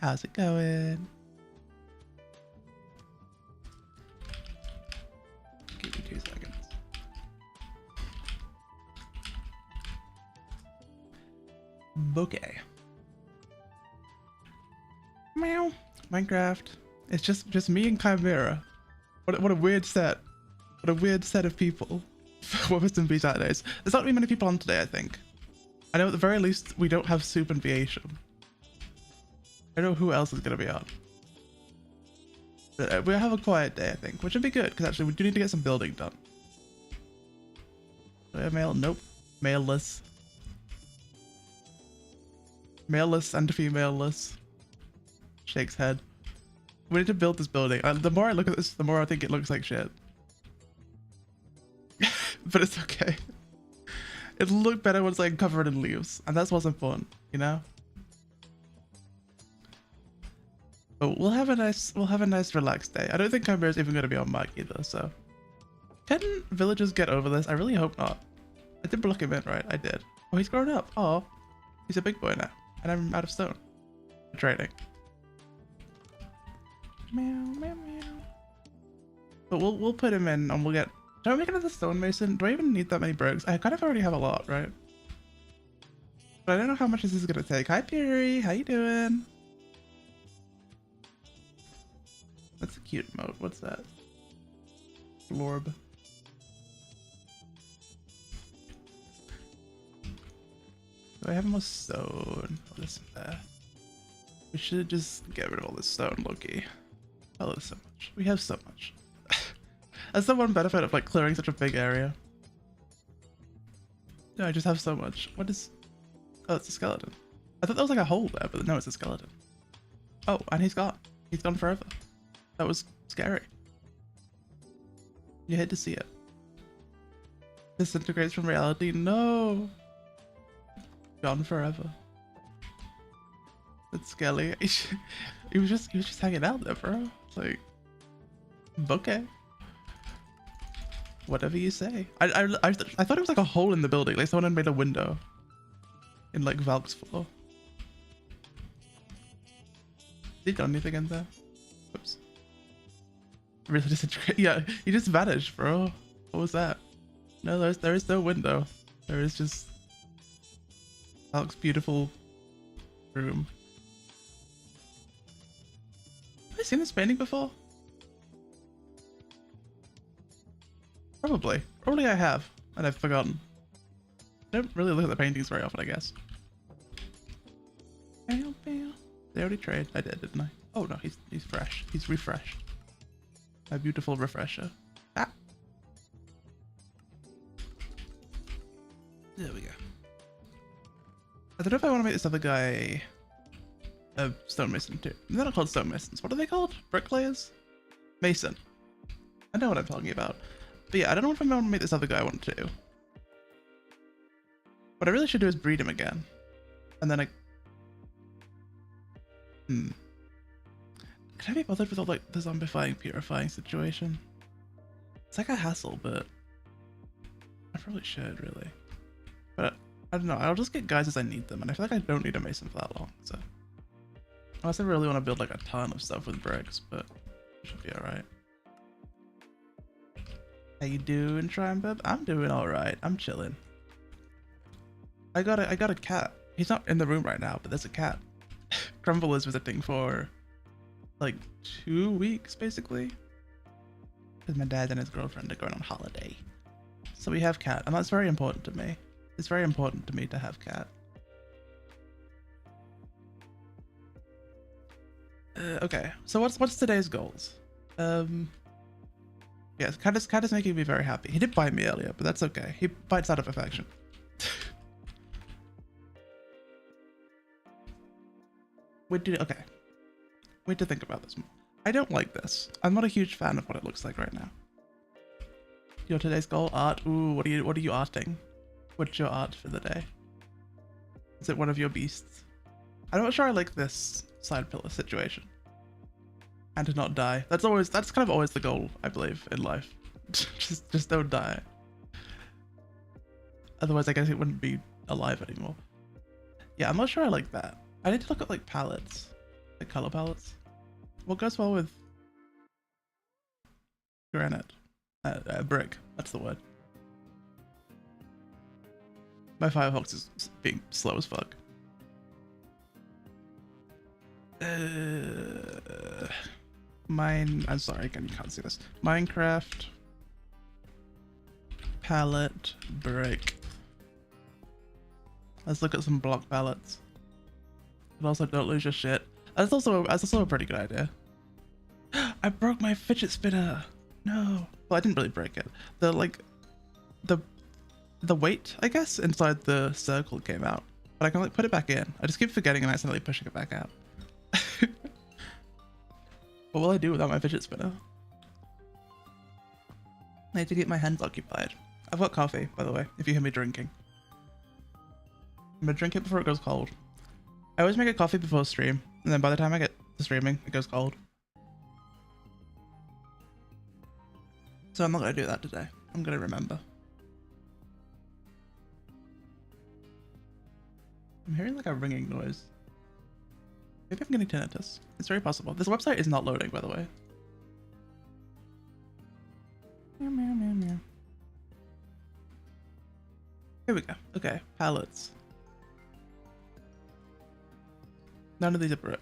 How's it going? Give me 2 seconds. Bouquet. Meow. Minecraft. It's just me and Chimera. What a weird set. What a weird set of people. For WebSMP Saturdays. There's not really many people on today, I think. I know at the very least we don't have Soup and Viation. I don't know who else is going to be on. But we'll have a quiet day, I think, which would be good, because actually we do need to get some building done. Do I have mail? Nope. Mailless. Mailless and femaleless. Shakes head. We need to build this building. The more I look at this, the more I think it looks like shit. But it's okay. It'll look better once I'm covered in leaves, and that's what's important, you know? But we'll have a nice relaxed day. I don't think Chimera's even gonna be on mic either, so. Can villagers get over this? I really hope not. I did block him in, right? I did. Oh, he's grown up. Oh, he's a big boy now, and I'm out of stone. Training. Meow, meow, meow. But we'll put him in, and we'll get. Don't make another stonemason. Do I even need that many bricks? I kind of already have a lot, right? But I don't know how much this is gonna take. Hi, Piri. How you doing? That's a cute emote. What's that? Glorb. Do I have more stone? Oh, there's some there. We should just get rid of all this stone, Loki. Oh, there's so much. We have so much. That's the one benefit of like clearing such a big area. No, I just have so much. What is... Oh, it's a skeleton. I thought there was like a hole there, but no, it's a skeleton. Oh, and he's gone. He's gone forever. That was scary. You hate to see it. Disintegrates from reality. No. Gone forever. That's scary. He was just hanging out there, bro. It's like, okay. Whatever you say. I thought it was like a hole in the building, like someone had made a window in like Valk's floor. Has he done anything in there? Whoops. Really disintegrate. Yeah, he just vanished, bro. What was that? No, there is no window. There is just Valk's beautiful room. Have I seen this painting before? Probably I have, and I've forgotten. I don't really look at the paintings very often, I guess. Bam, bam. They already trade. I did, didn't I? Oh no, he's fresh. He's refreshed. My beautiful refresher. Ah. There we go. I don't know if I want to make this other guy a stonemason too. They're not called stonemasons. What are they called? Bricklayers? Mason. I know what I'm talking about. But yeah, I don't know if I want to make this other guy want to. What I really should do is breed him again. And then Can I be bothered with all like the zombifying, purifying situation? It's like a hassle, but I probably should really. But I don't know, I'll just get guys as I need them, and I feel like I don't need a mason for that long, so. Unless I really want to build like a ton of stuff with bricks, but it should be alright. How you doing, Shrinebird? I'm doing alright. I'm chilling. I got a cat. He's not in the room right now, but there's a cat. Crumble is visiting for like 2 weeks, basically. Because my dad and his girlfriend are going on holiday. So we have cat, and that's very important to me. It's very important to me to have cat. Okay, so what's today's goals? Yes, cat is making me very happy. He did bite me earlier, but that's okay. He bites out of affection. Okay. Wait to think about this more. I don't like this. I'm not a huge fan of what it looks like right now. Your today's goal? Art? Ooh, what are you arting? What's your art for the day? Is it one of your beasts? I'm not sure I like this side pillar situation. And to not die. That's kind of always the goal, I believe, in life. just don't die. Otherwise, I guess it wouldn't be alive anymore. Yeah, I'm not sure I like that. I need to look at like palettes. Like color palettes. What goes well with granite? Brick. That's the word. My Firefox is being slow as fuck. I'm sorry, again, you can't see this. Minecraft. Palette. Brick. Let's look at some block palettes. But also don't lose your shit. That's also a pretty good idea. I broke my fidget spinner. No. Well, I didn't really break it. The weight, I guess, inside the circle came out. But I can like put it back in. I just keep forgetting and accidentally pushing it back out. What will I do without my fidget spinner? I need to keep my hands occupied. I've got coffee, by the way, if you hear me drinking. I'm gonna drink it before it goes cold. I always make a coffee before stream, and then by the time I get to streaming, it goes cold. So I'm not gonna do that today. I'm gonna remember. I'm hearing like a ringing noise. Maybe I'm getting tinnitus. It's very possible. This website is not loading, by the way. Meow, meow, meow, meow. Here we go. Okay, palettes. None of these are brick.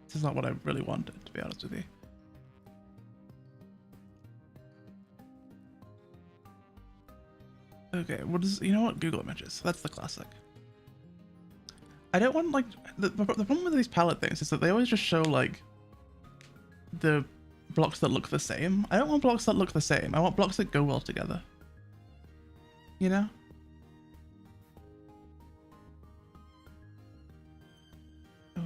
This is not what I really wanted, to be honest with you. Okay, what is, you know what? Google Images. That's the classic. I don't want, like, the problem with these palette things is that they always just show, like, the blocks that look the same. I don't want blocks that look the same. I want blocks that go well together. You know? Oh.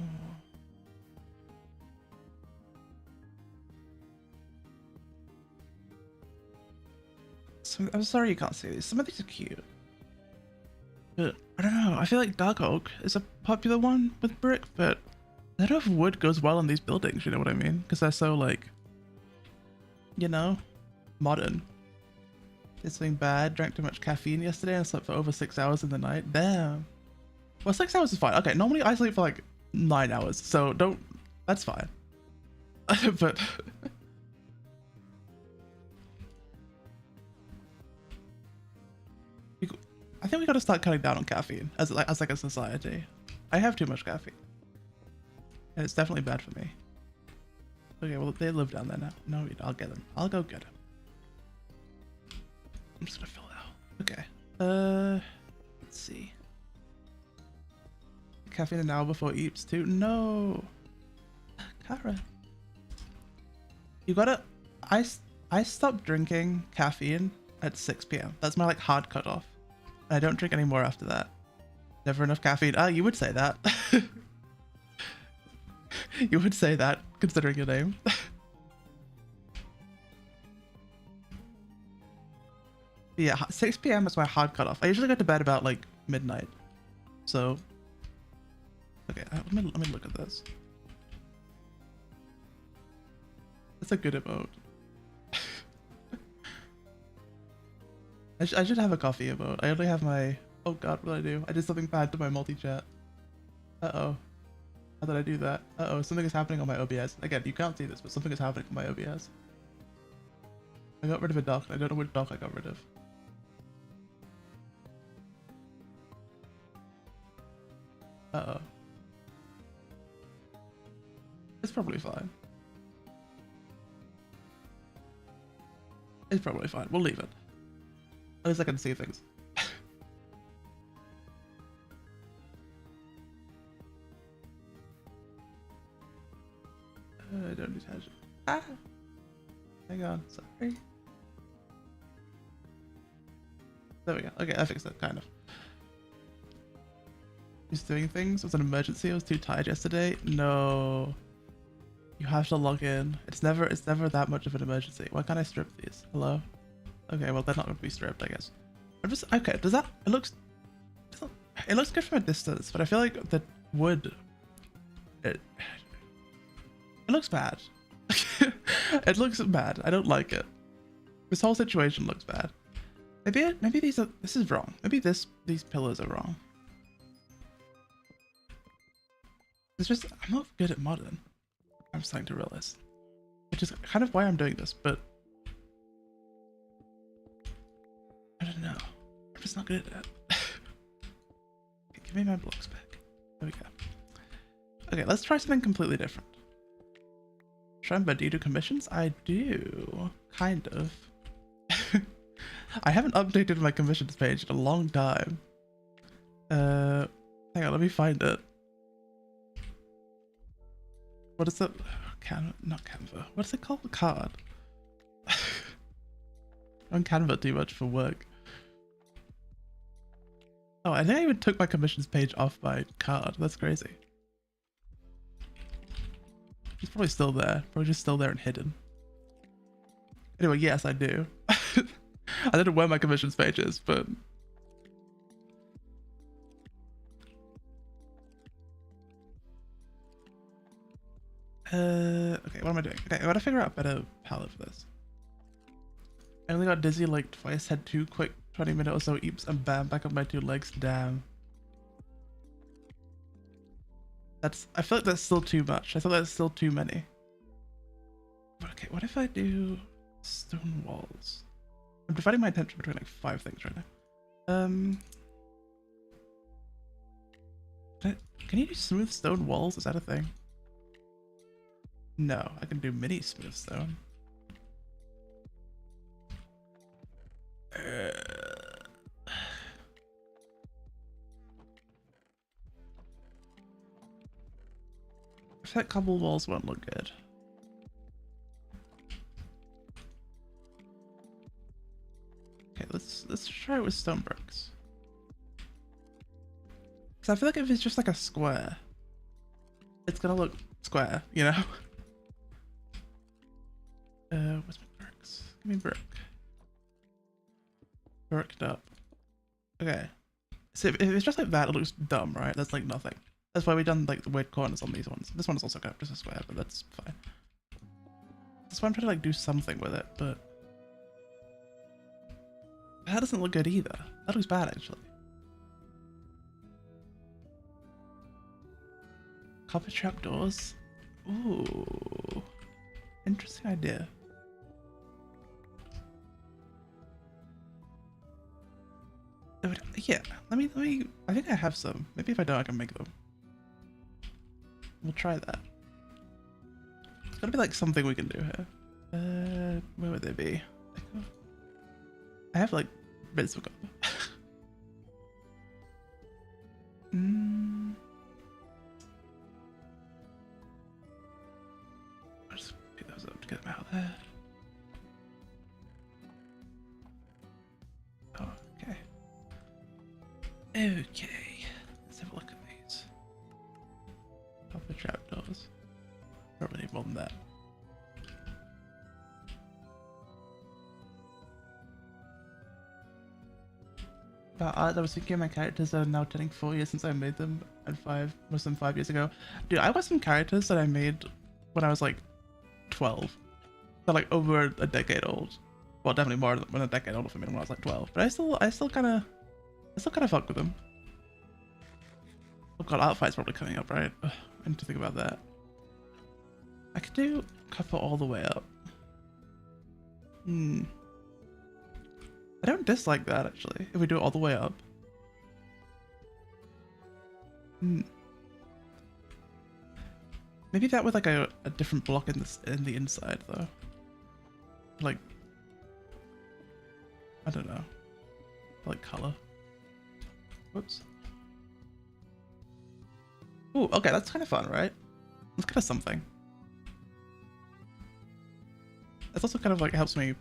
I'm sorry you can't see these. Some of these are cute. But I don't know, I feel like dark oak is a popular one with brick, but I don't know if wood goes well in these buildings, you know what I mean? Because they're so, like, you know, modern. Did something bad, drank too much caffeine yesterday and slept for over 6 hours in the night. Damn. Well, 6 hours is fine. Okay, normally I sleep for like 9 hours, so don't, that's fine. But I think we gotta start cutting down on caffeine as like a society. I have too much caffeine, and it's definitely bad for me. Okay, well they live down there now. No, I'll get them. I'll go get them. I'm just gonna fill it out. Okay. Let's see. Caffeine an hour before eats too. No, Kara. You gotta. I stopped drinking caffeine at 6 p.m. That's my like hard cutoff. I don't drink any more after that. Never enough caffeine. Ah, you would say that. You would say that, considering your name. Yeah, 6 p.m. is my hard cutoff. I usually go to bed about like midnight. So, okay, let me look at this. That's a good emote. I should have a coffee emote. I only have my... Oh god, what did I do? I did something bad to my multi-chat. Uh-oh. How did I do that? Uh-oh, something is happening on my OBS. Again, you can't see this, but something is happening on my OBS. I got rid of a dock. I don't know which dock I got rid of. Uh-oh. It's probably fine. It's probably fine. We'll leave it. At least I can see things. I don't need to. Ah! Hang on, sorry. There we go. Okay, I fixed it, kind of. Just doing things. It was an emergency. I was too tired yesterday. No. You have to log in. It's never that much of an emergency. Why can't I strip these? Hello? Okay, well they're not going to be stripped, I guess. I'm just okay. Does that? It looks good from a distance, but I feel like the wood. It looks bad. It looks bad. I don't like it. This whole situation looks bad. Maybe this is wrong. Maybe these pillars are wrong. It's just I'm not good at modern. I'm starting to realize. Which is kind of why I'm doing this, but I don't know. I'm just not good at it. Okay, give me my blocks back. There we go. Okay, let's try something completely different. Shrinebird, do you do commissions? I do. Kind of. I haven't updated my commissions page in a long time. Hang on, let me find it. What is it? Not Canva. What's it called? Card. On Canva too much for work. Oh, I think I even took my commissions page off my card. That's crazy. It's probably still there. Probably just still there and hidden. Anyway, yes, I do. I don't know where my commissions page is, but... okay, what am I doing? Okay, I gotta figure out a better palette for this. I only got dizzy like twice, had 2 quick 20-minute or so eeps, and bam, back up my 2 legs. Damn. I feel like that's still too much. I thought that's still too many. But okay, what if I do stone walls? I'm dividing my attention between like 5 things right now. Can you do smooth stone walls? Is that a thing? No, I can do mini smooth stone. I feel like cobble walls won't look good. Okay, let's try it with stone bricks. Cause I feel like if it's just like a square, it's gonna look square, you know? What's my bricks? Give me brick. Bricked up. Okay. So if it's just like that, it looks dumb, right? That's like nothing. That's why we've done like the weird corners on these ones. This one is also kind of just a square, but that's fine. That's why I'm trying to like do something with it, but that doesn't look good either. That looks bad actually. Copper trapdoors. Ooh, interesting idea. Yeah, let me. I think I have some. Maybe if I don't, I can make them. We'll try that. It's gotta be like something we can do here. Where would they be? I have like bits of copper. I'll just pick those up to get them out there. Oh, okay. Okay. Let's have a look at these. Copper trapdoors. Probably need more than that. About art, I was thinking my characters are now turning 4 years since I made them, and most of them 5 years ago. Dude, I got some characters that I made when I was like 12. They're like over a decade old. Well, definitely more than a decade older for me when I was like 12. But I still kind of fuck with them. Oh god, art fight's probably coming up, right? Ugh, I need to think about that. I could do copper all the way up. I don't dislike that actually, if we do it all the way up. Maybe that with like a different block in the inside though. Like, I don't know. Like color. Whoops. Ooh, okay, that's kind of fun, right? That's kind of something. It's also kind of like helps me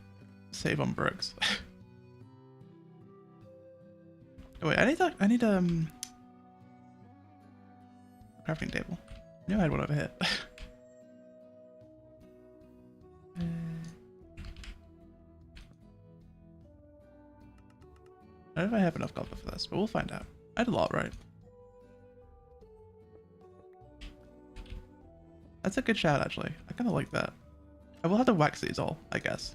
save on bricks. Oh, wait, I need crafting table. I knew I had one over here. I don't know if I have enough copper for this, but we'll find out. I had a lot, right? That's a good shout, actually. I kind of like that. I will have to wax these all, I guess.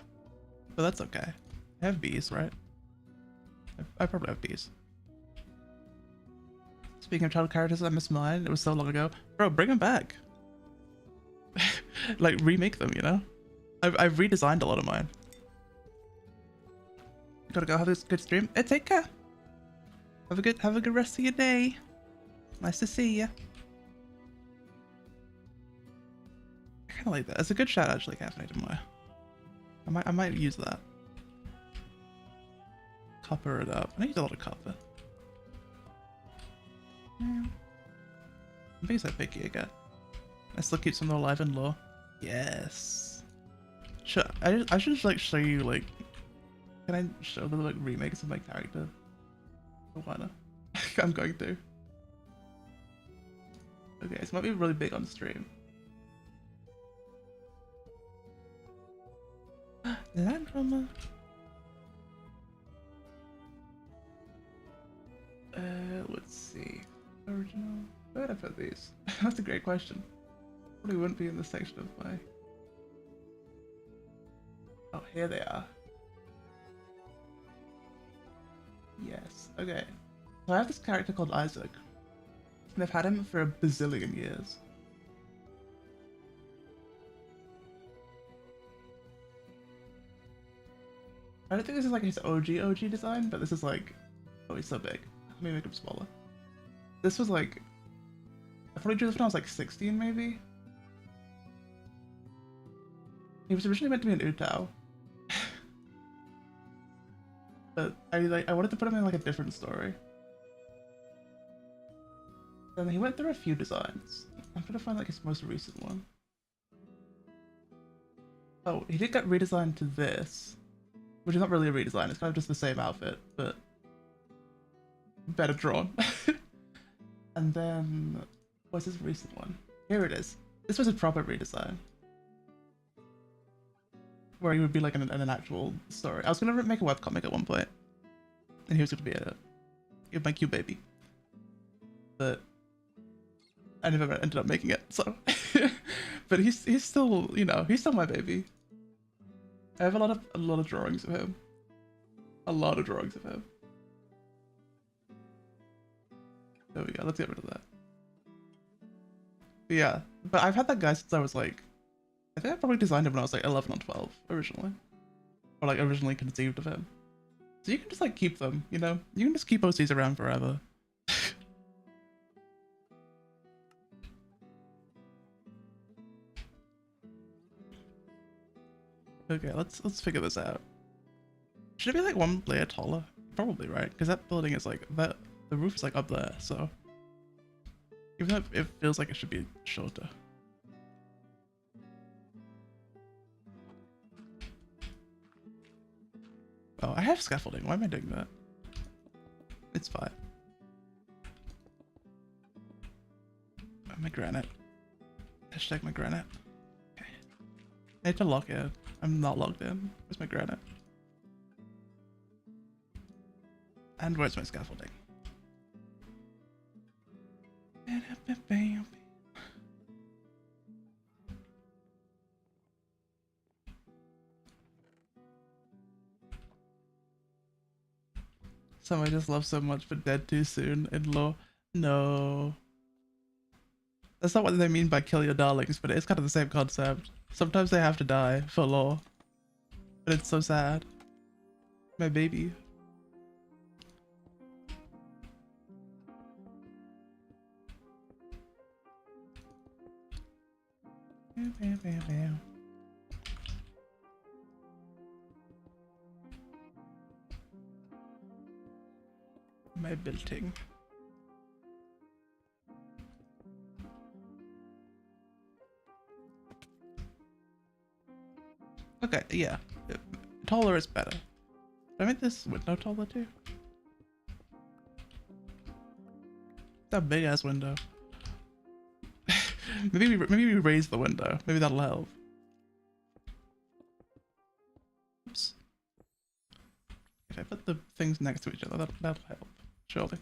But that's okay. I have bees, right? I probably have bees. Speaking of child characters, I miss mine. It was so long ago. Bro, bring them back. like remake them, you know? I've redesigned a lot of mine. Gotta go have this good stream. Take care. Have a good rest of your day. Nice to see you. I kind of like that. It's a good shout actually, caffeinated Moya. I might use that. Copper it up. I need a lot of copper. Yeah. I'm being so picky again. I still keep some alive in lore. Yes. Sure. I should just like show you like. Can I show the like remakes of my character? Why not? I'm going to. Okay, this might be really big on stream. Land Rover. Let's see. Original. Where would I put these? That's a great question. Probably wouldn't be in this section of my. Oh, here they are. Yes. Okay. So I have this character called Isaac, and I've had him for a bazillion years. I don't think this is like his OG design, but this is like, oh, he's so big. Let me make him smaller. This was like, I probably drew this when I was like 16 maybe. He was originally meant to be an Utao. But I wanted to put him in like a different story. And he went through a few designs. I'm trying to find like his most recent one. Oh, he did get redesigned to this. Which is not really a redesign, it's kind of just the same outfit, but better drawn. And then, what's his recent one? Here it is. This was a proper redesign. Where he would be like in an actual story. I was gonna make a webcomic at one point. And he was gonna be my cute baby. But I never ended up making it, so. But he's still, you know, he's still my baby. I have a lot of drawings of him. A lot of drawings of him. There we go, let's get rid of that. But yeah, but I've had that guy since I was like, I think I probably designed him when I was like 11 or 12 originally. Or like originally conceived of him. So you can just like keep them, you know? You can just keep OCs around forever. Okay, let's figure this out. Should it be like one layer taller? Probably, right? Because that building is like that. The roof is like up there, so even though it feels like it should be shorter. Oh, I have scaffolding. Why am I doing that? It's fine. My granite. Hashtag my granite. Okay. I need to log in. I'm not logged in. Where's my granite? And where's my scaffolding? Some I just love so much but dead too soon in lore. No. That's not what they mean by kill your darlings, but it's kind of the same concept. Sometimes they have to die for lore. But it's so sad. My baby. My building. Okay, yeah. Taller is better. Did I make this window taller too? That big ass window. maybe we raise the window. Maybe that'll help. Oops. If I put the things next to each other, that'll help. Surely.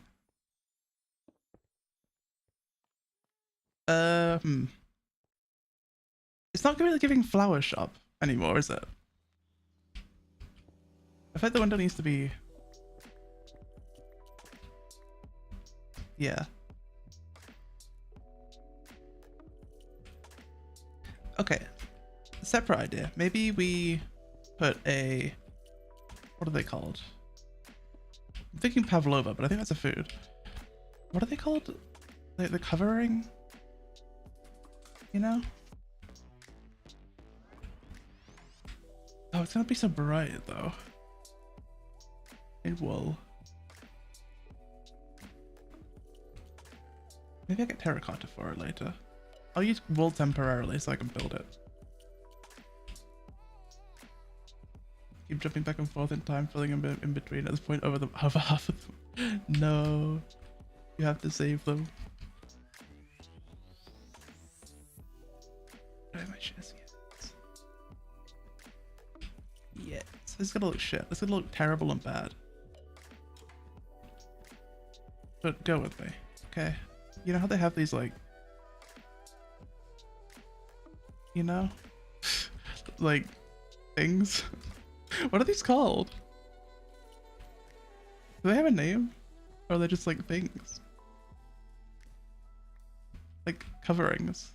It's not really giving flower shop anymore, is it? I think the window needs to be. Yeah. Okay, separate idea. Maybe we put a, what are they called? I'm thinking pavlova, but I think that's a food. What are they called? The covering? You know? Oh, it's gonna be so bright though. It will. Maybe I get terracotta for it later. I'll use wool temporarily so I can build it. Keep jumping back and forth in time, filling in between at this point over half of them. No. You have to save them. Where am I shares yet? Yet. This is gonna look shit. This is gonna look terrible and bad. But go with me. Okay. You know how they have these like, you know, like things? What are these called? Do they have a name? Or are they just like things? Like coverings.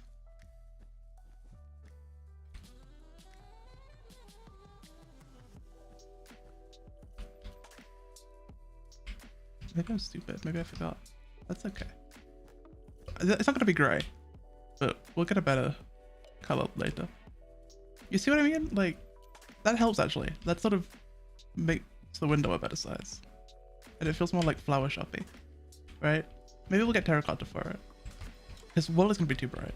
Maybe I'm stupid. Maybe I forgot. That's okay. It's not gonna be grey, but we'll get a better color later. You see what I mean? Like, that helps actually. That sort of makes the window a better size. And it feels more like flower shoppy, right? Maybe we'll get terracotta for it. Because wool is gonna be too bright.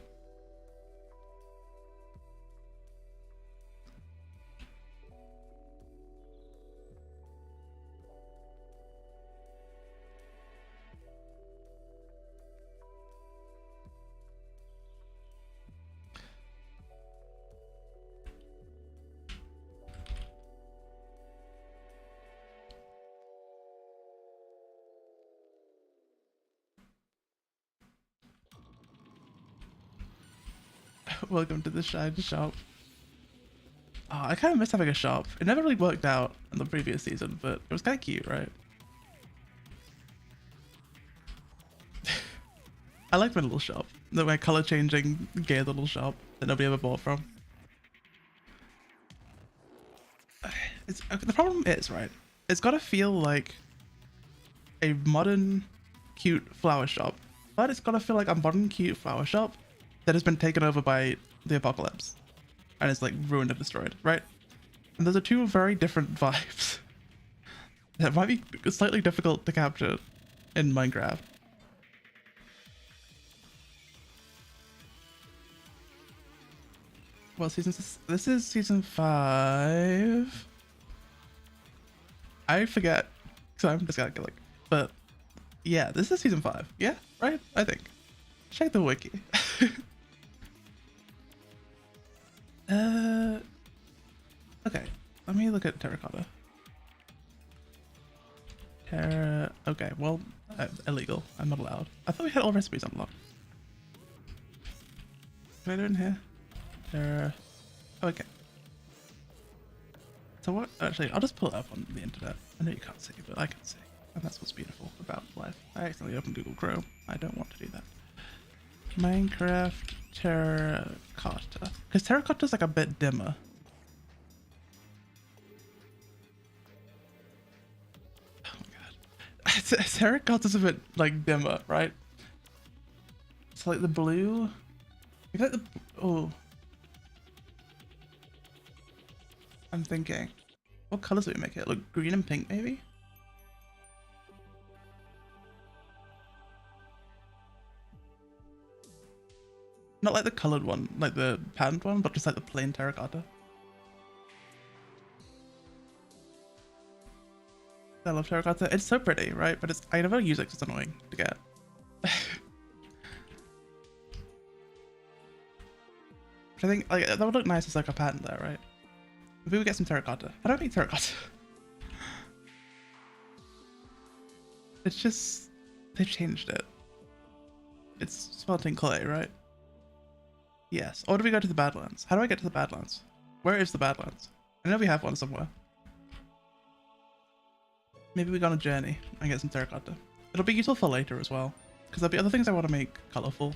Welcome to the shine shop. Oh, I kind of miss having a shop. It never really worked out in the previous season, but it was kind of cute, right? I liked my little shop. My color changing gay little shop that nobody ever bought from. The problem is, right? It's got to feel like a modern, cute flower shop, but it's got to feel like a modern, cute flower shop that has been taken over by the apocalypse and is like ruined and destroyed, right? And those are two very different vibes that might be slightly difficult to capture in Minecraft. Well, this is season 5. I forget, because I'm dyscalculic, but yeah, this is season 5. Yeah, right? I think. Check the wiki. Okay, let me look at terracotta. Okay, well, illegal. I'm not allowed. I thought we had all recipes unlocked. Can I do it in here? Okay. So what? Actually, I'll just pull it up on the internet. I know you can't see, but I can see. And that's what's beautiful about life. I accidentally opened Google Chrome. I don't want to do that. Minecraft terracotta. Because terracotta's like a bit dimmer. Oh my god. Terracotta's a bit like dimmer, right? So like the blue. You got the oh. I'm thinking. What colors do we make it? Look, green and pink maybe? Not like the colored one, like the patterned one, but just like the plain terracotta. I love terracotta. It's so pretty, right? But I never use it because it's annoying to get. But I think like that would look nice as like a pattern there, right? Maybe we get some terracotta. I don't make terracotta. It's just they've changed it. It's smelting clay, right? Yes. Or do we go to the Badlands? How do I get to the Badlands? Where is the Badlands? I know we have one somewhere. Maybe we go on a journey and get some terracotta. It'll be useful for later as well, because there'll be other things I want to make colorful.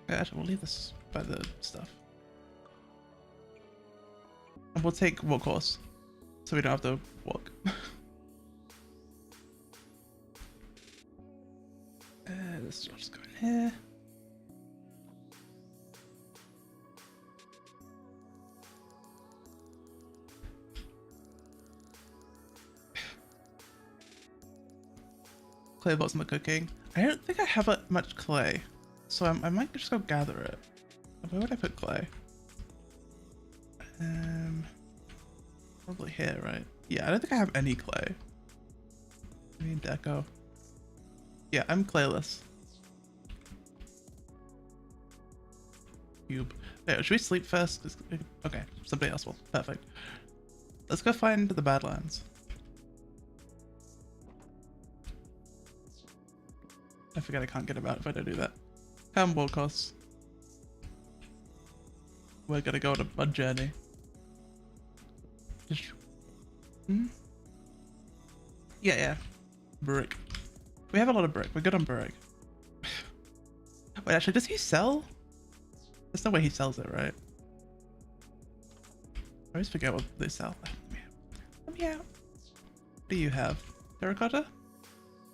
Actually, we'll leave this by the stuff. And we'll take walk horse, so we don't have to walk. This will just go in here. Clay blocks in the cooking. I don't think I have much clay, so I might just go gather it. Where would I put clay? Probably here, right? Yeah, I don't think I have any clay. Maybe deco. Yeah, I'm clayless. Cube. Wait, should we sleep first? Okay, somebody else will. Perfect. Let's go find the Badlands. I forget I can't get about if I don't do that. Come, Wilkos. We're gonna go on a journey. Yeah. Brick. We have a lot of brick. We're good on brick. Wait, actually, does he sell? There's no way he sells it, right? I always forget what they sell. Let me out. What do you have? Terracotta?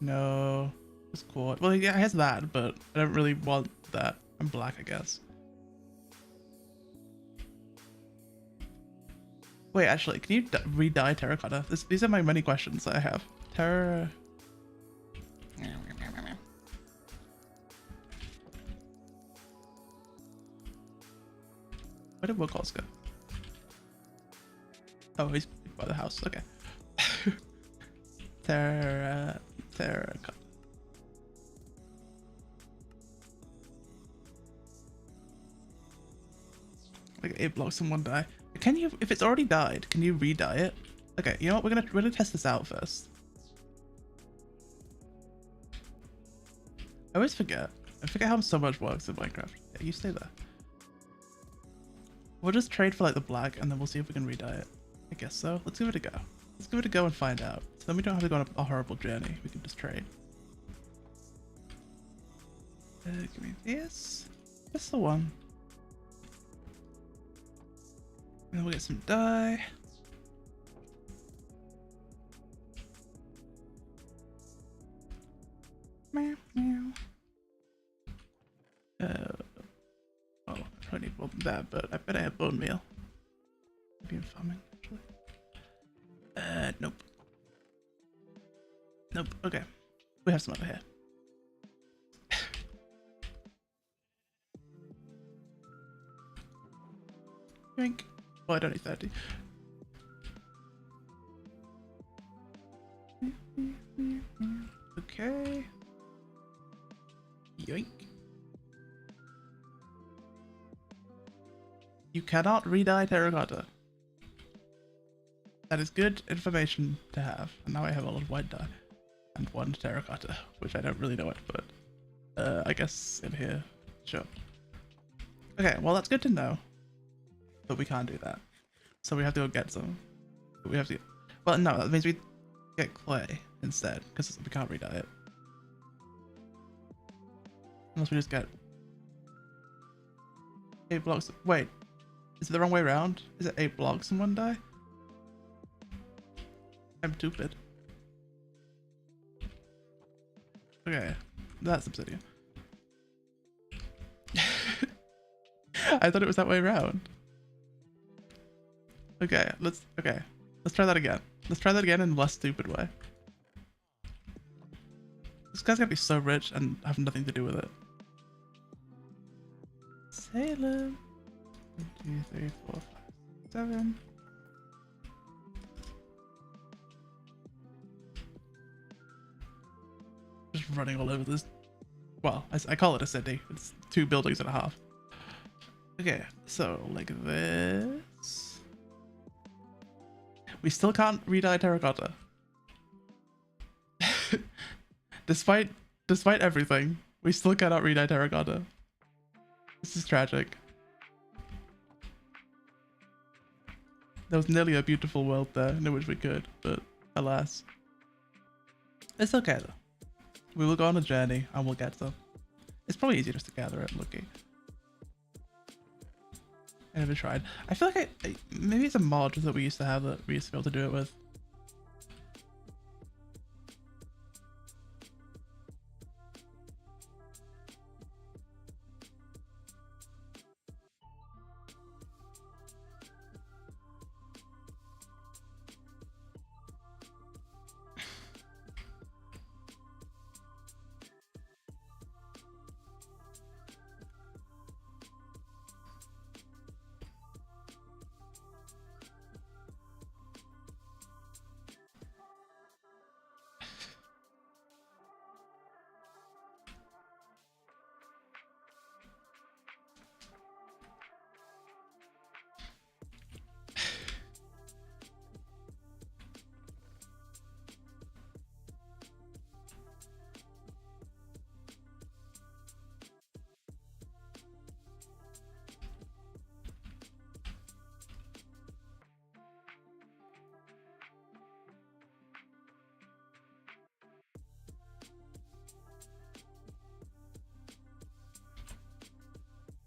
No. It's quartz. Well, yeah, it has that, but I don't really want that. I'm black, I guess. Wait, actually, can you re-dye terracotta? These are my many questions that I have. Where did Wilcox go? Oh, he's by the house. Okay. Terracotta. Like 8 blocks and 1 die. Can you, if it's already died, can you re-dye it? Okay, you know what? We're gonna test this out first. I always forget. I forget how so much works in Minecraft. Yeah, you stay there. We'll just trade for like the black, and then we'll see if we can re-dye it. I guess so. Let's give it a go. Let's give it a go and find out. So then we don't have to go on a horrible journey. We can just trade. Give me this. Just the one. And then we'll get some dye. Meow, meow. Oh, I don't need more than that, but I bet I have bone meal. Maybe in farming, actually. Nope. Nope, okay. We have some over here. Drink. Well, I don't need 30. Okay. Yoink. You cannot re-dye terracotta. That is good information to have. And now I have a lot of white dye. And 1 terracotta, which I don't really know it, but I guess in here. Sure. Okay, well that's good to know. But we can't do that. So we have to go get some. But we have to... Well, no, that means we get clay instead, because we can't re-dye it. Unless we just get 8 blocks. Wait, is it the wrong way around? Is it 8 blocks and 1 dye? I'm stupid. Okay, that's obsidian. I thought it was that way around. Okay, let's try that again. Let's try that again in a less stupid way. This guy's gonna be so rich and have nothing to do with it. Salem. 1, 2, 3, 4, 5, 7. Just running all over this. Well, I call it a city. It's 2 buildings and a half. Okay, so like this. We still can't re-dye terracotta. Despite everything, we still cannot re-dye terracotta. This is tragic. There was nearly a beautiful world there in which we could, but alas. It's okay though. We will go on a journey and we'll get them. It's probably easier just to gather it, looky. I never tried. I feel like maybe it's a mod that we used to have that we used to be able to do it with.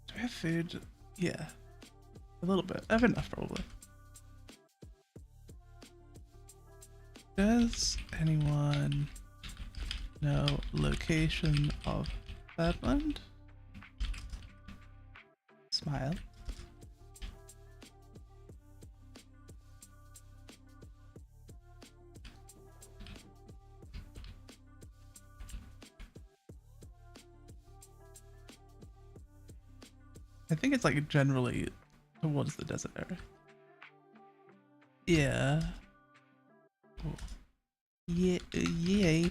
Do we have food? Yeah. A little bit. I have enough probably. Does anyone know location of Badland? Smile. I think it's like generally towards the desert area. Yeah. Oh. Yeah, yay.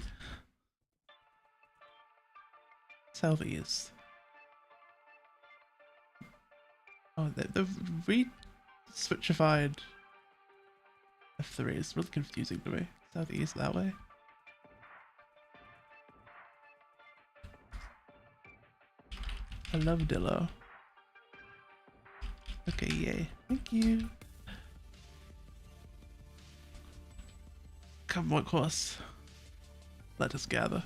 Southeast. Oh, they've re-switchified F3 is really confusing to me. Southeast that way. I love Dillo. Okay, yay. Thank you. Come what course? Let us gather.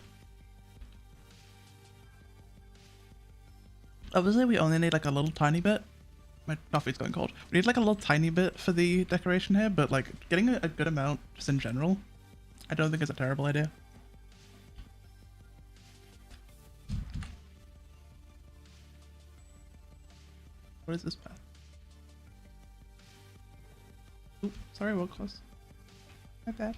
Obviously we only need like a little tiny bit. My coffee's going cold. We need like a little tiny bit for the decoration here, but like getting a good amount just in general, I don't think it's a terrible idea. What is this path? Oop, sorry, we're close. My bad.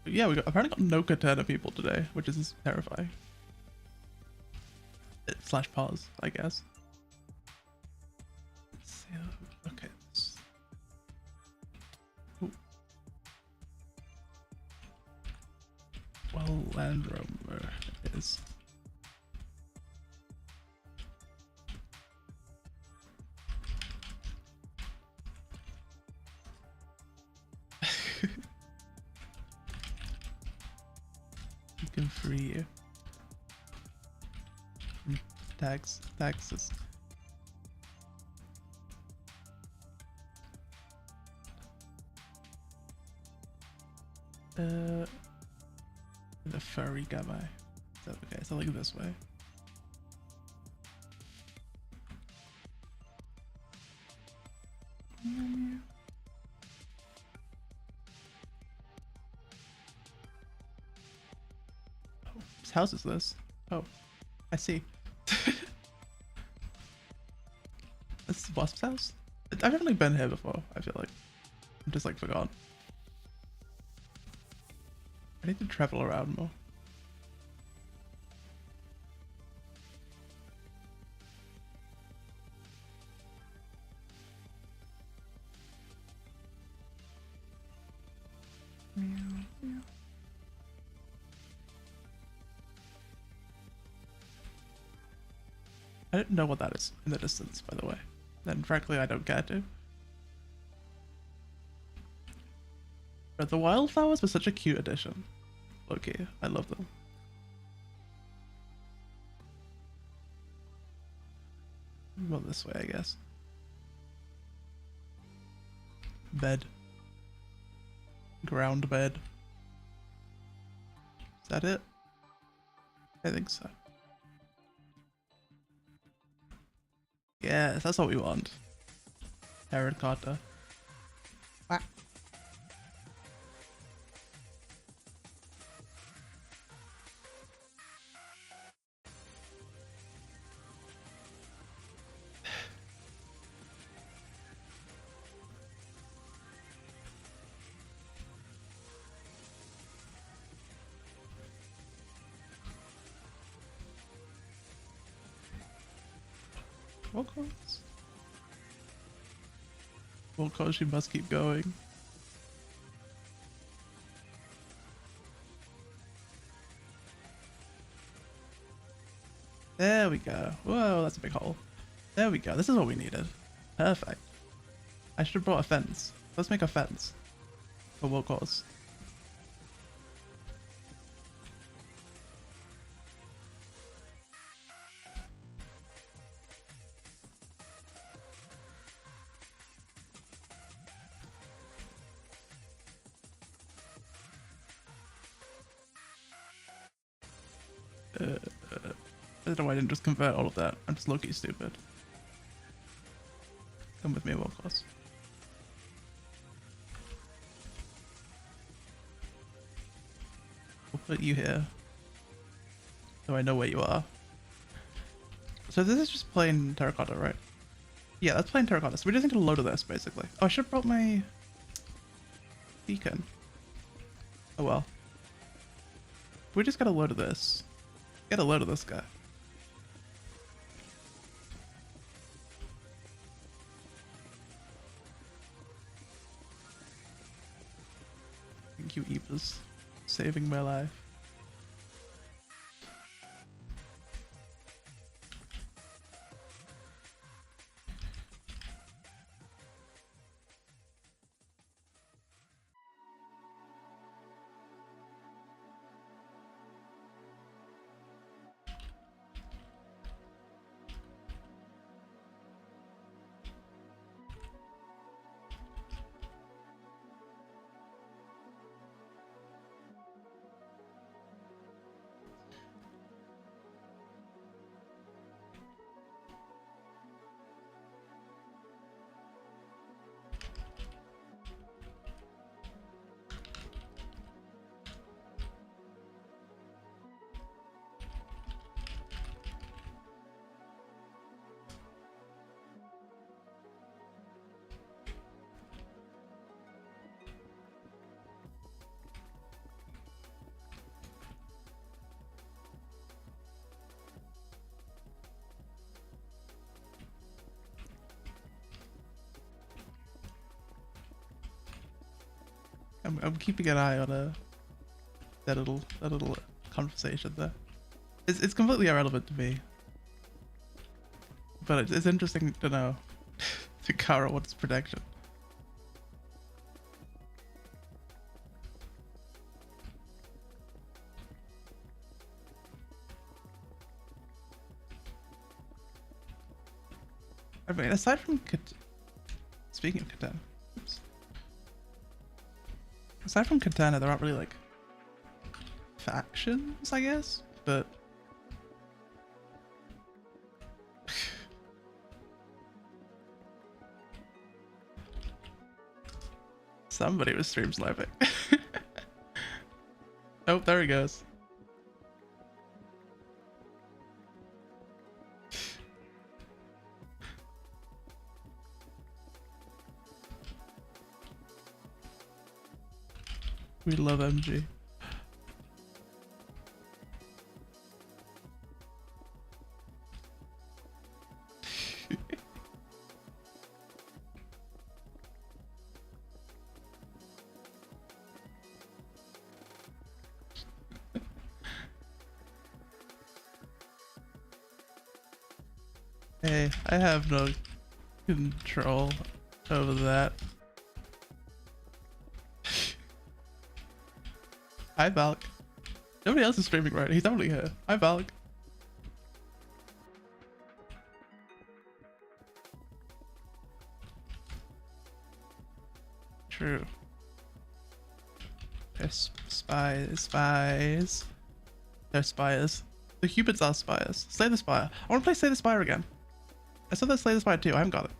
Yeah, we apparently got no katana people today, which is terrifying. Slash pause, I guess. Let's see. Okay. Ooh. Well, Land Rover is. Can free you. Taxes. The furry guy. Okay, so like this way. Whose house is this? Oh, I see. This is Wasp's house? I've definitely been here before, I feel like. I'm just like forgotten. I need to travel around more. I don't know what that is in the distance, by the way. And frankly, I don't care to. But the wildflowers were such a cute addition. Okay, I love them. Well, this way, I guess. Bed. Ground bed. Is that it? I think so. Yes, that's what we want. Terracotta. Whack. Of course. Of course, she must keep going. There we go. Whoa, that's a big hole. There we go. This is what we needed. Perfect. I should have brought a fence. Let's make a fence. For what cause? I don't know why I didn't just convert all of that. I'm just low-key stupid. Come with me, Warclaws. We'll put you here. So I know where you are. So this is just plain terracotta, right? Yeah, that's plain terracotta. So we just need to load of this, basically. Oh, I should have brought my beacon. Oh well. We just got a load of this. Get a load of this guy. Thank you, Eepers. Saving my life. I'm keeping an eye on that little conversation there. It's completely irrelevant to me, but it's interesting to know. To Kara, what's protection? I mean, aside from speaking of Katana, oops. Aside from Katana, there aren't really like factions, I guess, but somebody was stream sniping. Oh, there he goes. We love MG. Hey, I have no control over that. Hi, Valk. Nobody else is streaming, right? He's only here. Hi, Valk. True. There's spies. They're spies. The humans are spires. Slay the Spire. I want to play Slay the Spire again. I saw that Slay the Spire too. I haven't got it.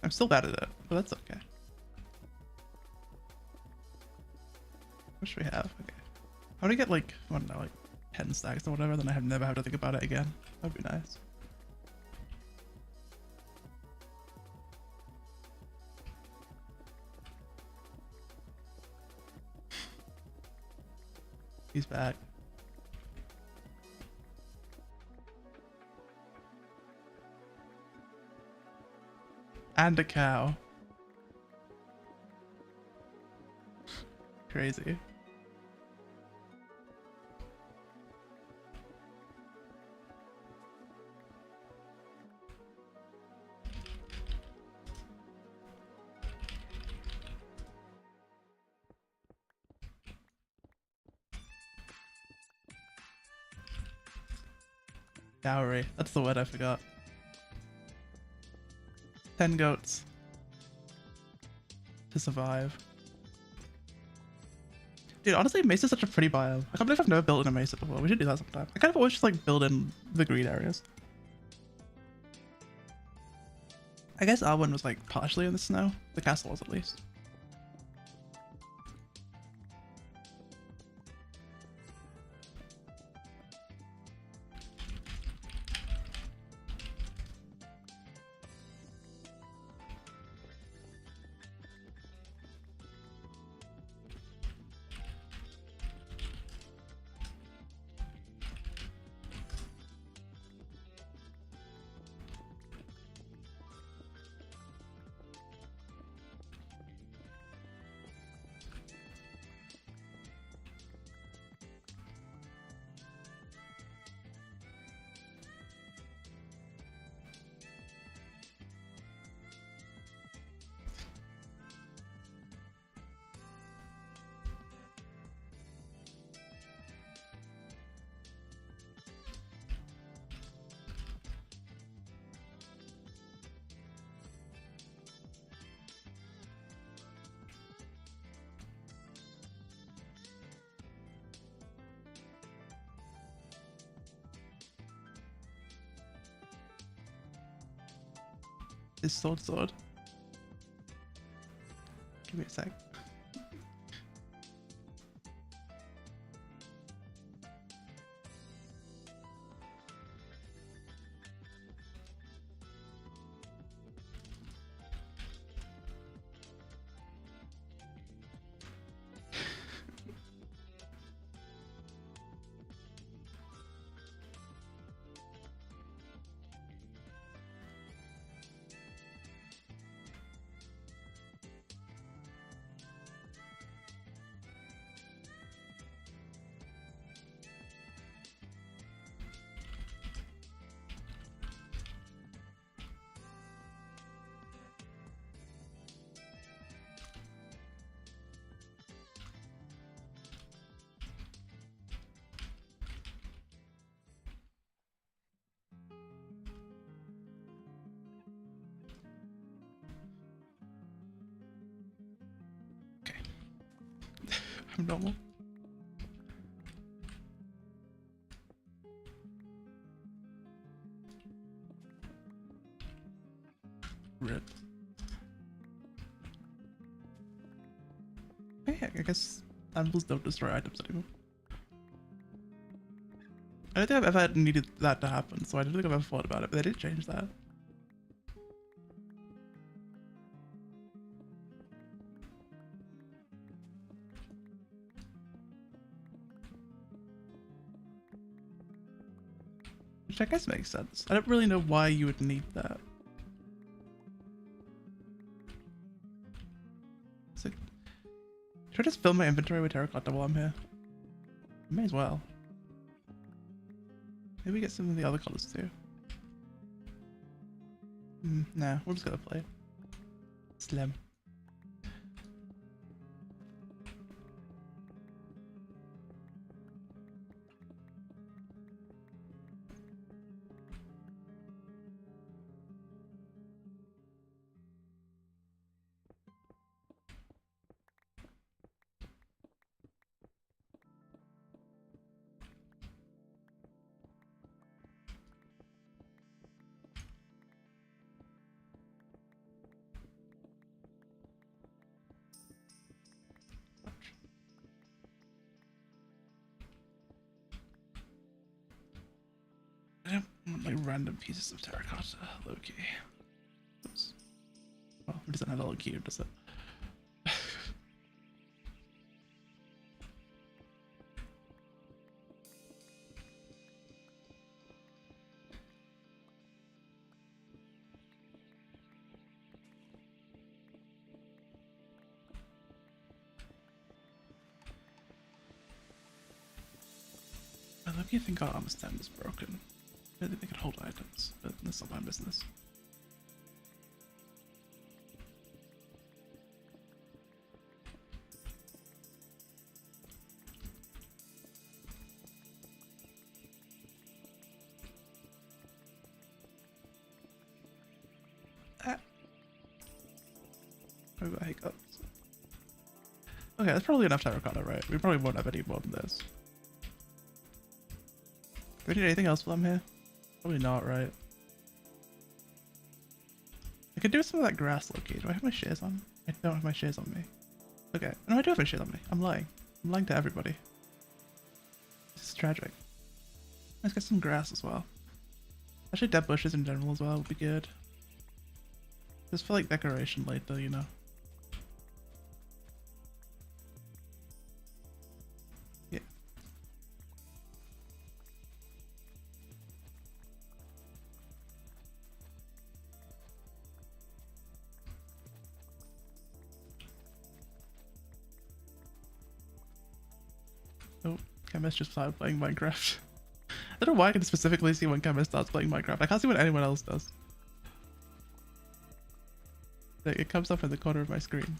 I'm still bad at it, but that's okay. What should we have? Okay. I want to get like, I don't know, like 10 stacks or whatever, then I never have to think about it again. That'd be nice. He's back. And a cow. Crazy. Dowry. That's the word I forgot. 10 goats. To survive. Dude, honestly, Mesa is such a pretty biome. I can't believe I've never built in a Mesa before. We should do that sometime. I kind of always just like build in the green areas. I guess our one was like partially in the snow. The castle was at least. His sword. Give me a sec. I'm normal. Rip. Hey, I guess animals don't destroy items anymore. I don't think I've ever needed that to happen, so I don't think I've ever thought about it, but they did change that. Which I guess makes sense. I don't really know why you would need that. So, should I just fill my inventory with terracotta while I'm here? May as well. Maybe get some of the other colors too. Nah, we're just gonna play Slim. like random pieces of terracotta, low-key. Oops. Oh, it doesn't have a little cube, does it? I look, you think our armor stand is broken. I don't think they can hold items, but that's not my business. Ah. Oh, I hiccups. Okay, that's probably enough terracotta, right? We probably won't have any more than this. Do we need anything else while I'm here? Probably not, right? I could do some of that grass, Loki. Do I have my shears on? I don't have my shears on me. Okay. No, I do have my shears on me. I'm lying. I'm lying to everybody. This is tragic. Let's get some grass as well. Actually, dead bushes in general as well would be good. Just for like decoration later, you know. Yeah. Oh, Chemist just started playing Minecraft. I don't know why I can specifically see when Chemist starts playing Minecraft. I can't see what anyone else does. Like, it comes up in the corner of my screen.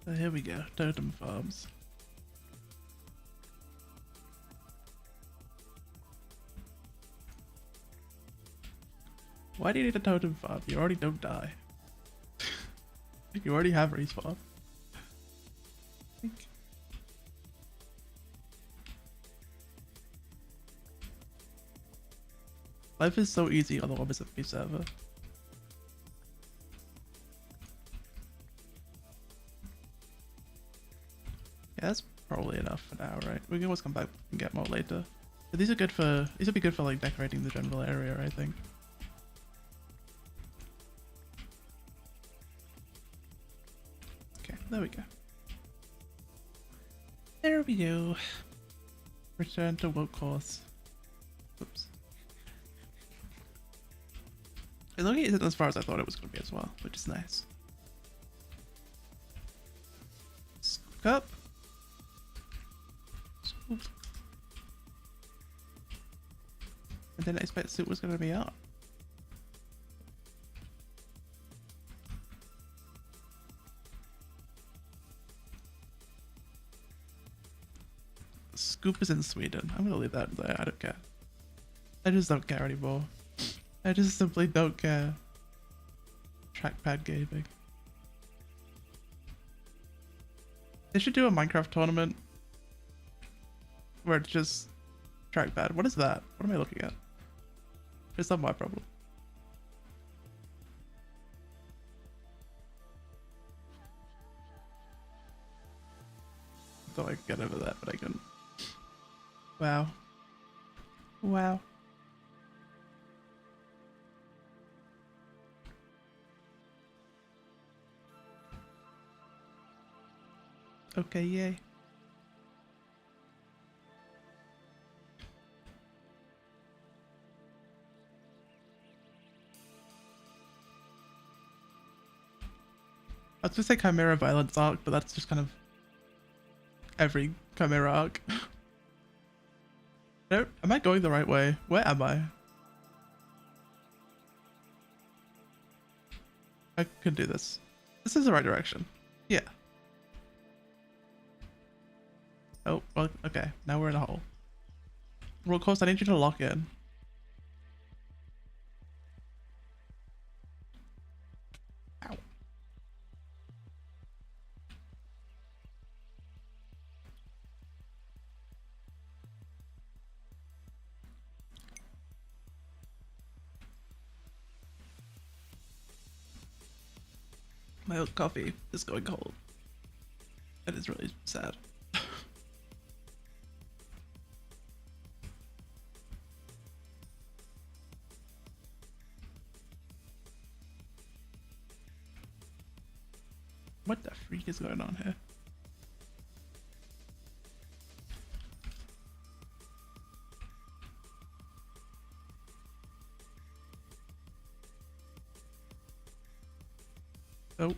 So here we go, totem farms. Why do you need a totem farm? You already don't die. You already have respawn. Life is so easy on the WebSMP server. Yeah, that's probably enough for now, right? We can always come back and get more later. But these are good for, these would be good for like decorating the general area, I think. Okay, there we go. There we go. Return to work course. Oops. As long as it isn't as far as I thought it was going to be as well, which is nice. Scoop up. Scoop. I didn't expect the suit was going to be out. Scoop is in Sweden. I'm gonna leave that there. I don't care. I just don't care anymore. I just simply don't care. Trackpad gaming. They should do a Minecraft tournament where it's just trackpad. What is that? What am I looking at? It's not my problem. get over that, but I couldn't. Wow. Wow. Okay, yay. I was gonna say Chimera Violence arc, but that's just kind of every Chimera arc. No, am I going the right way? Where am I? I could do this. This is the right direction. Yeah. Oh, well, okay. Now we're in a hole. Well, of course, I need you to lock in. Ow. My oat coffee is going cold. It is really sad. What the freak is going on here? Oh.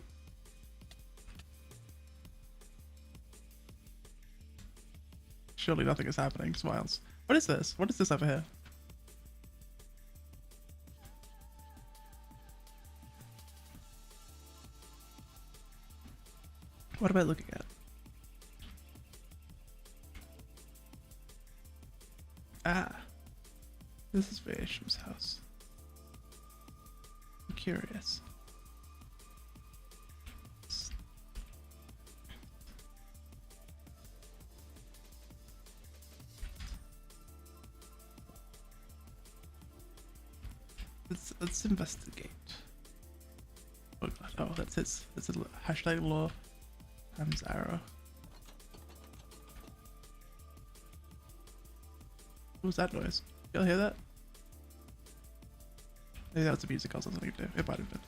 Surely nothing is happening. Smiles. What is this? What is this over here? What am I looking at? Ah. This is Vaisham's house. I'm curious. Let's investigate. Oh god, oh that's his hashtag law times arrow. What was that noise? Y'all hear that? Maybe that was the music I was listening to. It might have been.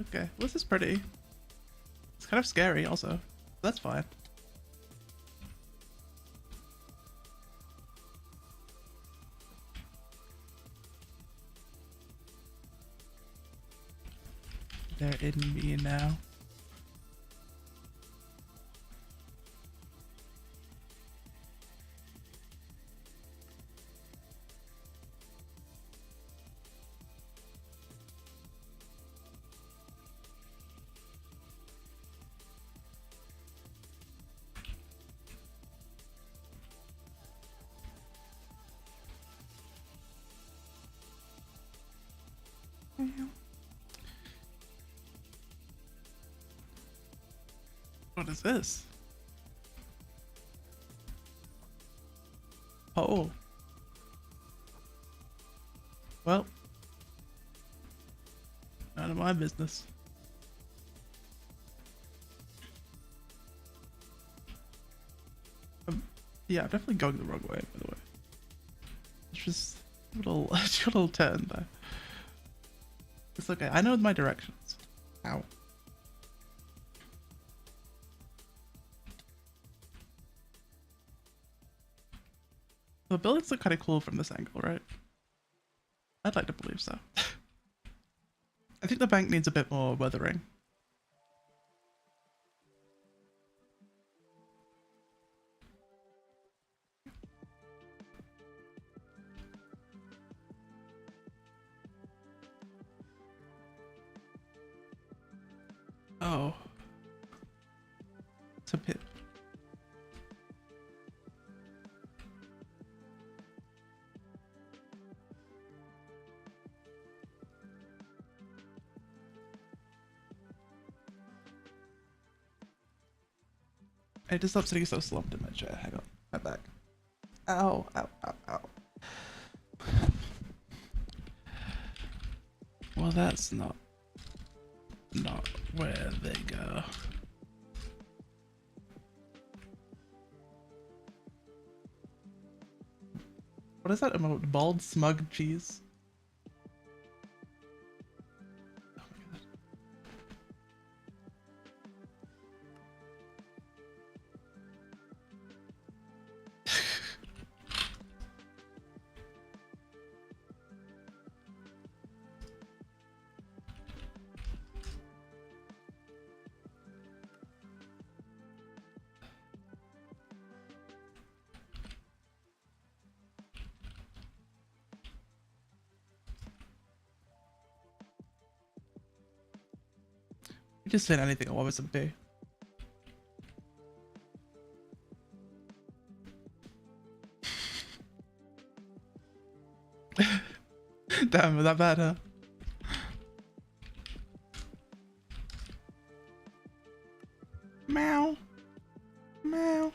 Okay, well, this is pretty. It's kind of scary also. That's fine. They're in me now. What is this? Oh. Well. None of my business. Yeah, I'm definitely going the wrong way, by the way. It's just a little turn there. It's okay, I know my directions. Ow. The buildings look kind of cool from this angle, right? I'd like to believe so. I think the bank needs a bit more weathering. Oh. It's a pit. I just stopped sitting so slumped in my chair. Hang on. My back. Ow, ow, ow, ow. Well, that's not where they go. What is that emote? Bald smug cheese? Oh my god. You just said anything on WebSMP. Damn, was that bad, huh? Meow. Meow.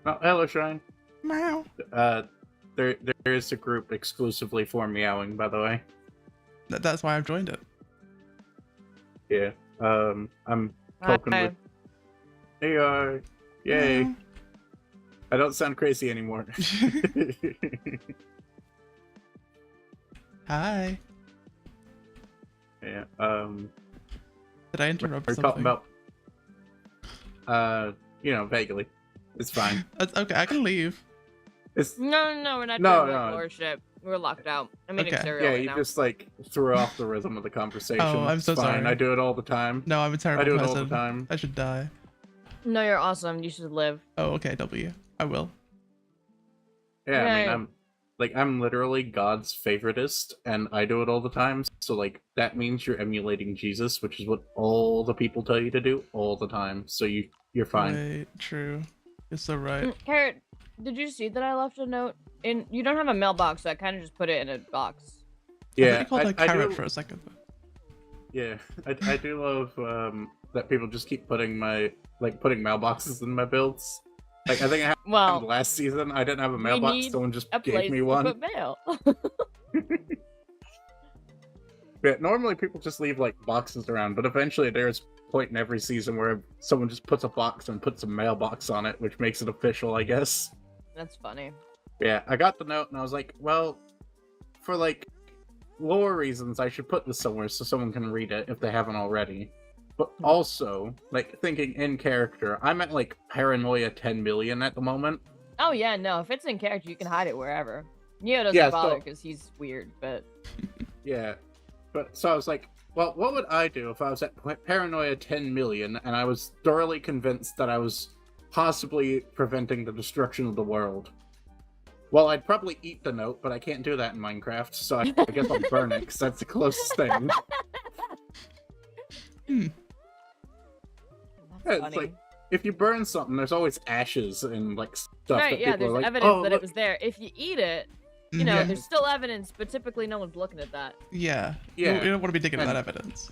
Oh, hello, Shrine. Meow. There is a group exclusively for meowing, by the way. That's why I've joined it. Yeah. I'm talking with. Hey, yay! Meow. I don't sound crazy anymore. Hi. Yeah. Did I interrupt We're something? talking about. Vaguely. It's fine. That's okay. I can leave. It's No, we're not No, doing no. lore. We're locked out. I'm eating Okay. cereal yeah. right You now. just like threw off the rhythm of the conversation. Oh, I'm It's so fine. sorry. I do it all the time. No, I'm a terrible I do it person. all the time. I should die. No, you're awesome. You should live. Oh, okay, W. I will. Yeah, I Yay. mean, I'm literally God's favoritist, and I do it all the time. So like that means you're emulating Jesus, which is what all the people tell you to do all the time. So you're fine. Wait, true. You're so right. Carrot, did you see that I left a note? You don't have a mailbox, so I kind of just put it in a box. I thought Yeah, you called her I carrot do. for a second. Yeah, I do love that people just keep putting mailboxes in my builds. Like I think I had Well, last season. I didn't have a we mailbox. need Someone just a gave place me to one. put mail. Yeah, normally people just leave like boxes around, but eventually there's a point in every season where someone just puts a box and puts a mailbox on it, which makes it official, I guess. That's funny. Yeah, I got the note and I was like, well, for like lore reasons, I should put this somewhere so someone can read it if they haven't already. But also, like thinking in character, I'm at like paranoia 10 million at the moment. Oh yeah, no. If it's in character, you can hide it wherever. Neo doesn't Yeah, bother so- because he's weird, but Yeah. But so I was like, well, what would I do if I was at paranoia 10 million and I was thoroughly convinced that I was possibly preventing the destruction of the world? Well, I'd probably eat the note, but I can't do that in Minecraft, so I guess I'll burn it, because that's the closest thing. Hmm. that's Yeah, it's funny. like, if you burn something, there's always ashes and, like, stuff Right, that yeah, people there's are like, evidence oh, that look. it was there. If you eat it, you know, Yeah. there's still evidence, but typically no one's looking at that. Yeah. Yeah. You don't want to be digging at And- that evidence.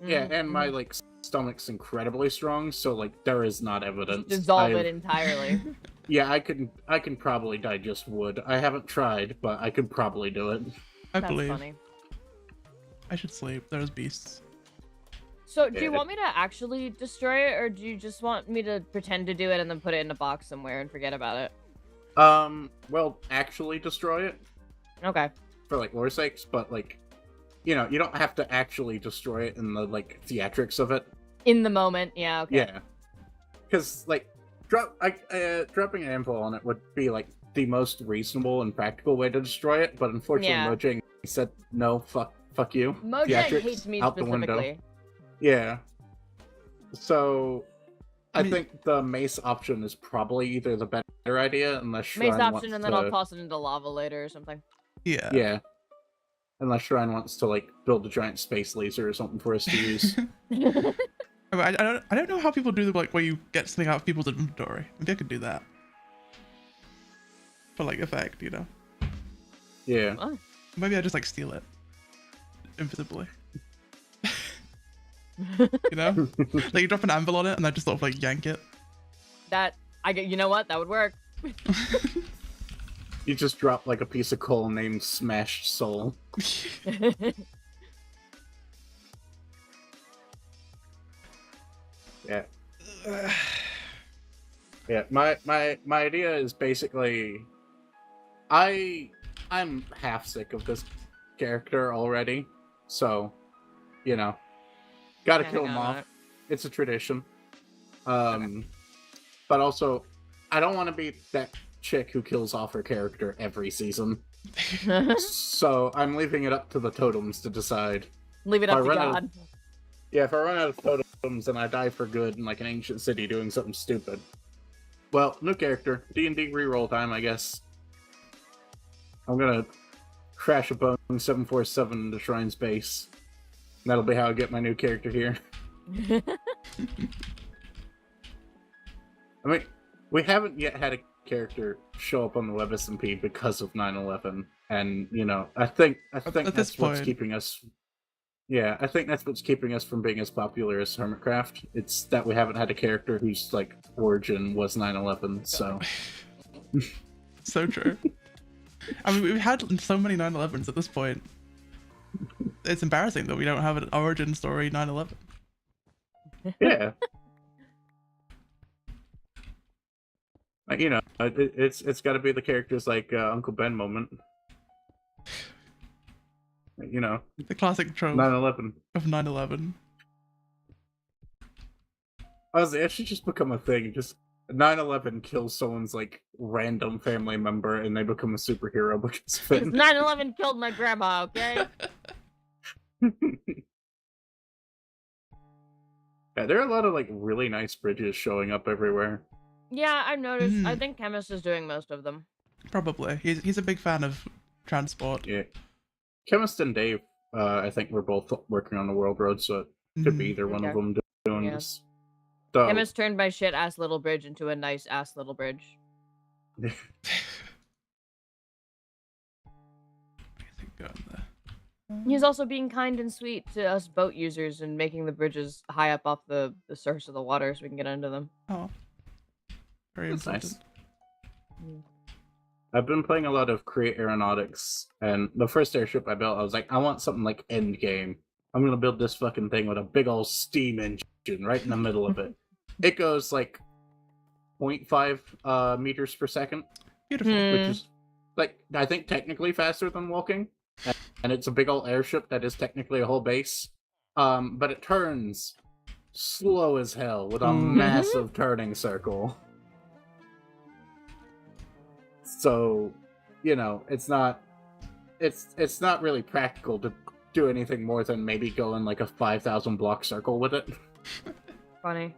Yeah, Mhm, and my, mhm. like, stomach's incredibly strong, so, like, there is not evidence. Dissolve I- it entirely. Yeah, I can probably digest wood. I haven't tried, but I could probably do it. I That's believe. funny. I should sleep. There's beasts. So, do Yeah. you want me to actually destroy it, or do you just want me to pretend to do it and then put it in a box somewhere and forget about it? Well, actually destroy it Okay. for, like, lore sakes, but, like, you know, you don't have to actually destroy it in the, like, theatrics of it. In the moment, yeah, okay. Yeah. Because, like, dropping an info on it would be, like, the most reasonable and practical way to destroy it, but unfortunately Yeah. Mojang said, no, fuck you. Mojang Theatrics hates me out the window. specifically. Yeah. So, I I mean- think the mace option is probably either the better idea, unless Shrine Mace wants option, and then to... I'll toss it into lava later or something. Yeah. Yeah. Unless Shrine wants to, like, build a giant space laser or something for us to use. I don't know how people do the, like, where you get something out of people's inventory. Maybe I could do that. For, like, effect, you know? Yeah. Oh. Maybe I just, like, steal it. Invisibly. You know? Like, you drop an anvil on it, and I just sort of, like, yank it. You know what? That would work. You just drop like a piece of coal named Smashed Soul. Yeah. Yeah, my idea is basically I'm half sick of this character already, so you know, gotta kill him off. It's a tradition. But also, I don't want to be that chick who kills off her character every season. So I'm leaving it up to the totems to decide. Leave it up to God. Yeah, if I run out of totems and I die for good in like an ancient city doing something stupid. Well, new character. D&D reroll time, I guess. I'm gonna crash a Boeing 747 into Shrine's base. And that'll be how I get my new character here. I mean, we haven't yet had a character show up on the WebSMP because of 9/11, and you know, I think that's what's keeping us. Yeah, I think that's what's keeping us from being as popular as Hermitcraft. It's that we haven't had a character whose like origin was 9/11. So, so true. I mean, we've had so many 9/11s at this point. It's embarrassing that we don't have an origin story 9/11. Yeah. You know, it's got to be the characters like Uncle Ben moment. You know, the classic trope 9/11 of 9/11. Honestly, it should just become a thing. Just 9/11 kills someone's like random family member, and they become a superhero because of it. 9/11 killed my grandma. Okay. Yeah, there are a lot of like really nice bridges showing up everywhere. Yeah, I've noticed. I think Chemist is doing most of them. Probably. He's a big fan of transport. Yeah. Chemist and Dave, I think we're both working on the World Road, so it could be either one of them doing this. So, Chemist turned my shit-ass little bridge into a nice-ass little bridge. He's also being kind and sweet to us boat users and making the bridges high up off the surface of the water so we can get under them. Oh. Very important. Nice. I've been playing a lot of Create Aeronautics, and the first airship I built, I was like, I want something like Endgame. I'm gonna build this fucking thing with a big old steam engine right in the middle of it. It goes like 0.5 meters per second. Beautiful. Which is, like, I think technically faster than walking. And it's a big old airship that is technically a whole base. But it turns slow as hell with a massive turning circle. So, you know, it's not really practical to do anything more than maybe go in like a 5,000 block circle with it. Funny.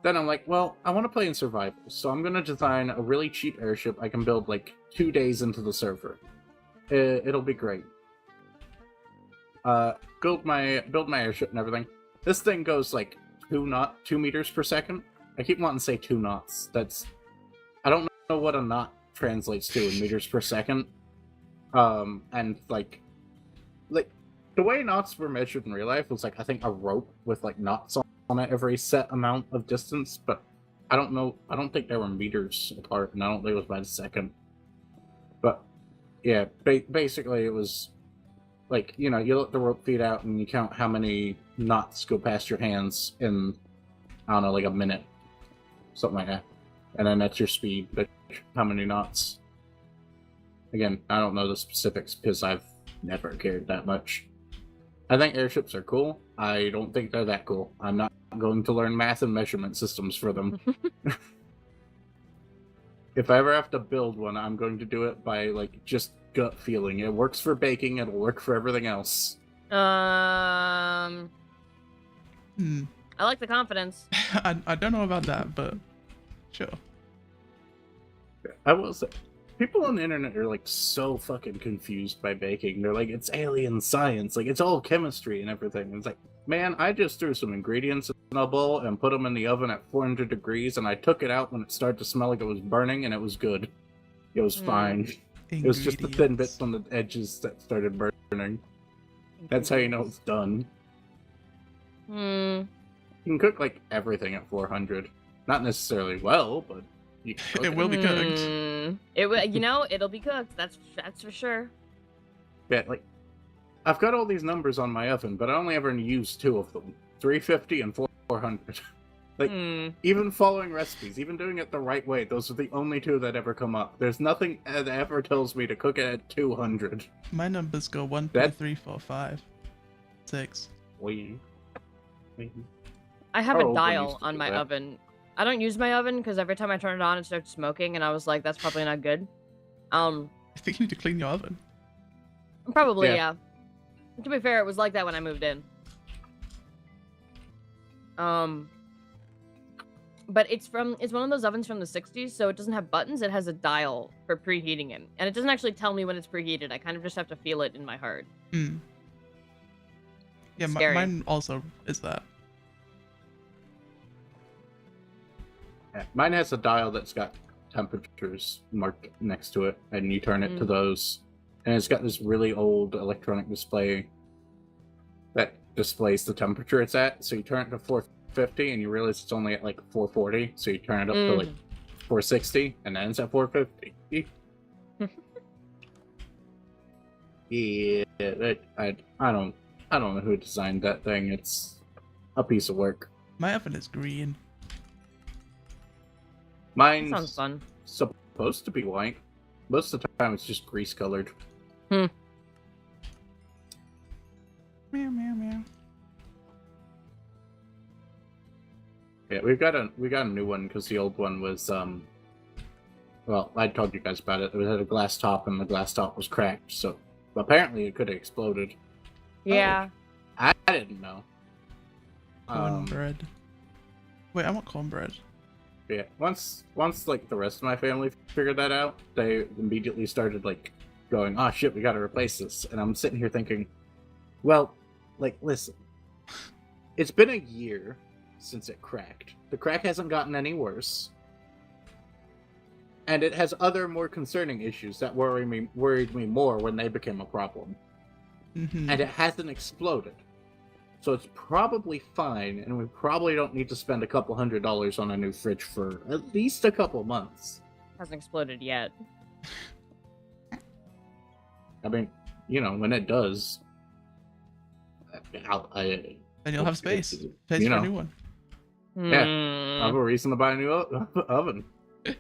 Then I'm like, well, I want to play in survival, so I'm gonna design a really cheap airship I can build like 2 days into the server. It'll be great. Build my airship and everything. This thing goes like 2 meters per second. I keep wanting to say 2 knots. I don't know what a knot translates to in meters per second. And like the way knots were measured in real life was like, I think a rope with like knots on it every set amount of distance, but I don't think they were meters apart, and I don't think it was by the second. But yeah, basically it was like, you know, you let the rope feed out and you count how many knots go past your hands in, I don't know, like a minute, something like that, and then that's your speed, but how many knots. Again, I don't know the specifics because I've never cared that much. I think airships are cool. I don't think they're that cool. I'm not going to learn math and measurement systems for them. If I ever have to build one, I'm going to do it by like just gut feeling. It works for baking, it'll work for everything else. I like the confidence. I don't know about that, but sure. I will say, people on the internet are like so fucking confused by baking. They're like, it's alien science, like it's all chemistry and everything. And it's like, man, I just threw some ingredients in a bowl and put them in the oven at 400 degrees, and I took it out when it started to smell like it was burning, and it was good. It was fine. It was just the thin bits on the edges that started burning. That's how you know it's done. You can cook like everything at 400. Not necessarily well, but you can cook it will be cooked. You know, it'll be cooked. That's for sure. Yeah, like, I've got all these numbers on my oven, but I only ever use 2 of them. 350 and 400. Like, even following recipes, even doing it the right way, those are the only 2 that ever come up. There's nothing that ever tells me to cook it at 200. My numbers go 1, 2, 3, 4, 5, 6. I have Our a oven dial used to on do my that. oven. I don't use my oven because every time I turn it on, it starts smoking, and I was like, that's probably not good. I think you need to clean your oven. Probably, Yeah. yeah. To be fair, it was like that when I moved in. But it's one of those ovens from the 60s, so it doesn't have buttons. It has a dial for preheating it. And it doesn't actually tell me when it's preheated. I kind of just have to feel it in my heart. Yeah, Scary. mine also is that. Yeah, mine has a dial that's got temperatures marked next to it, and you turn it to those. And it's got this really old electronic display that displays the temperature it's at. So you turn it to 450, and you realize it's only at like 440. So you turn it up to like 460, and then it's at 450. Yeah, I don't know who designed that thing. It's a piece of work. My oven is green. That sounds Mine's fun. supposed to be white. Most of the time, it's just grease colored. Meow, meow, meow. Yeah, we got a new one because the old one was well, I told you guys about it. It had a glass top, and the glass top was cracked. So apparently, it could have exploded. Yeah. I didn't know. Cornbread. Wait, I want cornbread. Yeah, once like the rest of my family figured that out, they immediately started like going, "Oh shit, we got to replace this." And I'm sitting here thinking, well, like, listen, it's been a year since it cracked. The crack hasn't gotten any worse, and it has other more concerning issues that worried me more when they became a problem. And it hasn't exploded. So it's probably fine, and we probably don't need to spend a couple $100 on a new fridge for at least a couple months. Hasn't exploded yet. I mean, you know, when it does, Then you'll have space. Space you for know. a new one. Yeah, I have a reason to buy a new oven. It's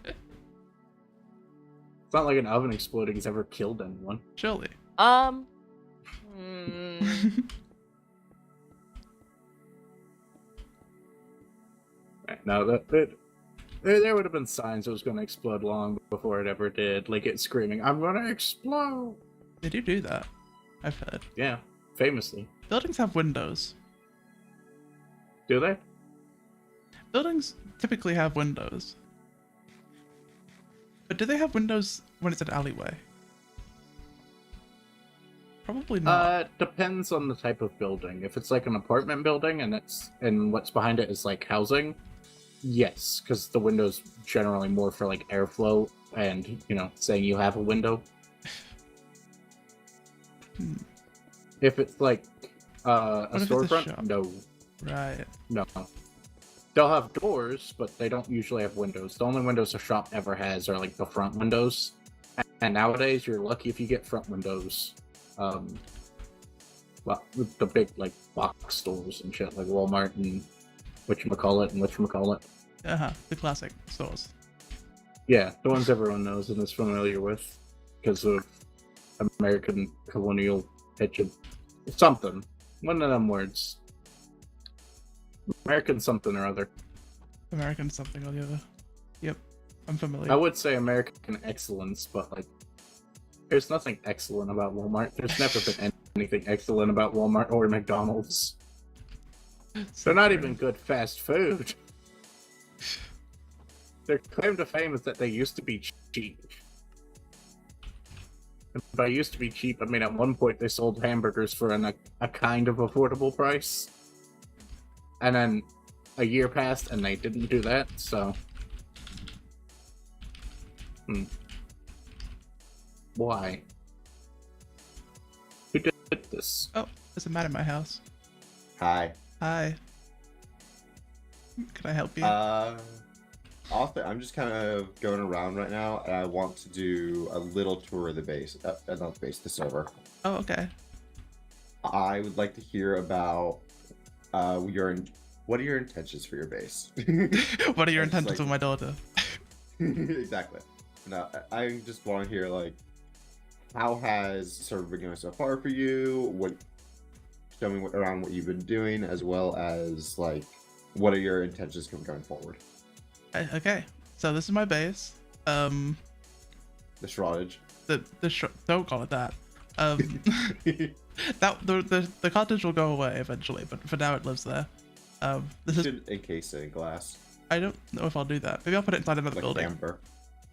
not like an oven exploding has ever killed anyone. Surely. No, there would have been signs it was going to explode long before it ever did. Like it screaming, "I'm going to explode!" They do that. I've heard. Yeah, famously. Buildings have windows. Do they? Buildings typically have windows. But do they have windows when it's an alleyway? Probably not. Depends on the type of building. If it's like an apartment building and what's behind it is like housing, yes, because the window's generally more for like airflow and, you know, saying you have a window. If it's like a What if it's a storefront, shop? no. Right. No. They'll have doors, but they don't usually have windows. The only windows a shop ever has are like the front windows. And nowadays, you're lucky if you get front windows. Well, the big like box stores and shit like Walmart and whatchamacallit. The classic stores. Yeah, the ones everyone knows and is familiar with because of American colonial hitchin. Something. One of them words. American something or other. American something or the other. Yep, I'm familiar. I would say American excellence, but like, there's nothing excellent about Walmart. There's never been anything excellent about Walmart or McDonald's. They're not even good fast food. Their claim to fame is that they used to be cheap. And by used to be cheap, I mean at one point they sold hamburgers for a kind of affordable price. And then a year passed and they didn't do that, so... Why? Who did this? Oh, there's a man in my house. Hi. Hi. Can I help you? I'll Honestly, I'm just kind of going around right now, and I want to do a little tour of the base, not the base, the server. Oh, okay. I would like to hear about what are your intentions for your base? What are your I just, intentions like- with my daughter? Exactly. Now, I just want to hear like, how has server been going so far for you? Show me around what you've been doing, as well as like, what are your intentions going forward? Okay, so this is my base. The shroudage. Don't call it that. That the cottage will go away eventually, but for now it lives there. This You is. should encase it in glass, I don't know if I'll do that. Maybe I'll put it inside another like building. amber.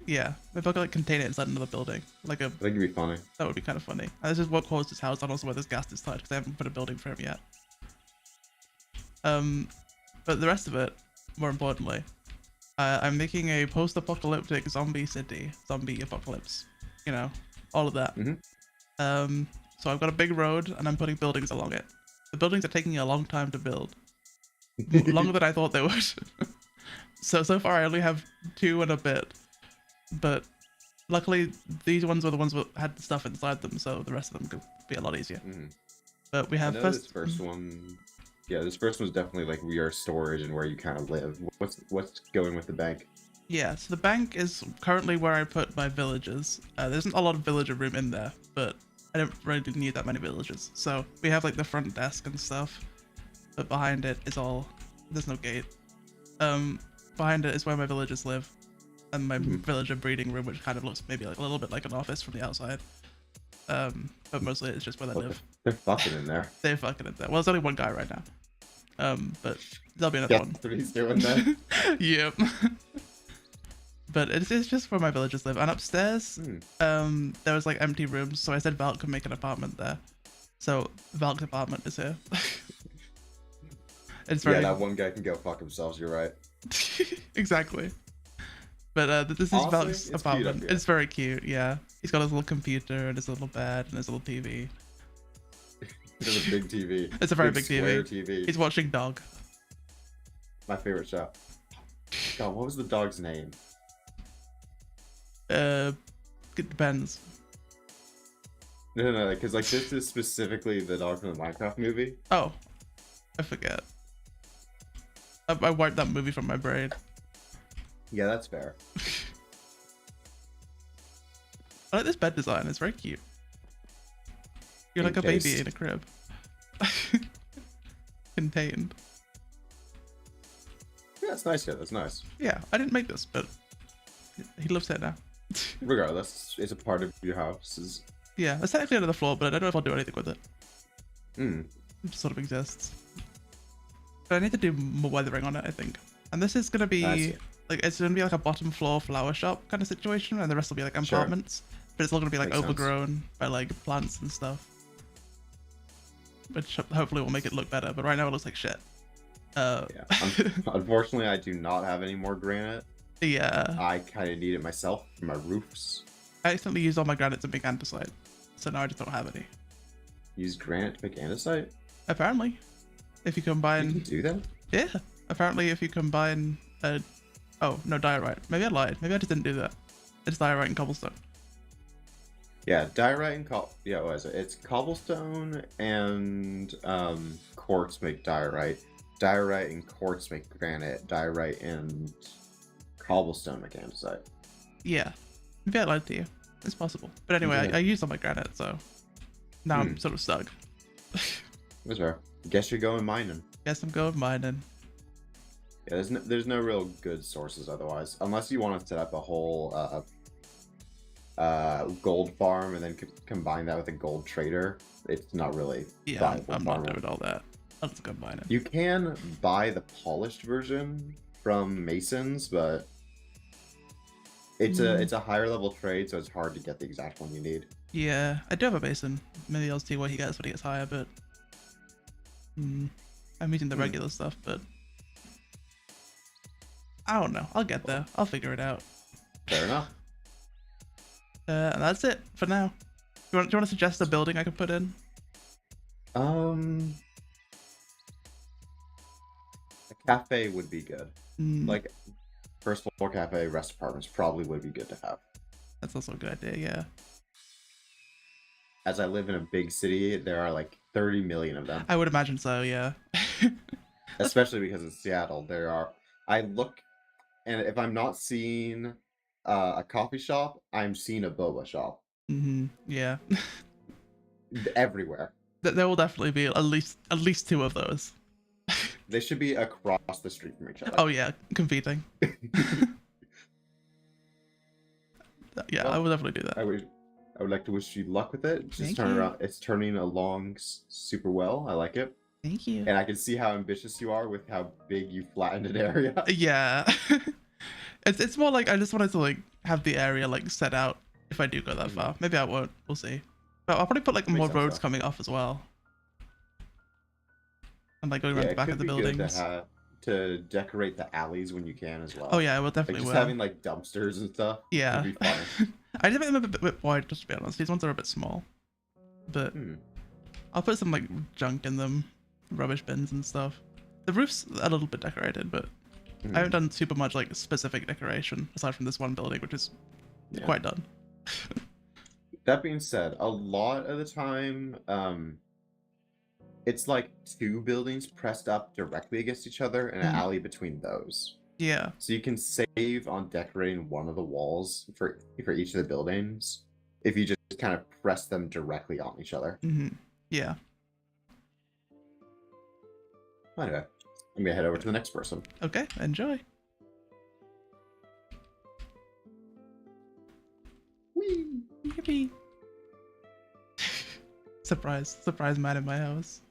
Yeah, maybe I'll like contain it inside another building. Like a I think it'd be funny. that would be kind of funny. And this is what closed his house, and also where this gas is tied because I haven't put a building for him yet. But the rest of it, more importantly, I'm making a post-apocalyptic zombie city, zombie apocalypse. You know, all of that. Mhm. So I've got a big road, and I'm putting buildings along it. The buildings are taking a long time to build, longer than I thought they would. So far I only have 2 and a bit, but luckily these ones were the ones that had the stuff inside them, so the rest of them could be a lot easier. Mhm. But we I have know first. this first one. Yeah, this first one's definitely like your storage and where you kind of live. What's going with the bank? Yeah, so the bank is currently where I put my villagers. There isn't a lot of villager room in there, but I don't really need that many villagers. So we have like the front desk and stuff, but behind it is all, there's no gate. Behind it is where my villagers live, and my villager breeding room, which kind of looks maybe like a little bit like an office from the outside. But mostly it's just where they live. They're fucking in there. They're fucking in there. Well, there's only one guy right now. But there'll be another Yeah, one. that's what he's doing there. Yep. But it's just where my villagers live. And upstairs, there was like empty rooms, so I said Valk could make an apartment there. So Valk's apartment is here. It's very Yeah, that one guy can go fuck himself. You're right. exactly. But this is Honestly, Valk's it's cute up apartment. here. It's very cute, yeah. He's got his little computer and his little bed and his little TV. He has a big TV. It's a very big square TV. TV. He's watching Dog. My favorite show. God, what was the dog's name? It depends. No, because like this is specifically the dog from the Minecraft movie. Oh, I forget. I wiped that movie from my brain. Yeah, that's fair. I like this bed design. It's very cute. You're like a baby Encased. in a crib. Contained. Yeah, it's nice. Yeah, that's nice. Yeah, I didn't make this, but he lives here now. Regardless, it's a part of your house. Yeah, it's technically under the floor, but I don't know if I'll do anything with it. Mm. It just sort of exists. But I need to do more weathering on it, I think. And this is gonna be That's- like, it's gonna be like a bottom floor flower shop kind of situation, and the rest will be like Sure. apartments. But it's all gonna be like Makes sense. overgrown by like plants and stuff, which hopefully will make it look better. But right now it looks like shit. Yeah. Unfortunately, I do not have any more granite. Yeah. I kind of need it myself for my roofs. I accidentally used all my granite to make andesite, so now I just don't have any. Use granite to make andesite? Apparently, if you You combine, can do that? yeah. Apparently, if you combine, oh no, diorite. Maybe I lied. Maybe I just didn't do that. It's diorite and cobblestone. Yeah, diorite and yeah, what is it? It's cobblestone and quartz make diorite. Diorite and quartz make granite. Diorite and cobblestone make andesite. Yeah, maybe I lied to you. It's possible. But anyway, Yeah. I used all my granite, so now I'm sort of stuck. That's fair. Guess you're going mining. Guess I'm going mining. Yeah, there's no real good sources otherwise, unless you want to set up a whole gold farm and then combine that with a gold trader. It's not really Yeah, viable I'm not farming. doing all that. I'll just go mining. You can buy the polished version from Masons, but it's a higher level trade, so it's hard to get the exact one you need. Yeah, I do have a basin. Maybe I'll see what he gets when he gets higher, but I'm using the regular stuff, but I don't know. I'll get there. I'll figure it out. Fair enough. And that's it for now. Do you want to suggest a building I could put in? A cafe would be good. Mm, Like, first floor cafe, rest apartments probably would be good to have. That's also a good idea, yeah. As I live in a big city, there are like 30 million of them. I would imagine so, yeah. Especially because in Seattle, there are. I look, and if I'm not seeing a coffee shop, I'm seeing a boba shop Yeah. everywhere. There will definitely be at least 2 of those. They should be across the street from each other. Oh yeah, competing. Yeah, Well, I would definitely do that. I would like to wish you luck with it. Just Thank turn you. around. It's turning along super well. I like it. Thank you. And I can see how ambitious you are with how big you flattened an area. Yeah. It's more like I just wanted to like have the area like set out if I do go that far. Maybe I won't. We'll see. But I'll probably put like Makes more sense, roads though. coming off as well. And like going around the it back could of the be good buildings. to decorate the alleys when you can as well. Oh yeah, I will Like definitely just will. having like dumpsters and stuff. Yeah. Would be fun. I did make them a bit wide, just to be honest. These ones are a bit small. But I'll put some like junk in them, rubbish bins and stuff. The roof's a little bit decorated, but I haven't done super much like specific decoration aside from this one building, which is quite done. That being said, a lot of the time, it's like 2 buildings pressed up directly against each other and an alley between those. Yeah. So you can save on decorating one of the walls for each of the buildings if you just kind of press them directly on each other. Yeah. Anyway, I'm gonna head over to the next person. Okay, enjoy. Whee! Yippee. Surprise man in my house.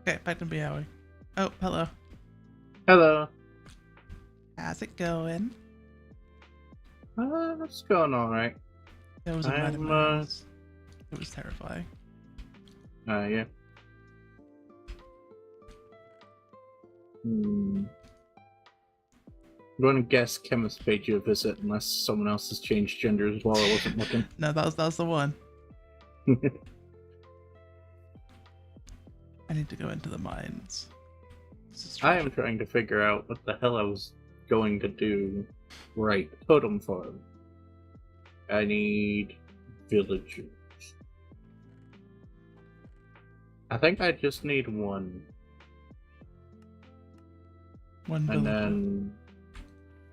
Okay, back to meowing. Oh, hello. Hello. How's it going? It's going alright. There was a man in my house. It was terrifying. Yeah. I'm going to guess chemist paid you a visit unless someone else has changed genders while I wasn't looking. No, that was the one. I need to go into the mines. I am trying to figure out what the hell I was going to do. Right, totem farm. I need villagers. I think I just need one. One And villager. then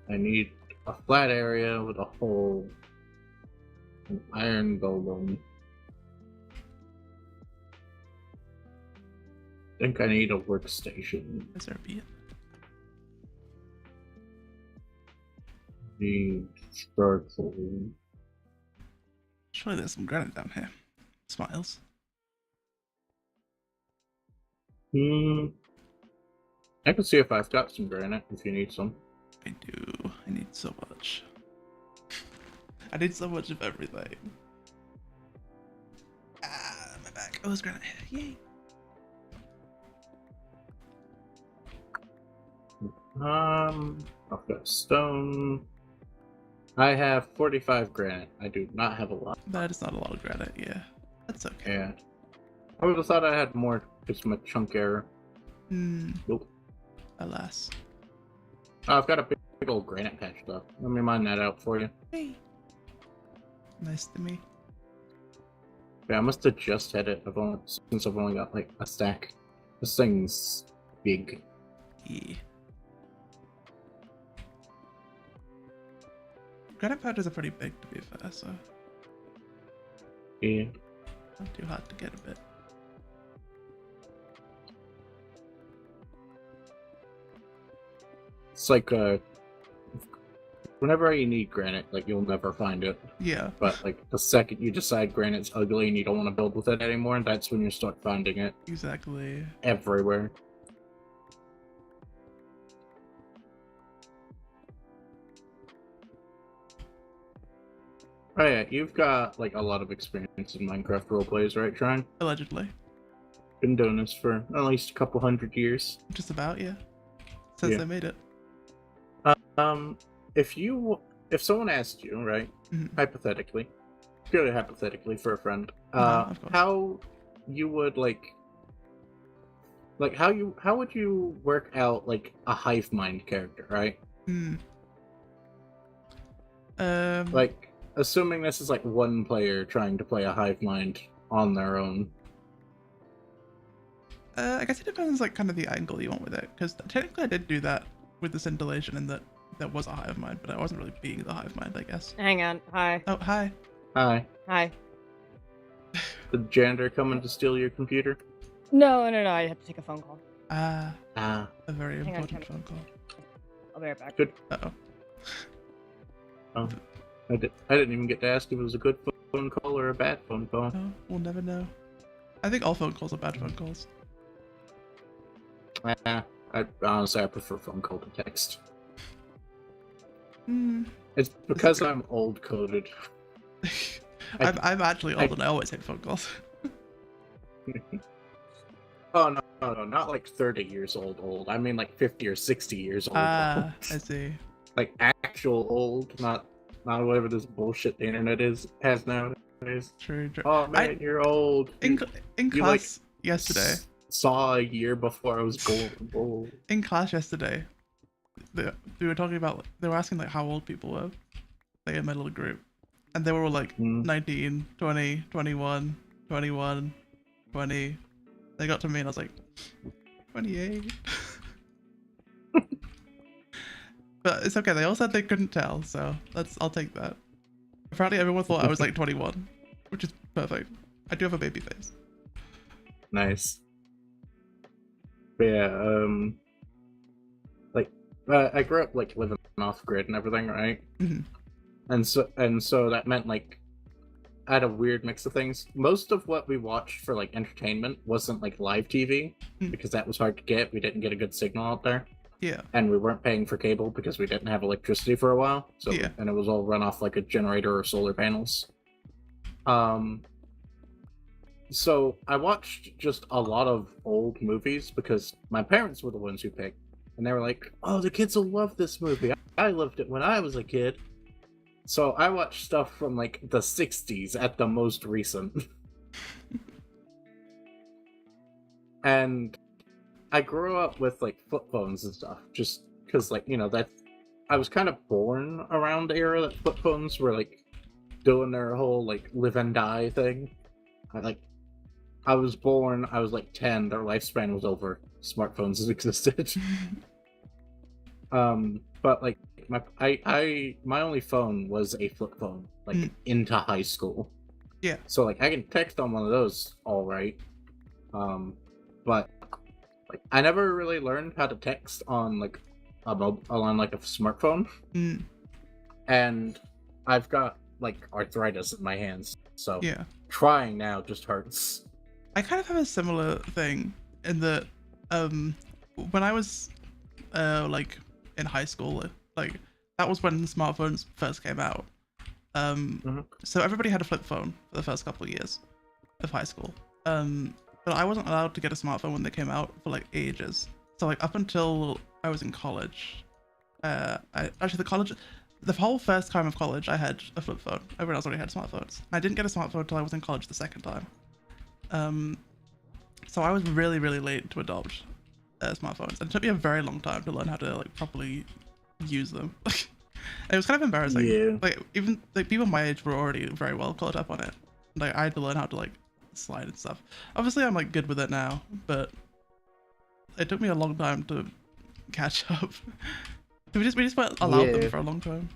I need a flat area with a hole. An iron golem. I think I need a workstation. Is there a beat? Need charcoal. Surely there's some granite down here. Smiles. I can see if I've got some granite if you need some. I do. I need so much. I need so much of everything. Ah, my back. Oh, there's granite here. Yay. I've got stone. I have 45 granite. I do not have a lot. That is not a lot of granite, yeah. That's okay. Yeah. I would have thought I had more because my chunk error. Nope. Alas. Oh, I've got a big old granite patch though. Let me mine that out for you. Hey. Nice to me. Yeah, I must have just had it since I've only got like a stack. This thing's big. Yeah. Granite patches are pretty big to be fair, so Yeah. not too hard to get a bit. It's like whenever you need granite, like you'll never find it. Yeah. But like the second you decide granite's ugly and you don't want to build with it anymore, that's when you start finding it Exactly. everywhere. Oh yeah, you've got like a lot of experience in Minecraft roleplays, right, Shrine? Allegedly. Been doing this for at least a couple 100 years. Just about, yeah. Since Yeah. they made it. If someone asked you, right, hypothetically, purely hypothetically for a friend, Of course. how you would how would you work out like a hive mind character, right? Like, assuming this is like one player trying to play a hive mind on their own. I guess it depends, like, kind of the angle you want with it, because technically I did do that with the scintillation, in that there was a hive mind, but I wasn't really being the hive mind, I guess. Hang on. Hi. Oh, hi. Hi. Hi. Did janitor coming to steal your computer? No. I had to take a phone call. Ah, Ah. a very Hang on, important phone call. I'll be right back. Good. Uh-oh. Oh, I didn't even get to ask if it was a good phone call or a bad phone call. Oh, we'll never know. I think all phone calls are bad phone calls. Honestly, I prefer phone call to text. Hmm. It's because I'm old coded. I'm actually old and I always hate phone calls. Oh no, not like 30 years old. I mean like 50 or 60 years old. I see. Like actual old, not whatever this bullshit the internet has nowadays. True. Oh man, you're old. In You, class yesterday. Saw a year before I was born. In class yesterday, we were talking about, they were asking like how old people were, like in my little group, and they were all like 19, 20, 21, 21, 20. They got to me and I was like, 28. But it's okay, they all said they couldn't tell, so I'll take that. Apparently everyone thought I was like 21, which is perfect. I do have a baby face. Nice. But yeah, I grew up like living off grid and everything, right? And so that meant like I had a weird mix of things. Most of what we watched for like entertainment wasn't like live TV because that was hard to get. We didn't get a good signal out there. Yeah. And we weren't paying for cable because we didn't have electricity for a while. So yeah. And it was all run off like a generator or solar panels. So I watched just a lot of old movies because my parents were the ones who picked. And they were like, oh, the kids will love this movie. I loved it when I was a kid. So I watched stuff from like the 60s at the most recent. And I grew up with like flip phones and stuff just because, like, you know, that I was kind of born around the era that flip phones were like doing their whole like live and die thing. I was born, I was like 10, their lifespan was over. Smartphones existed. But like my only phone was a flip phone, like into high school. Yeah. So like I can text on one of those all right. But like I never really learned how to text on like a smartphone. And I've got like arthritis in my hands. So yeah. Trying now just hurts. I kind of have a similar thing in that when I was like in high school, like that was when smartphones first came out. So everybody had a flip phone for the first couple of years of high school. But I wasn't allowed to get a smartphone when they came out for like ages. So like up until I was in college, the whole first time of college, I had a flip phone. Everyone else already had smartphones. I didn't get a smartphone until I was in college the second time. So I was really, really late to adopt smartphones, and it took me a very long time to learn how to like properly use them. It was kind of embarrassing. Yeah. Like even like people my age were already very well caught up on it. Like I had to learn how to like slide and stuff. Obviously, I'm like good with it now, but it took me a long time to catch up. we just weren't allowed them for a long time.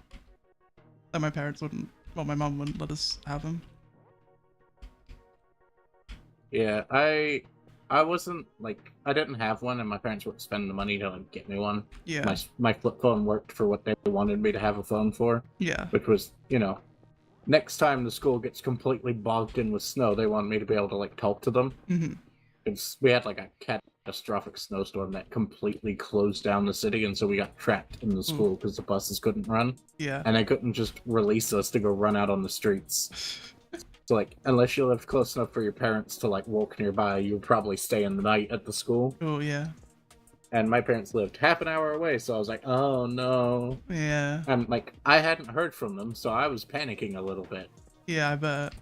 And my parents wouldn't. Well, my mom wouldn't let us have them. Yeah, I wasn't like I didn't have one, and my parents wouldn't spend the money to like get me one. Yeah. My flip phone worked for what they wanted me to have a phone for, Yeah. which was, you know, next time the school gets completely bogged in with snow, they wanted me to be able to like talk to them. Hmm. We had like a catastrophic snowstorm that completely closed down the city, and so we got trapped in the school because the buses couldn't run, Yeah. and they couldn't just release us to go run out on the streets. So like, unless you lived close enough for your parents to like walk nearby, you would probably stay in the night at the school. Oh yeah. And my parents lived half an hour away, so I was like, oh no. Yeah. And like, I hadn't heard from them, so I was panicking a little bit. Yeah, I bet.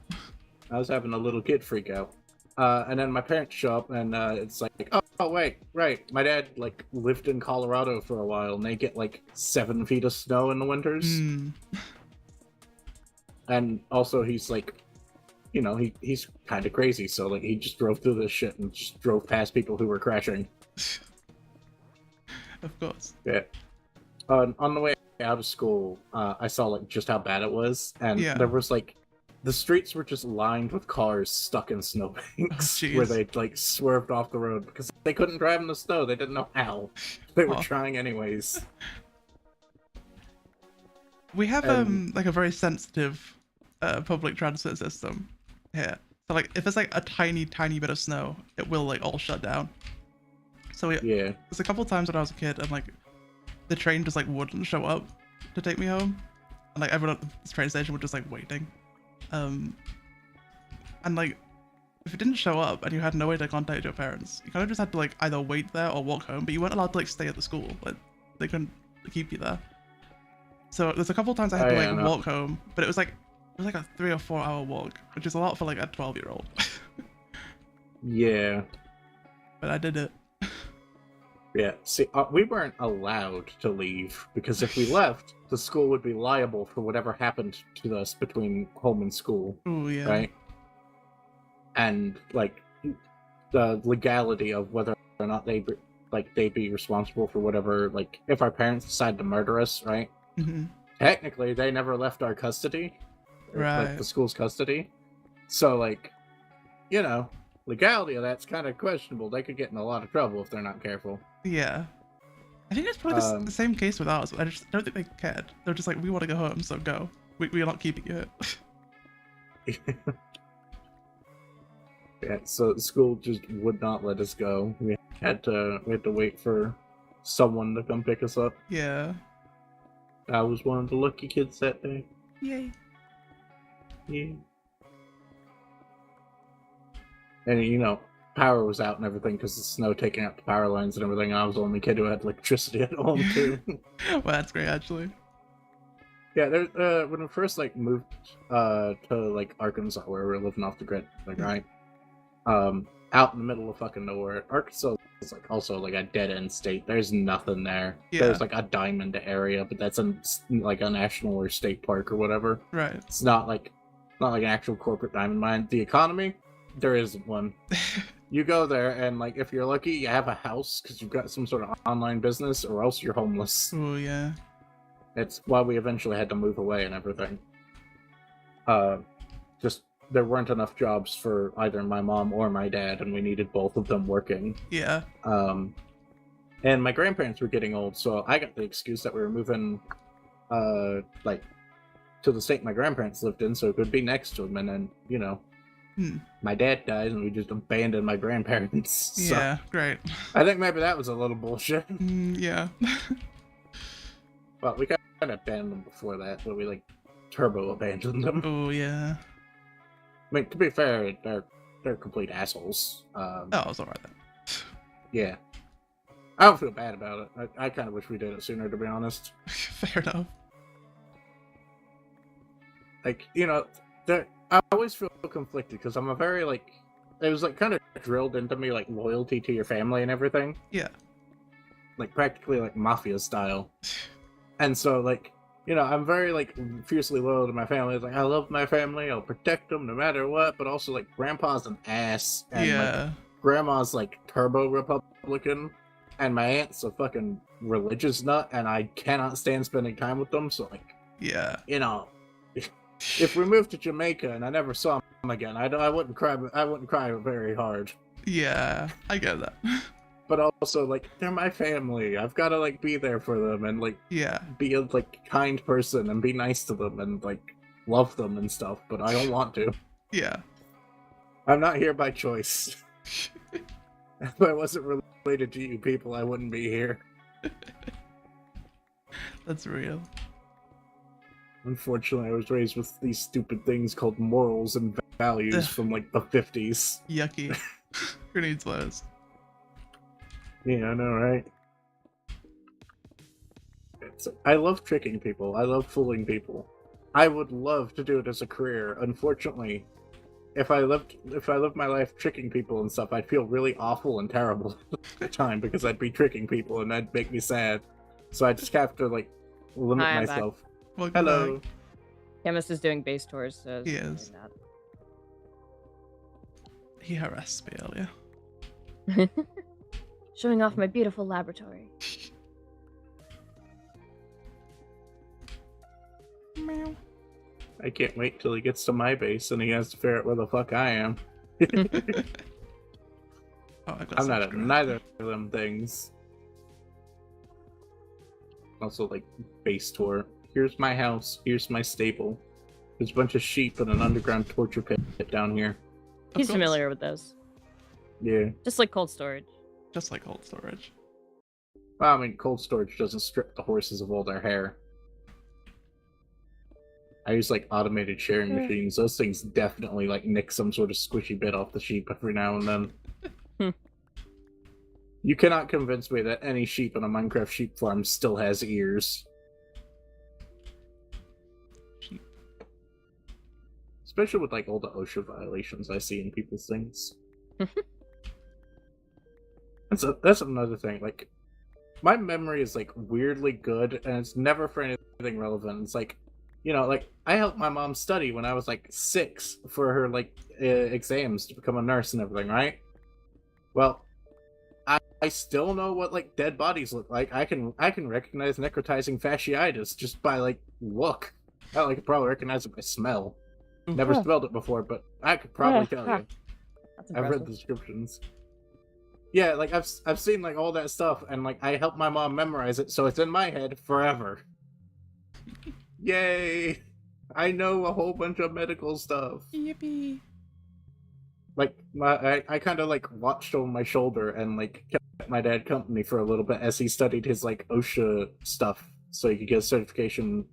I was having a little kid freak out. And then my parents show up, and it's like, oh wait, right. My dad like lived in Colorado for a while, and they get like 7 feet of snow in the winters. Mm. And also, he's like, you know, he's kind of crazy, so like he just drove through this shit and just drove past people who were crashing. Of course. Yeah. On the way out of school, I saw like just how bad it was, and Yeah. there was like the streets were just lined with cars stuck in snowbanks Oh, where jeez. they like swerved off the road because they couldn't drive in the snow. They didn't know how. They were Oh. trying anyways. We have Um, like a very sensitive public transit system here. So like if it's like a tiny bit of snow, it will like all shut down. So Yeah. there's a couple times when I was a kid and like the train just like wouldn't show up to take me home, and like everyone at this train station was just like waiting. And like if it didn't show up and you had no way to contact your parents, you kind of just had to like either wait there or walk home, but you weren't allowed to like stay at the school. Like they couldn't keep you there. So there's a couple times I had Oh, to yeah, like no. walk home, but it was like a 3 or 4 hour walk, which is a lot for like a 12-year-old. Yeah. But I did it. Yeah. See, we weren't allowed to leave because if we left, the school would be liable for whatever happened to us between home and school. Oh yeah. Right? And like the legality of whether or not they'd be responsible for whatever, like if our parents decide to murder us, right? Hmm. Technically, they never left our custody, or, like Right. the school's custody. So like, you know, legality of that's kind of questionable. They could get in a lot of trouble if they're not careful. Yeah. I think it's probably the same case with ours. I just don't think they cared. They're just like, we want to go home, so go. We are not keeping you here. Yeah, so the school just would not let us go. We had to wait for someone to come pick us up. Yeah. I was one of the lucky kids that day. Yay. Yeah. And you know, power was out and everything because the snow taking out the power lines and everything. And I was the only kid who had electricity at home too. Well, that's great actually. Yeah, there. When we first like moved to like Arkansas, where we were living off the grid, like right, out in the middle of fucking nowhere. Arkansas is like also like a dead end state. There's nothing there. Yeah. There's like a diamond area, but that's like a national or state park or whatever. Right. It's not like an actual corporate diamond mine. The economy, there isn't one. You go there and like if you're lucky, you have a house because you've got some sort of online business, or else you're homeless. Oh yeah. It's why we eventually had to move away and everything. Just there weren't enough jobs for either my mom or my dad, and we needed both of them working. Yeah. And my grandparents were getting old, so I got the excuse that we were moving, like, to the state my grandparents lived in, so it could be next to them. And then, you know, my dad died, and we just abandoned my grandparents. So Yeah. Great. I think maybe that was a little bullshit. Yeah. But we kind of abandoned them before that, but we like turbo abandoned them. Oh yeah. I mean, to be fair, they're complete assholes. Oh, it's alright then. Yeah. I don't feel bad about it. I kind of wish we did it sooner, to be honest. Fair enough. Like, you know, I always feel conflicted because I'm a very, like, it was, like, kind of drilled into me, like, loyalty to your family and everything. Yeah. Like, practically, like, mafia style. And so, like, you know, I'm very, like, fiercely loyal to my family. It's like, I love my family. I'll protect them no matter what. But also, like, grandpa's an ass. And, Yeah. like, grandma's, like, turbo Republican. And my aunt's a fucking religious nut. And I cannot stand spending time with them. So, like, Yeah. you know, if we moved to Jamaica and I never saw him again, I wouldn't cry. I wouldn't cry very hard. Yeah, I get that. But also, like, they're my family. I've got to, like, be there for them and, like, Yeah. be a, like, kind person and be nice to them and, like, love them and stuff, but I don't want to. Yeah. I'm not here by choice. If I wasn't related to you people, I wouldn't be here. That's real. Unfortunately, I was raised with these stupid things called morals and values from, like, the 50s. Yucky. Who needs those? Yeah, I know, right? I love tricking people. I love fooling people. I would love to do it as a career. Unfortunately, if I lived my life tricking people and stuff, I'd feel really awful and terrible at the time because I'd be tricking people and that'd make me sad. So I just have to, like, limit Hi, I'm myself. Welcome Hello. back. Chemist is doing base tours, so He is. that. He harassed me earlier. Showing off my beautiful laboratory. Meow. I can't wait till he gets to my base and he has to figure out where the fuck I am. Oh, I've got I'm so not much at grass. neither of them things. Also, like, base tour. Here's my house. Here's my stable. There's a bunch of sheep and an underground torture pit down here. Of He's course. familiar with those. Yeah. Just like cold storage. Just like cold storage. Well, I mean, cold storage doesn't strip the horses of all their hair. I use, like, automated shearing machines. Those things definitely, like, nick some sort of squishy bit off the sheep every now and then. You cannot convince me that any sheep in a Minecraft sheep farm still has ears. Sheep. Especially with, like, all the OSHA violations I see in people's things. That's another thing. Like, my memory is, like, weirdly good, and it's never for anything relevant. It's like, you know, like, I helped my mom study when I was, like, 6 for her, like, exams to become a nurse and everything, right? Well, I still know what, like, dead bodies look like. I can recognize necrotizing fasciitis just by, like, look. I could probably recognize it by smell. Never Huh. smelled it before, but I could probably tell you. That's I've read impressive. the descriptions. Yeah, like, I've seen, like, all that stuff, and, like, I helped my mom memorize it, so it's in my head forever. Yay! I know a whole bunch of medical stuff. Yippee. Like, I kind of, like, watched over my shoulder and, like, kept my dad company for a little bit as he studied his, like, OSHA stuff so he could get a certification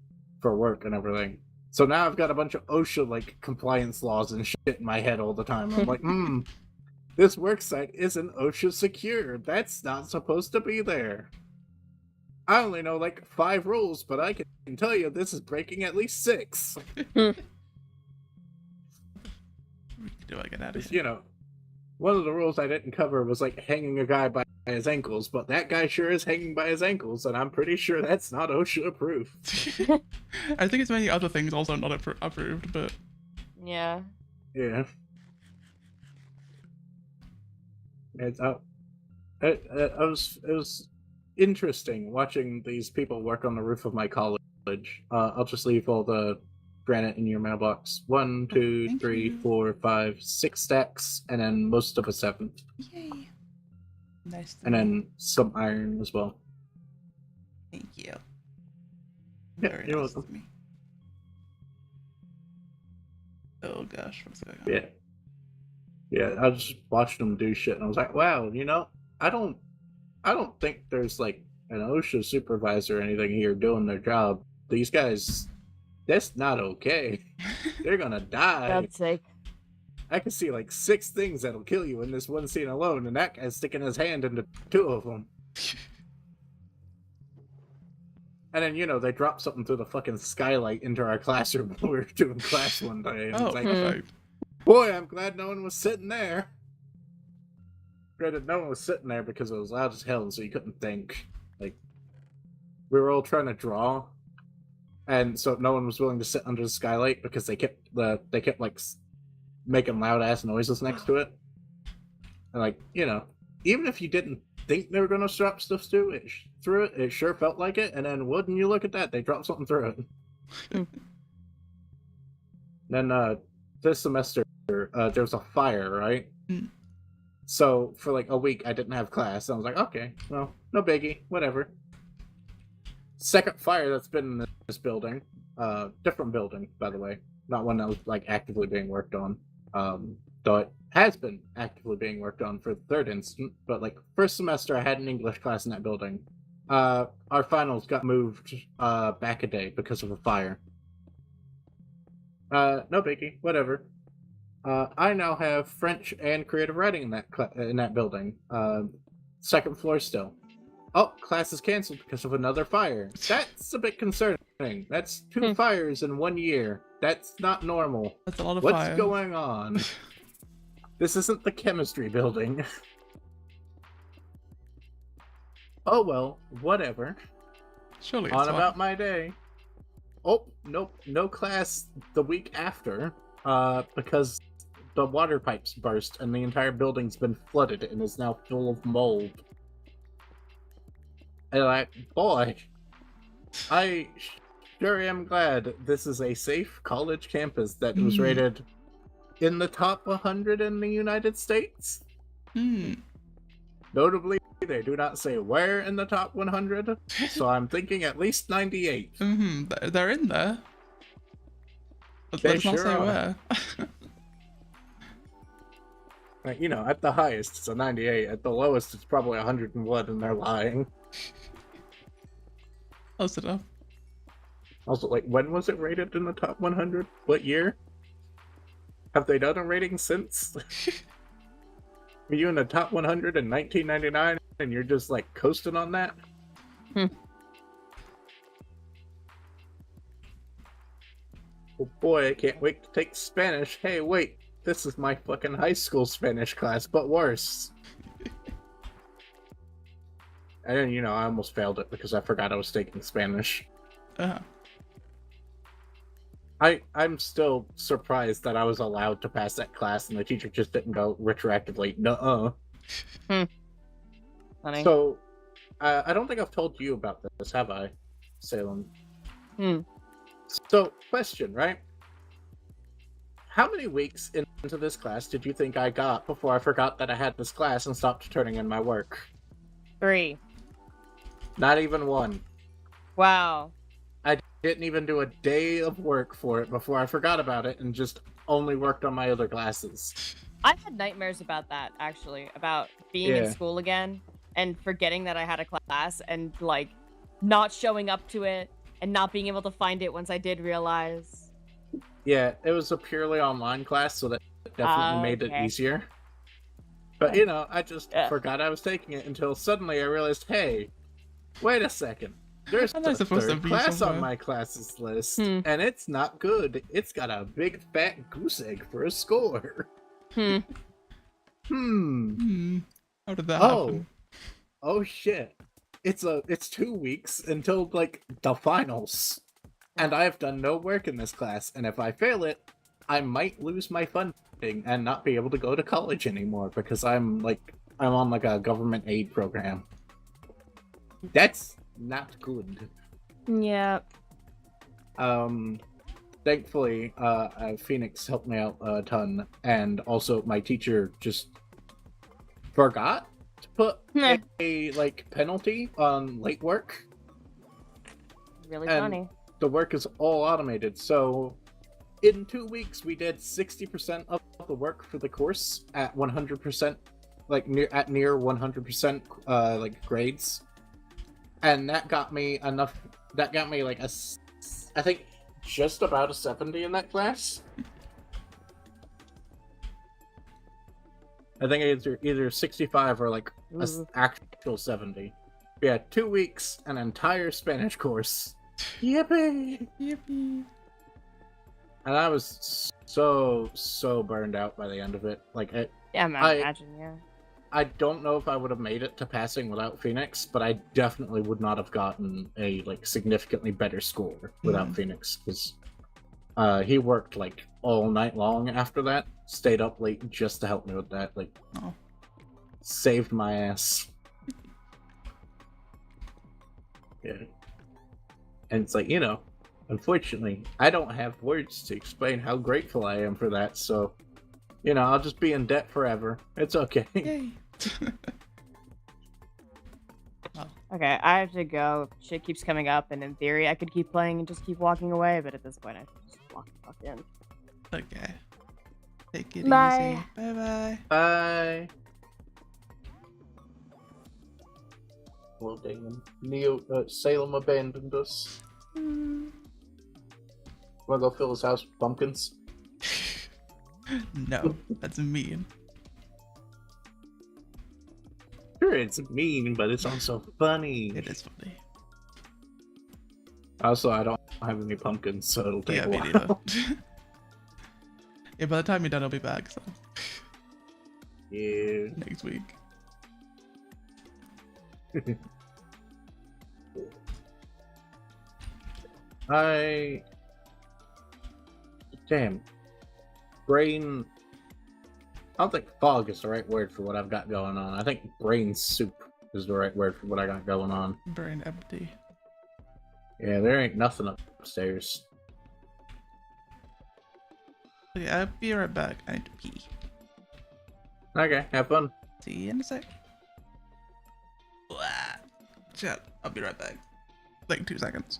for work and everything. So now I've got a bunch of OSHA, like, compliance laws and shit in my head all the time. I'm like, this work site isn't OSHA secure. That's not supposed to be there. I only know, like, 5 rules, but I can tell you this is breaking at least 6. Do I get out of here? You know, one of the rules I didn't cover was, like, hanging a guy by his ankles, but that guy sure is hanging by his ankles, and I'm pretty sure that's not OSHA approved. I think it's many other things also not approved, but Yeah. Yeah. It's it was interesting watching these people work on the roof of my college. I'll just leave all the granite in your mailbox. 1, 2, Thank 3, you. 4, 5, 6 stacks, and then most of a 7th. yay. Nice. to And know. then some iron as well. Thank you. Yeah, Very you're nice welcome. of me. Oh gosh, what's going on? Yeah. Yeah, I just watched them do shit, and I was like, wow, you know, I don't think there's, like, an OSHA supervisor or anything here doing their job. These guys, that's not okay. They're gonna die. God's sake. I can see, like, 6 things that'll kill you in this one scene alone, and that guy's sticking his hand into 2 of them. And then, you know, they dropped something through the fucking skylight into our classroom when we were doing class one day. And Oh, it's like, perfect. boy, I'm glad no one was sitting there. Granted, no one was sitting there because it was loud as hell, so you couldn't think. Like, we were all trying to draw, and so no one was willing to sit under the skylight because they kept like making loud ass noises next to it. And, like, you know, even if you didn't think they were gonna drop stuff through it, it sure felt like it. And then wouldn't you look at that? They dropped something through it. Then this semester, there was a fire, right? Mm. So for like a week, I didn't have class. I was like, okay, well, no biggie, whatever. Second fire that's been in this building, different building, by the way, not one that was like actively being worked on. Though it has been actively being worked on for the third instant, but like first semester I had an English class in that building. Our finals got moved back a day because of a fire. No biggie, whatever. I now have French and creative writing in that building. Second floor still. Oh, class is canceled because of another fire. That's a bit concerning. That's 2 fires in 1 year. That's not normal. That's a lot of What's fire. going on? This isn't the chemistry building. Oh well, whatever. Surely it's On fine. about my day. Oh, nope, no class the week after, because the water pipes burst and the entire building's been flooded and is now full of mold. And boy, I sure am glad this is a safe college campus that was rated in the top 100 in the United States. Notably, they do not say where in the top 100, so I'm thinking at least 98. They're in there. But They let's not sure say are. where. Like, you know, at the highest it's a 98, at the lowest it's probably 101, and they're lying. Close enough. Also, like, when was it rated in the top 100? What year? Have they done a rating since? Were you in the top 100 in 1999 and you're just, like, coasting on that? Oh boy, I can't wait to take Spanish. Hey, wait, this is my fucking high school Spanish class, but worse. And then, you know, I almost failed it because I forgot I was taking Spanish. I'm still surprised that I was allowed to pass that class and the teacher just didn't go retroactively, nuh-uh. Funny. So, I don't think I've told you about this, have I, Salem? So, question, right? How many weeks into this class did you think I got before I forgot that I had this class and stopped turning in my work? 3. Not even 1. Wow. I didn't even do a day of work for it before I forgot about it and just only worked on my other classes. I've had nightmares about that, actually, about being in school again and forgetting that I had a class and, like, not showing up to it and not being able to find it once I did realize. Yeah, it was a purely online class, so that definitely made it easier. But, you know, I just forgot I was taking it until suddenly I realized, hey, wait a second. There's a third class on my classes list, and it's not good. It's got a big fat goose egg for a score. How did that happen? Oh shit. It's 2 weeks until, like, the finals. And I have done no work in this class, and if I fail it, I might lose my funding and not be able to go to college anymore because I'm on like a government aid program. That's not good. Yeah. Thankfully, Phoenix helped me out a ton, and also my teacher just forgot to put a like penalty on late work. Really and funny. The work is all automated, so in 2 weeks we did 60% of the work for the course at 100%, like near 100% like grades. And that got me enough. That got me like I think just about a 70 in that class. I think it's either 65 or like an actual 70. Yeah, 2 weeks, an entire Spanish course. Yippee! Yippee! And I was so burned out by the end of it. Like, Yeah, I imagine, yeah. I don't know if I would have made it to passing without Phoenix, but I definitely would not have gotten a like significantly better score without Phoenix, because he worked like all night long after that, stayed up late just to help me with that. Like, saved my ass. Yeah, and it's like, you know, unfortunately, I don't have words to explain how grateful I am for that. So, You know, I'll just be in debt forever. It's okay. Yay. Okay, I have to go. Shit keeps coming up, and in theory, I could keep playing and just keep walking away, but at this point, I should just walk the fuck in. Okay. Take it Bye. easy. Bye-bye. Bye. Well, damn. Salem abandoned us. Wanna go fill his house with pumpkins? No, that's mean. Sure, it's mean, but it's also funny. It is funny. Also, I don't have any pumpkins, so it'll take Yeah, a me while. neither. Yeah, by the time you're done, I'll be back, so Yeah. next week. Damn. Brain... I don't think fog is the right word for what I've got going on. I think brain soup is the right word for what I got going on. Brain empty. Yeah, there ain't nothing upstairs. Okay, I'll be right back. I need to pee. Okay, have fun. See you in a sec. Blah. Shit, I'll be right back. Like 2 seconds.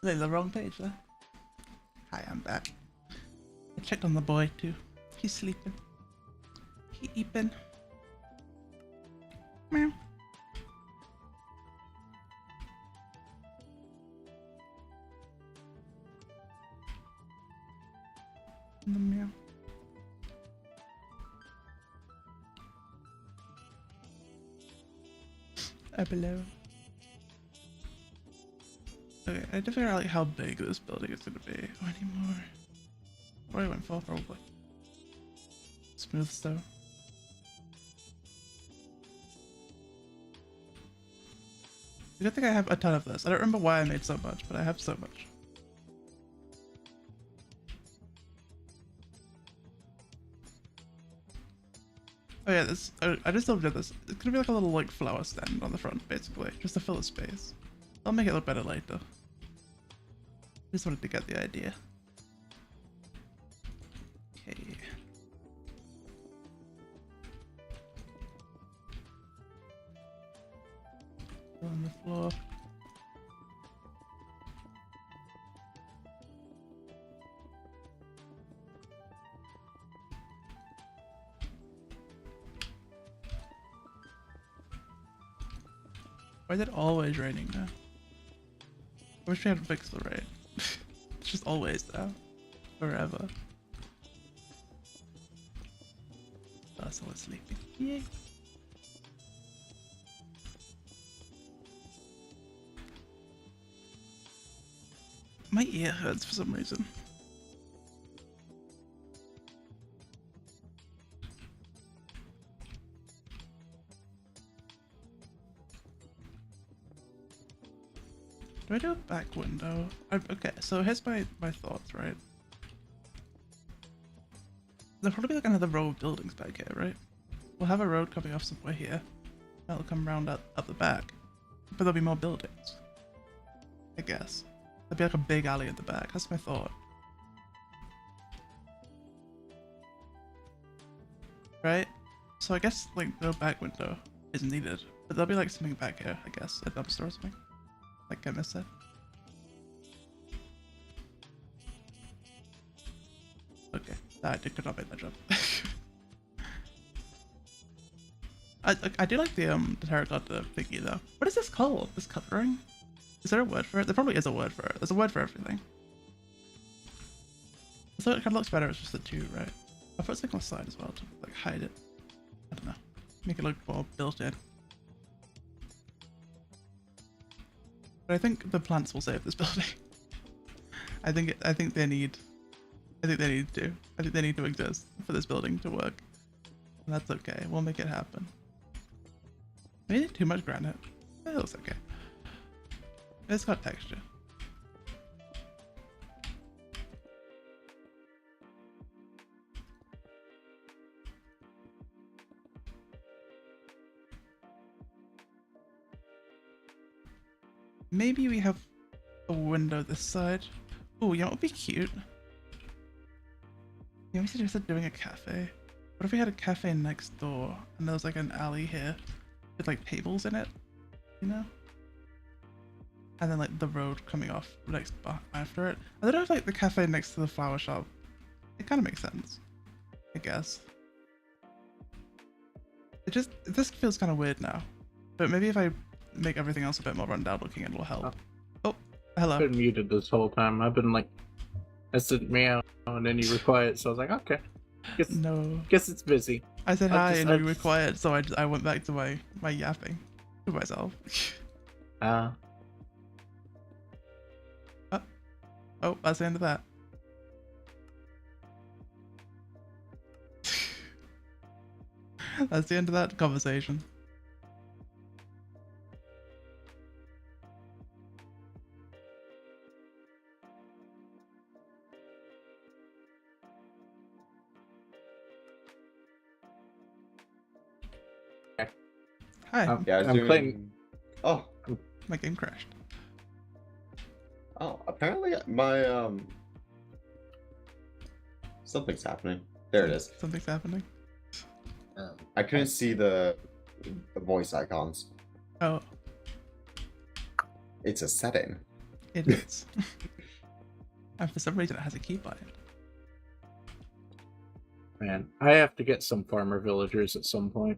The wrong page there. Hi, I'm back. I checked on the boy too. He's sleeping. He eeping. Meow. The meow. Below. Okay, I need to figure out like how big this building is gonna be. Oh, anymore. What I went for probably. Smooth stone. I don't think I have a ton of this. I don't remember why I made so much, but I have so much. Oh yeah, this. I just did this. It's gonna be like a little like flower stand on the front, basically, just to fill the space. I'll make it look better later. Just wanted to get the idea. Okay. On the floor. Why is it always raining now? I wish we hadn't fixed the rain. It's just always there. Forever. Oh, someone's sleeping. Yay. My ear hurts for some reason. Do I do a back window? Okay, so here's my thoughts, right? There'll probably be like another row of buildings back here, right? We'll have a road coming off somewhere here. That'll come around up the back. But there'll be more buildings. I guess. There'll be like a big alley at the back. That's my thought. Right? So I guess like no back window is needed. But there'll be like something back here, I guess. A dumpster or something. Like I missed it. Okay, I could not make that jump. I do like the terracotta thingy though. What is this called? This covering? Is there a word for it? There probably is a word for it. There's a word for everything. So it kind of looks better. It's just the two, right? I'll put something on the side as well to like hide it. I don't know. Make it look more built in. But I think the plants will save this building. I think they need to exist for this building to work. And that's okay. We'll make it happen. I need too much granite. It looks okay. It's got texture. Maybe we have a window this side. Oh, you know what would be cute? You know, we suggested doing a cafe. What if we had a cafe next door and there was like an alley here with like tables in it, you know? And then like the road coming off next after it. I don't know if like the cafe next to the flower shop. It kind of makes sense, I guess. This feels kind of weird now, but maybe if I make everything else a bit more rundown looking, it will help. Oh, hello. I've been muted this whole time. I've been like, I said meow, and then you were quiet, so I was like, okay. Guess it's busy. I said hi and you were quiet, so I went back to my yapping to myself. Oh, that's the end of that. That's the end of that conversation. Hi. Yeah, I'm playing. Oh, My game crashed. oh, apparently my something's happening. There it is. Something's happening. I couldn't see the voice icons. Oh, It's a setting. It is. And for some reason it has a keybind. Man, I have to get some farmer villagers at some point.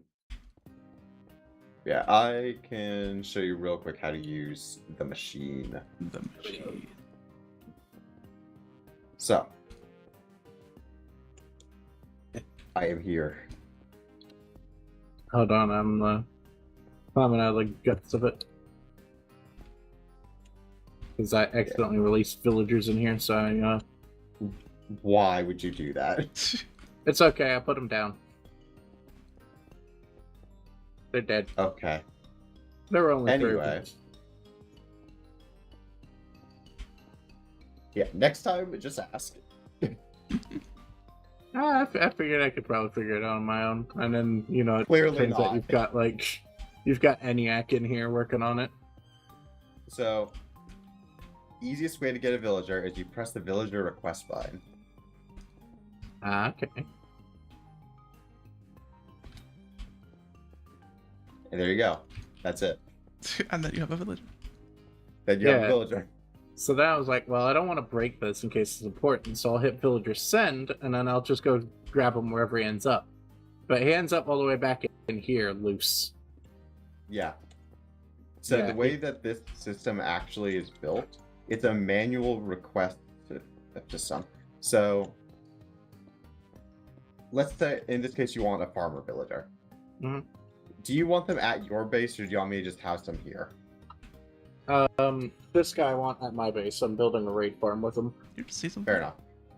Yeah, I can show you real quick how to use the machine. The machine. So, I am here. Hold on, I'm climbing out of the guts of it. Because I accidentally released villagers in here, so Why would you do that? it's okay, I put them down. They're dead. Okay. There were only three. Anyway. Yeah, next time, just ask. I figured I could probably figure it out on my own. And then, you know, it Clearly turns out not. you've got ENIAC in here working on it. So, easiest way to get a villager is you press the villager request button. Ah, okay. And there you go. That's it. And then you have a villager. Then you have a Yeah. villager. So then I was like, well, I don't want to break this in case it's important, so I'll hit villager send, and then I'll just go grab him wherever he ends up. But he ends up all the way back in here, loose. Yeah. So Yeah, the way that this system actually is built, it's a manual request system. So let's say in this case you want a farmer villager. Mhm. Do you want them at your base, or do you want me to just house them here? This guy I want at my base. I'm building a raid farm with him. You just see something. Fair enough.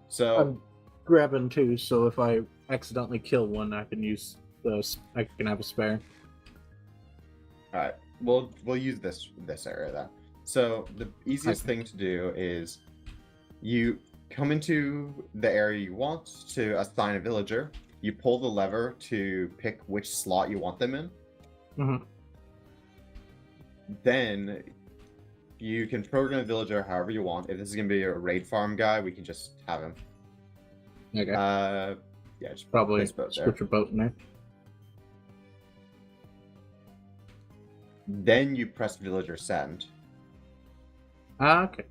So I'm grabbing two, so if I accidentally kill one, I can use I can have a spare. all right, we'll use this area then. So the easiest Okay. thing to do is you come into the area you want to assign a villager. You pull the lever to pick which slot you want them in. Mhm. Then you can program a villager however you want. If this is going to be a raid farm guy, we can just have him. Okay. Yeah, just Probably place boat there. switch a boat in there. Then you press villager send, Ah, okay.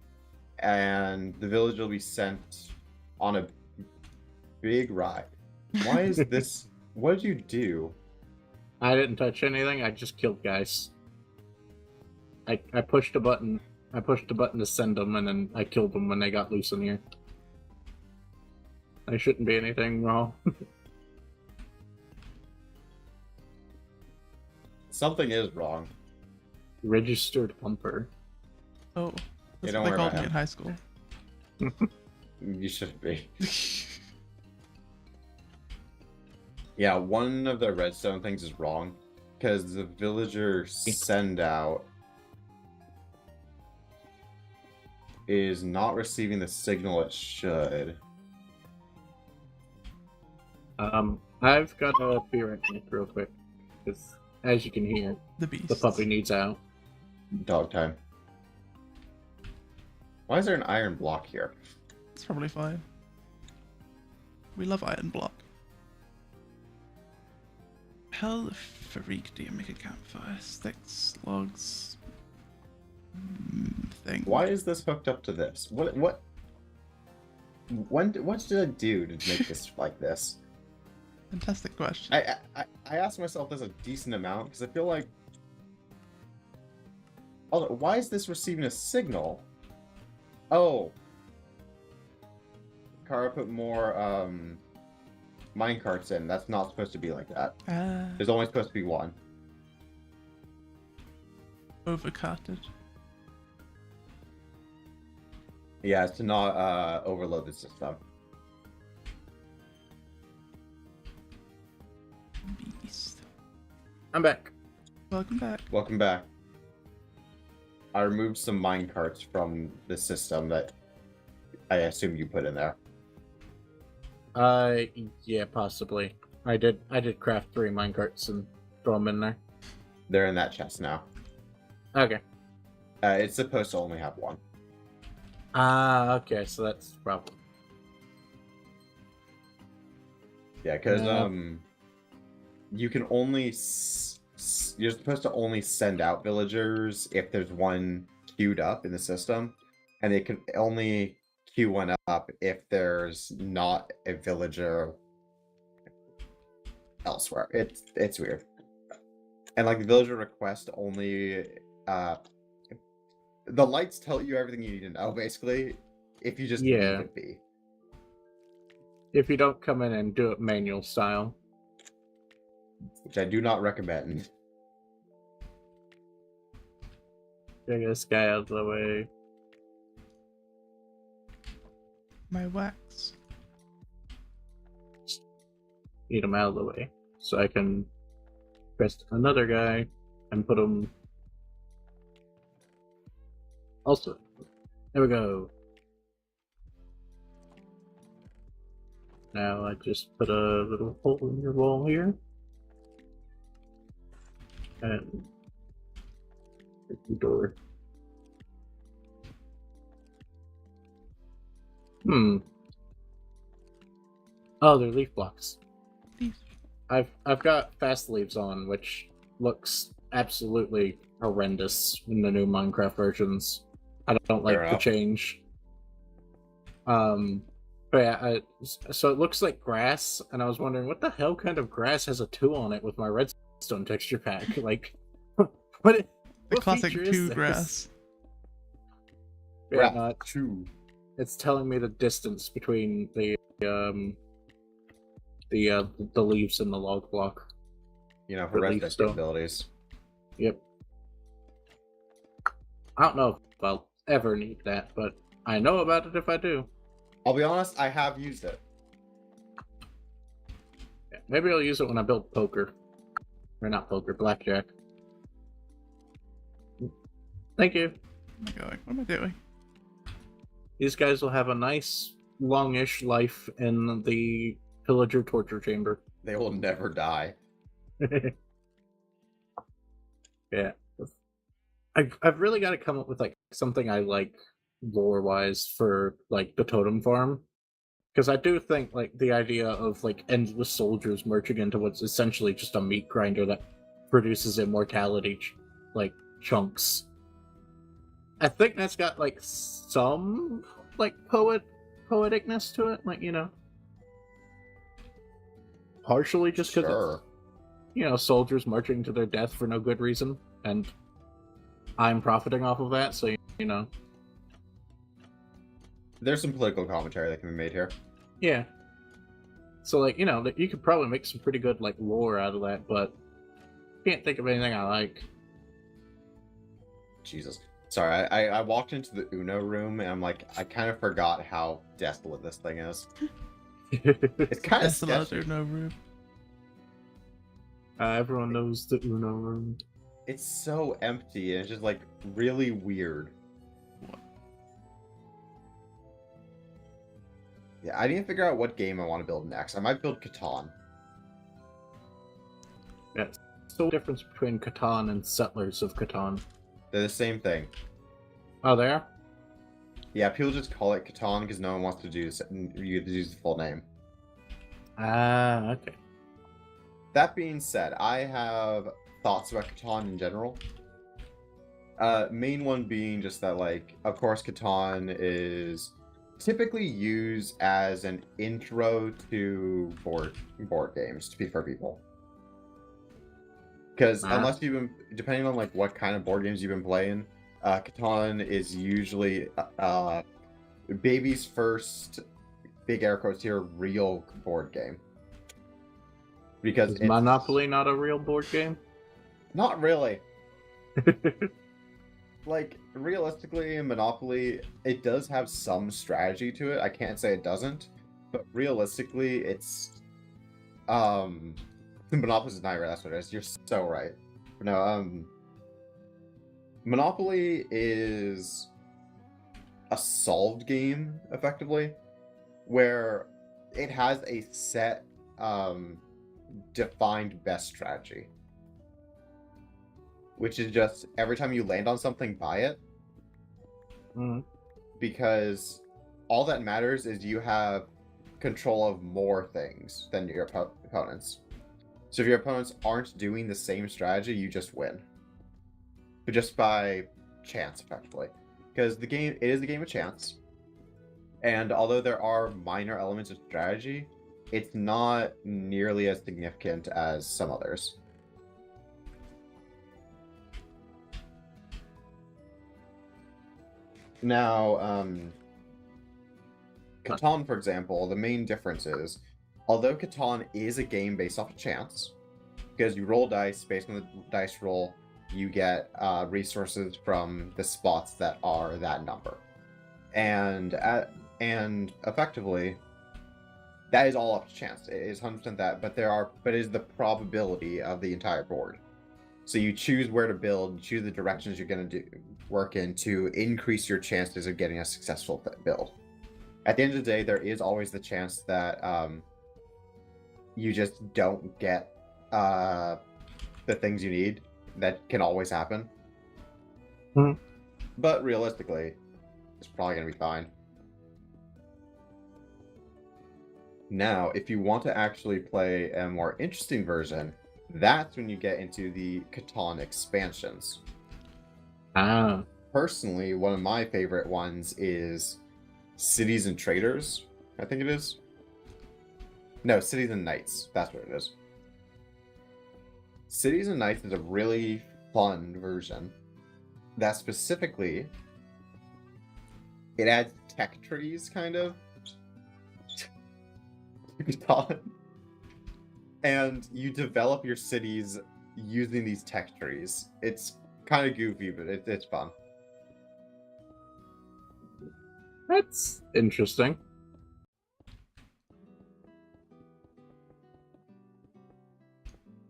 and the villager will be sent on a big ride. Why is this? What did you do? I didn't touch anything. I just killed guys. I pushed a button. I pushed a button to send them, and then I killed them when they got loose in here. There shouldn't be anything wrong. Something is wrong. Registered pumper. Oh, that's don't what they worry called about me in him. high school. You should be. Yeah, one of the redstone things is wrong because the villager send out is not receiving the signal it should. I've got a beer in here real quick, because as you can hear, The beast. the puppy needs out. Dog time. Why is there an iron block here? It's probably fine. We love iron block. How the freak do you make a campfire? Sticks, logs, thing. Why is this hooked up to this? What did I do to make this like this? Fantastic question. I asked myself this a decent amount because I feel like. Oh, why is this receiving a signal? Oh. Kara put more minecarts in. That's not supposed to be like that. There's only supposed to be one. Overcutted. Yeah, it's to not overload the system. Beast. I'm back. Welcome back. Welcome back. I removed some minecarts from the system that I assume you put in there. Yeah, possibly. I did craft 3 minecarts and throw them in there. They're in that chest now. Okay. It's supposed to only have one. Ah, okay, so that's the problem. Yeah, because Yeah. you can only you're supposed to only send out villagers if there's one queued up in the system. and they can only queue one up if there's not a villager elsewhere. It's weird. And like the villager request only the lights tell you everything you need to know, basically, if you just leave it be. If you don't come in and do it manual style. Which I do not recommend. Get this guy out of the way. My wax. Get him out of the way. So I can press another guy and put him... Also, there we go. Now I just put a little hole in your wall here. And the door. Oh, they're leaf blocks. I've got fast leaves on, which looks absolutely horrendous in the new Minecraft versions. I don't like the change. But yeah, so it looks like grass, and I was wondering what the hell kind of grass has a 2 on it with my redstone texture pack. Like, what classic feature 2 is this? grass. Yeah, not 2. It's telling me the distance between the leaves and the log block. You know, for redstone capabilities. Yep. I don't know if I'll ever need that, but I know about it if I do. I'll be honest, I have used it. Yeah, maybe I'll use it when I build poker. Or not poker, blackjack. Thank you. What am I doing? These guys will have a nice, longish life in the pillager torture chamber. They will never die. Yeah. I've really got to come up with like something I like lore-wise for like the totem farm, because I do think like the idea of like endless soldiers marching into what's essentially just a meat grinder that produces immortality like chunks. I think that's got like some like poeticness to it, like, you know, partially just because it's, you know, soldiers marching to their death for no good reason, and I'm profiting off of that, so, you know. There's some political commentary that can be made here. Yeah. So, like, you know, you could probably make some pretty good, like, lore out of that, but can't think of anything I like. Jesus. Sorry, I walked into the Uno room, and I'm like, I kind of forgot how desolate this thing is. It's kind of sketchy. Uno room. Everyone knows the Uno room. It's so empty, and it's just, like, really weird. Yeah, I need to figure out what game I want to build next. I might build Catan. Yeah, so the difference between Catan and Settlers of Catan. They're the same thing. Oh, they are? Yeah, people just call it Catan because no one wants to use the full name. Ah, okay. That being said, I have thoughts about Catan in general. Main one being just that, like, of course, Catan is typically used as an intro to board games for people. Because unless you've been, depending on like what kind of board games you've been playing, Catan is usually baby's first, big air quotes here, real board game. Because is Monopoly not a real board game? Not really. Like, realistically, in Monopoly, it does have some strategy to it. I can't say it doesn't. But realistically, it's... Monopoly's a nightmare, that's what it is. You're so right. No, Monopoly is a solved game, effectively, where it has a set, defined best strategy. Which is just, every time you land on something, buy it. Because all that matters is you have control of more things than your opponents. So if your opponents aren't doing the same strategy, you just win. But just by chance, effectively. because it is a game of chance, and although there are minor elements of strategy, it's not nearly as significant as some others. Now, Catan, for example, the main difference is, although Catan is a game based off of chance, because you roll dice, based on the dice roll, you get resources from the spots that are that number. And effectively, that is all up to chance. It is 100% that, but it is the probability of the entire board. So you choose where to build, choose the directions you're going to work in to increase your chances of getting a successful build. At the end of the day, there is always the chance that you just don't get the things you need. That can always happen. Mm-hmm. But realistically, it's probably going to be fine. Now, if you want to actually play a more interesting version, that's when you get into the Catan expansions. Personally, one of my favorite ones is Cities and Traders, I think it is. No, Cities and Knights, that's what it is. Cities and Knights is a really fun version that specifically, it adds tech trees, kind of. And you develop your cities using these tech trees. It's kind of goofy, but it's fun. That's interesting.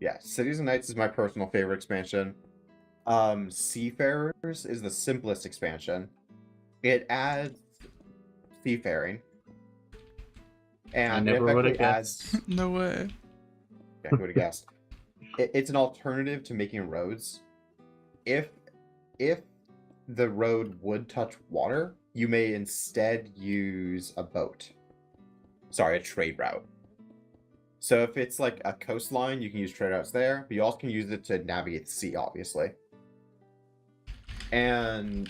Yeah, Cities and Knights is my personal favorite expansion. Seafarers is the simplest expansion. It adds seafaring. And I never would have guessed. No way. Yeah, who would have guessed? It's an alternative to making roads. If the road would touch water, you may instead use a boat. Sorry, a trade route. So if it's like a coastline, you can use trade routes there, but you also can use it to navigate the sea, obviously. And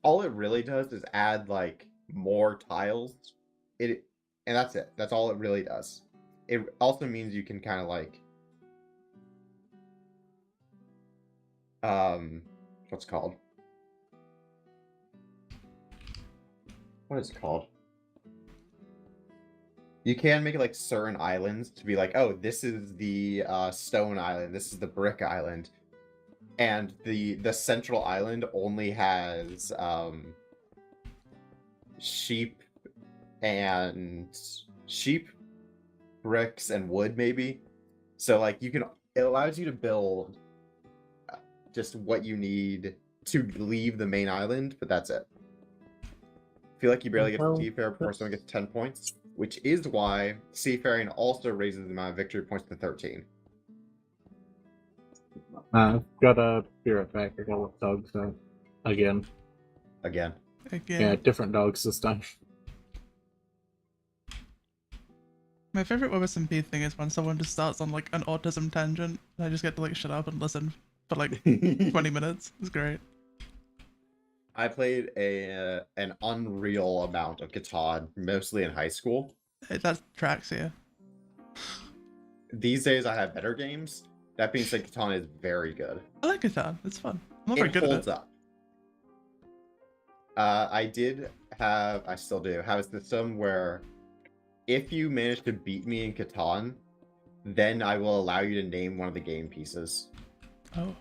all it really does is add like more tiles. And that's it. That's all it really does. It also means you can kind of like what's it called? What is it called? You can make like certain islands to be like, oh, this is the stone island, this is the brick island, and the central island only has sheep, bricks, and wood, maybe. So like it allows you to build just what you need to leave the main island, but that's it. I feel like you barely get to seafarer before someone gets 10 points, which is why seafaring also raises the amount of victory points to 13. Gotta be right back. I gotta look dogs out. Again. Yeah, Different dogs this time. My favorite WebSMP thing is when someone just starts on like an autism tangent and I just get to like shut up and listen for like 20 minutes. It's great. I played an unreal amount of Catan, mostly in high school. That tracks here. These days I have better games. That being said, Catan is very good. I like Catan. It's fun. I'm not very good at it. Holds up. I still do, have a system where if you manage to beat me in Catan, then I will allow you to name one of the game pieces. Oh.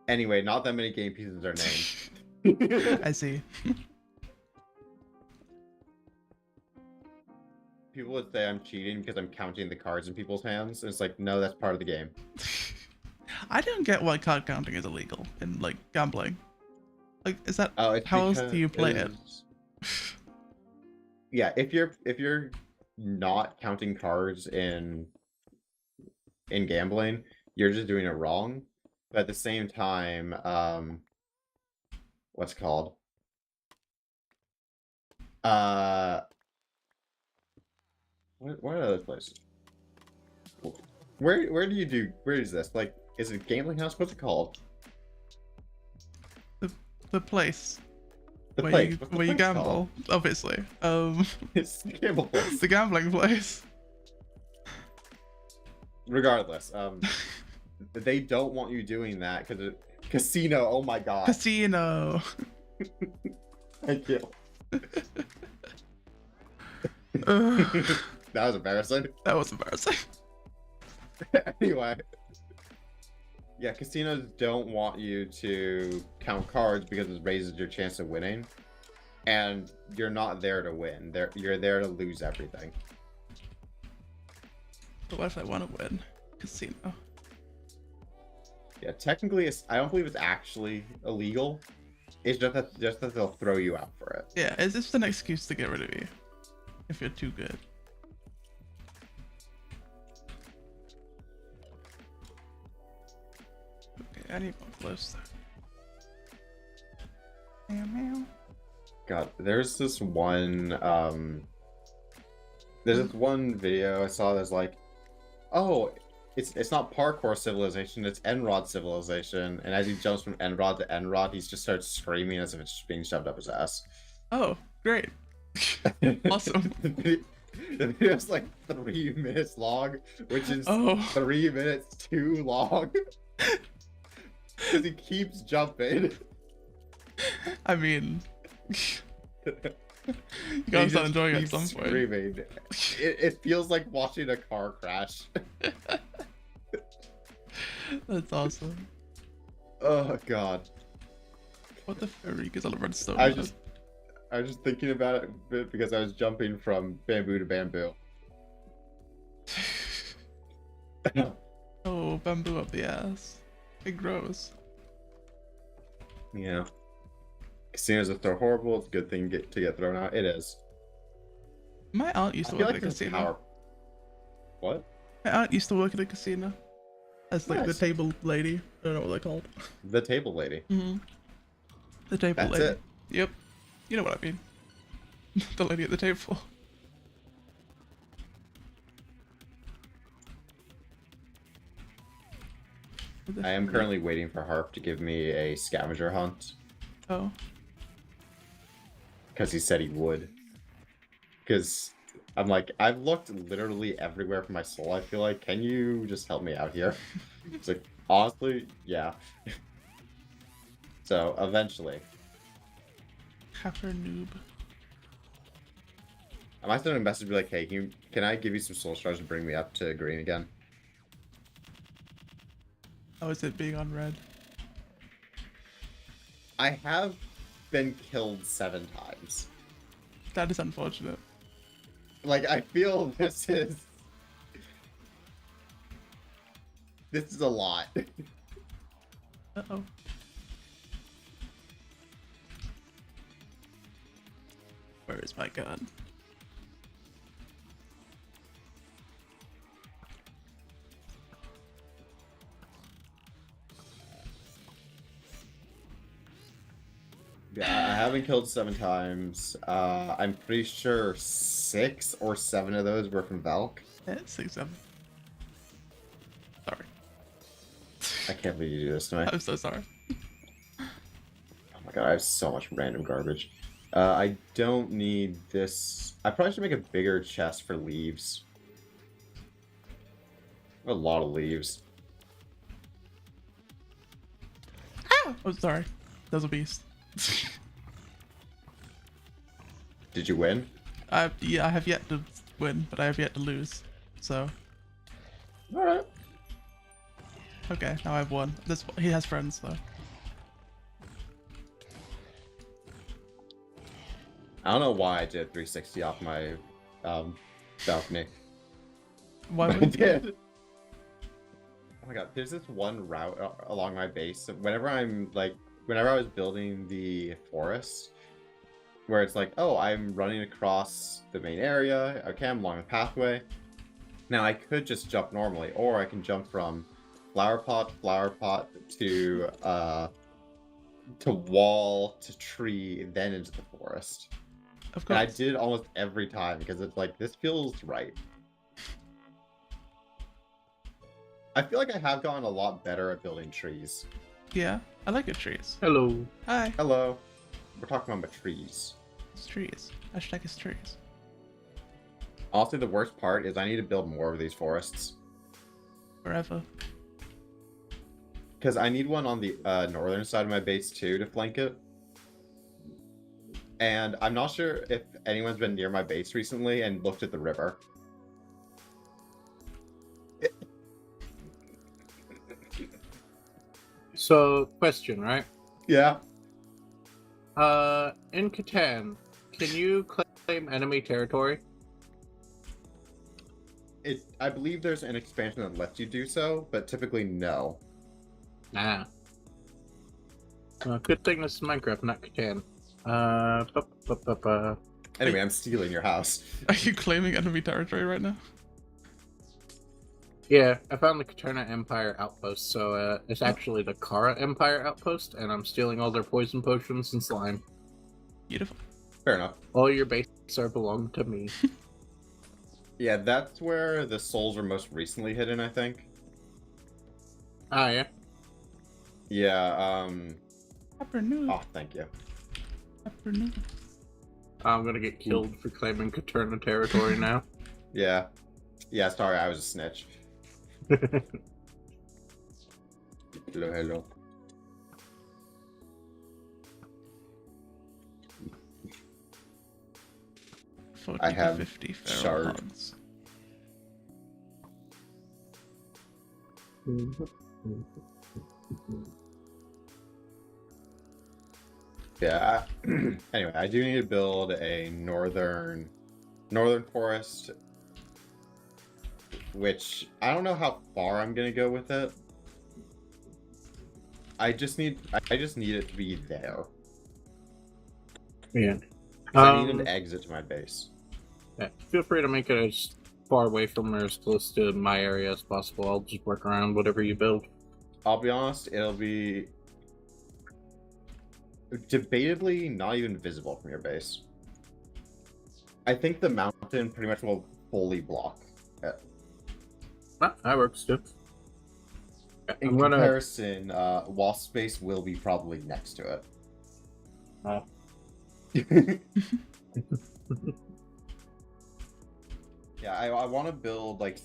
Anyway, not that many game pieces are named. I see. People would say I'm cheating because I'm counting the cards in people's hands. And it's like, no, that's part of the game. I don't get why card counting is illegal in like gambling. Like, is that how else do you play it? Yeah, if you're not counting cards in gambling, you're just doing it wrong. But at the same time, what's it called? What are other places? Where is this? Like, is it Gambling House? What's it called? the place The where place. you What's the where you place gamble, called? obviously. It's the gamble It's place. the gambling place. Regardless, they don't want you doing that because casino. Oh my god. Casino. Thank you. Ugh, That was embarrassing. that was embarrassing. Anyway. Yeah, casinos don't want you to count cards because it raises your chance of winning. And you're not there to win. You're there to lose everything. But what if I want to win? Casino. Yeah, technically, I don't believe it's actually illegal. It's just that they'll throw you out for it. Yeah, it's just an excuse to get rid of you. If you're too good. Okay, I need more close though. Meow meow. God, there's this one video I saw that's like, oh, it's not parkour civilization, it's Enrod civilization, and as he jumps from Enrod to Enrod, he just starts screaming as if it's just being shoved up his ass. Oh, great. Awesome. The video's like 3 minutes long, which is Oh. 3 minutes too long. Because he keeps jumping. I mean, you He gotta just start enjoying it at keeps some point. screaming. It feels like watching a car crash. That's awesome. Oh god. What the freak is all the redstone? I was just thinking about it a bit because I was jumping from bamboo to bamboo. Oh, bamboo up the ass. It grows. Yeah. Casinos are horrible. It's a good thing to get thrown out. It is. My aunt used I to feel work like at a there's casino. power. What? My aunt used to work at a casino. As like the Nice. table lady. I don't know what they're called. The table lady. Mm-hmm. The table That's lady. it. Yep. You know what I mean. The lady at the table. I am currently waiting for Harp to give me a scavenger hunt Oh. because he said he would. Because I'm like, I've looked literally everywhere for my soul. I feel like, can you just help me out here? It's like, honestly, yeah. So eventually, Hacker noob. I might send a message be like, hey, can I give you some soul stars and bring me up to green again? How is it being on red? I have been killed 7 times. That is unfortunate. Like, I feel this is a lot. Uh-oh. Where is my gun? Yeah, I haven't killed 7 times. I'm pretty sure 6 or 7 of those were from Valk. 6, 7. Sorry. I can't believe you do this to me. I'm so sorry. Oh my god, I have so much random garbage. I don't need this. I probably should make a bigger chest for leaves. A lot of leaves. Oh, sorry. That was a beast. Did you win? Yeah, I have yet to win, but I have yet to lose. So, Alright. okay, now I've won. He has friends though. I don't know why I did 360 off my balcony. Why I would you? did. Oh my god, there's this one route along my base. Whenever I was building the forest, where it's like, oh, I'm running across the main area. Okay, I'm along a pathway. Now I could just jump normally, or I can jump from flower pot to wall to tree, then into the forest. Of And I course. did it almost every time because it's like, this feels right. I feel like I have gotten a lot better at building trees. Yeah, I like your trees. Hello. Hi. Hello. We're talking about my trees. It's trees. Hashtag is trees. Honestly, the worst part is I need to build more of these forests. Forever. Because I need one on the northern side of my base too to flank it. And I'm not sure if anyone's been near my base recently and looked at the river. So, question, right? Yeah. In Catan, can you claim enemy territory? I believe there's an expansion that lets you do so, but typically no. Nah. Good thing this is Minecraft, not Catan. Anyway, I'm stealing your house. Are you claiming enemy territory right now? Yeah, I found the Katerna Empire outpost, so it's actually the Kara Empire outpost, and I'm stealing all their poison potions and slime. Beautiful. Fair enough. All your bases are belong to me. Yeah, that's where the souls are most recently hidden, I think. Ah, yeah? Yeah, Afternoon. Oh, thank you. Afternoon. I'm gonna get killed for claiming Katerna territory now. Yeah. Yeah, sorry, I was a snitch. Hello, hello. I have 50 feral shard. hogs. Yeah. Anyway, I do need to build a northern forest, which I don't know how far I'm gonna go with it. I just need it to be there. Yeah. 'Cause I need an exit to my base. Yeah, feel free to make it as far away from or as close to my area as possible. I'll just work around whatever you build. I'll be honest, it'll be debatably not even visible from your base. I think the mountain pretty much will fully block it. Ah, that works too. In I'm gonna... comparison, Wasp space will be probably next to it. Oh. Yeah, I want to build like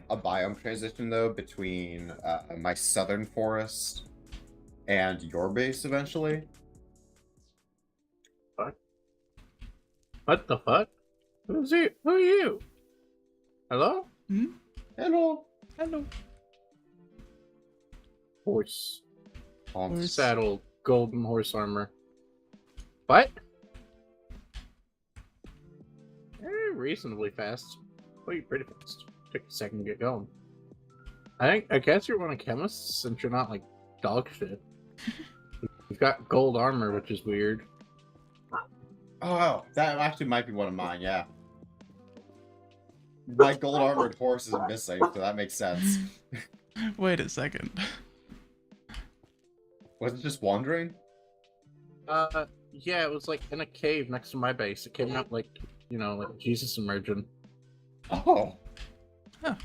a biome transition though between my southern forest and your base eventually. What the fuck? Who's you? Who are you? Hello? Hmm? Hello. Hello. Horse. Horse. Saddle. Golden horse armor. What? Reasonably fast. Well, you're pretty fast. Took a second to get going. I guess you're one of chemists since you're not like dog shit. You've got gold armor, which is weird. Oh, that actually might be one of mine, yeah. My gold armored horse is missing, so that makes sense. Wait a second. Was it just wandering? Yeah, it was like in a cave next to my base. It came out like, you know, like Jesus emerging. Oh. Huh.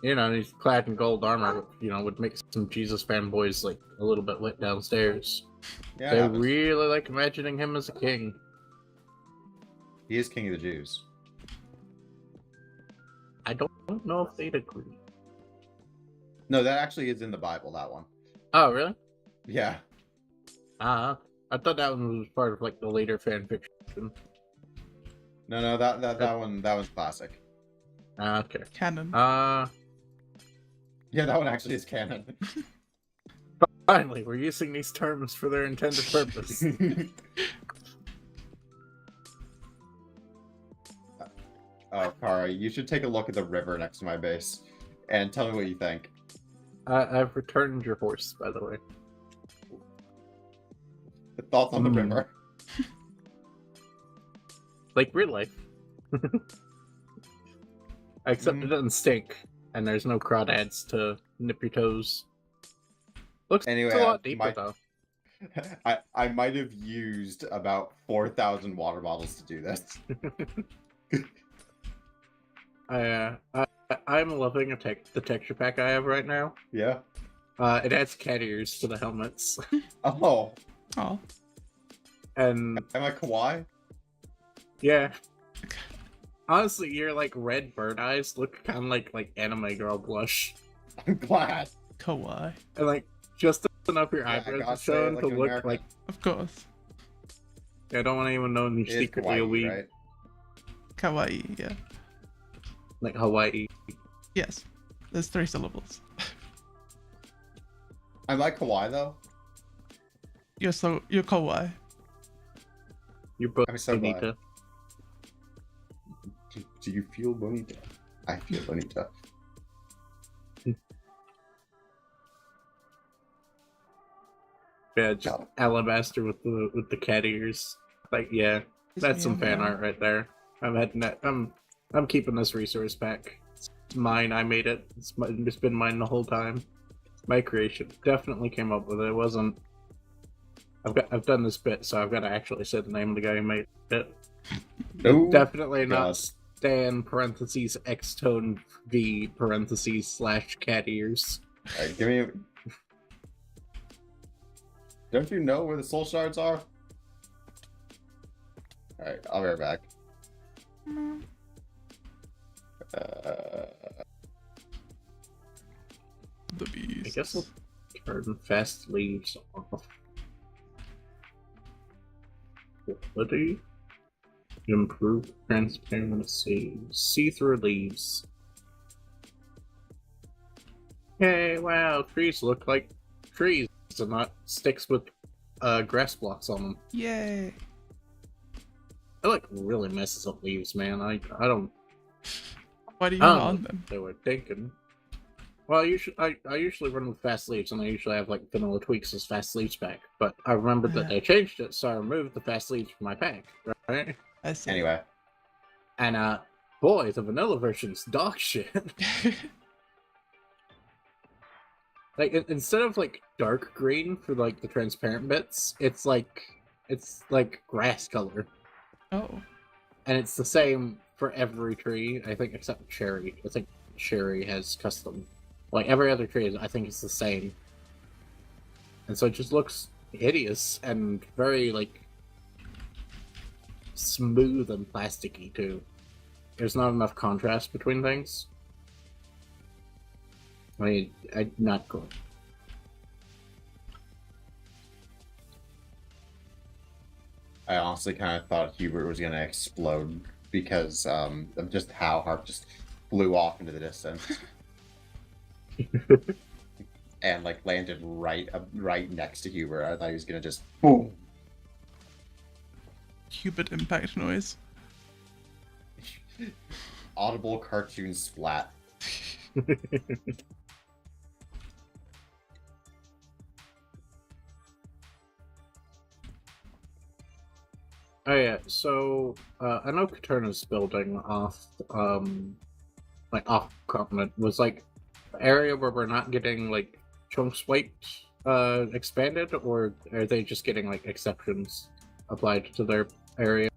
You know, he's clad in gold armor, which, you know, would make some Jesus fanboys like a little bit lit downstairs. Yeah. They really like imagining him as a king. He is king of the Jews. I don't know if they'd agree. No, that actually is in the Bible, that one. Oh, really? Yeah. I thought that one was part of like the later fan fiction. No, that one's classic. Okay. Canon. Yeah, that one actually is canon. Finally, we're using these terms for their intended purpose. Oh, Kara, you should take a look at the river next to my base and tell me what you think. I've returned your horse, by the way. Thoughts on the river? Like real life. Except it doesn't stink, and there's no crawdads to nip your toes. Looks Anyway, a lot deeper though. I might have used about 4,000 water bottles to do this. I'm loving the texture pack I have right now. Yeah. It adds cat ears to the helmets. Oh, Oh, And am I kawaii? yeah. Honestly, your like red bird eyes look kind of like anime girl blush, I'm glad. kawaii. and like just enough your Yeah, I eyebrows gotta are say it shown like to an look American. like Of course. I don't want anyone knowing you're It is secretly a kawaii, weeb, right? Kawaii, yeah. like Hawaii. Yes. There's 3 syllables. I like kawaii though. You're kawaii. You're both I'm so glad. Bonita. Do you feel bonita? I feel bonita. Yeah, just No. alabaster with the cat ears. Like, yeah, that's some fan art right there. I'm keeping this resource pack. It's mine. I made it. It's been mine the whole time. My creation. Definitely came up with it. It wasn't. I've done this bit, so I've got to actually say the name of the guy who made it. Oh, Definitely not God. Stan parentheses Xtone V parentheses / cat ears. Alright, give me. Don't you know where the soul shards are? Alright, I'll be right back. The beast. I guess we'll turn fast leaves off. Quality. Improve transparency. See-through leaves. Hey, wow, trees look like trees and not sticks with grass blocks on them. Yay. It like really messes up leaves, man. I don't Why do you I not don't know on what them? they were thinking. Well, I usually run with fast leaves, and I usually have like vanilla tweaks as fast leaves pack. But I remembered that they changed it, so I removed the fast leaves from my pack. Right? I see. Anyway, And boy, the vanilla version's dog shit. Like instead of like dark green for like the transparent bits, it's like grass color, Oh. and it's the same for every tree. I think except cherry. I think cherry has custom. Like every other tree, I think it's the same. And so it just looks hideous and very like smooth and plasticky too. There's not enough contrast between things. I mean, not good. I honestly kind of thought Hubert was gonna explode because of just how Harp just flew off into the distance and like landed right next to Hubert. I thought he was gonna just boom. Cupid impact noise. Audible cartoon splat. Oh yeah, so I know Katerna's building off like off continent was like the area where we're not getting like chunks wiped expanded, or are they just getting like exceptions applied to their area?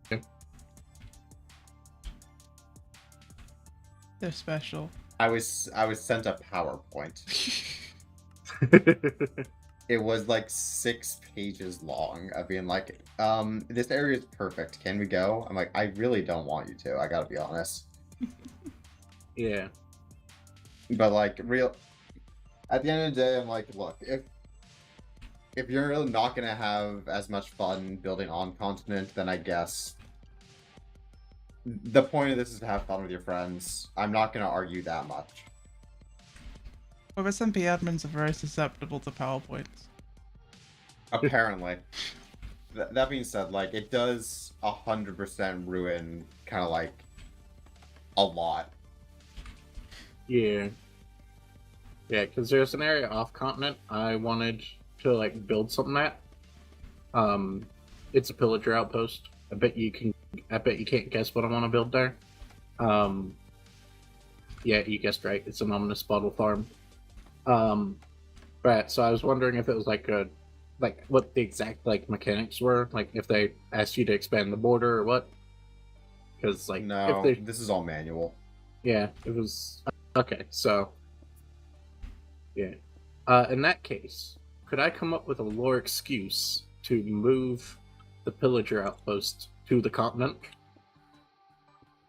They're special. I was sent a PowerPoint. It was like 6 pages long of being like, this area is perfect. Can we go? I'm like, I really don't want you to. I gotta be honest. Yeah. But like, at the end of the day, I'm like, look, if you're really not gonna have as much fun building on continent, then I guess the point of this is to have fun with your friends. I'm not gonna argue that much. WebSMP admins are very susceptible to PowerPoints. Apparently. That being said, like, it does 100% ruin kind of like a lot. Yeah. Yeah, because there's an area off continent I wanted to like build something at. It's a pillager outpost. I bet you can't guess what I want to build there. Yeah, you guessed right. It's an ominous bottle farm. Right, so I was wondering if it was like what the exact like mechanics were, like if they asked you to expand the border or what. Because like No, if they, this is all manual. yeah, it was okay. So yeah, In that case, could I come up with a lore excuse to move the pillager outpost to the continent?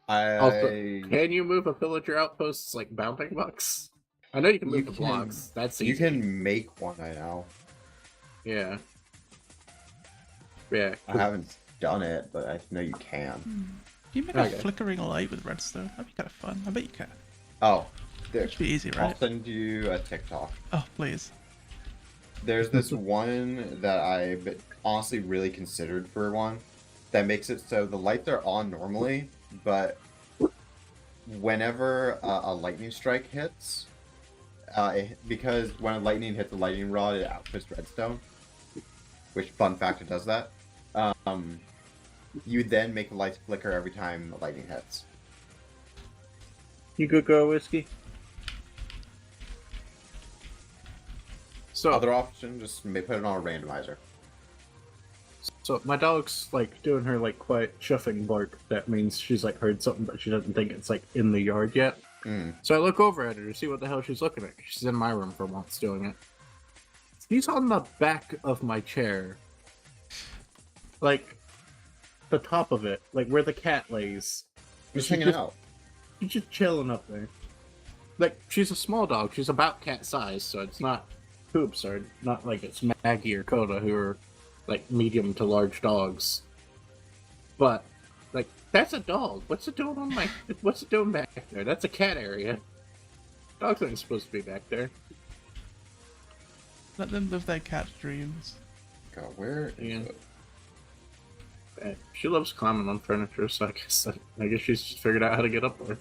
Also, can you move a pillager outpost's like bounting box? I know you can move the blocks. That's easy. You can make one, I know. Yeah. Yeah. I haven't done it, but I know you can. Can you make a flickering light with redstone? That'd be kind of fun. I bet you can. Oh, That should be easy, right? I'll send you a TikTok. Oh, please. There's this one that I honestly really considered for one that makes it so the lights are on normally, but whenever a lightning strike hits, because when a lightning hits a lightning rod, it outputs redstone, which, fun fact, it does that. You then make the lights flicker every time the lightning hits. You good girl, Whiskey? So Other option, just put it on a randomizer. So my dog's like doing her like quiet chuffing bark. That means she's like heard something, but she doesn't think it's like in the yard yet. So I look over at her to see what the hell she's looking at. She's in my room for once doing it. She's on the back of my chair, like the top of it, like where the cat lays. Just hanging out. She's just chilling up there. Like she's a small dog. She's about cat size, so it's not too absurd. Not like it's Maggie or Coda who are like medium to large dogs. But like that's a dog. What's it doing on my? What's it doing back there? That's a cat area. Dogs aren't supposed to be back there. Let them live their cat dreams. God, where is it? She loves climbing on furniture, so I guess she's figured out how to get up there.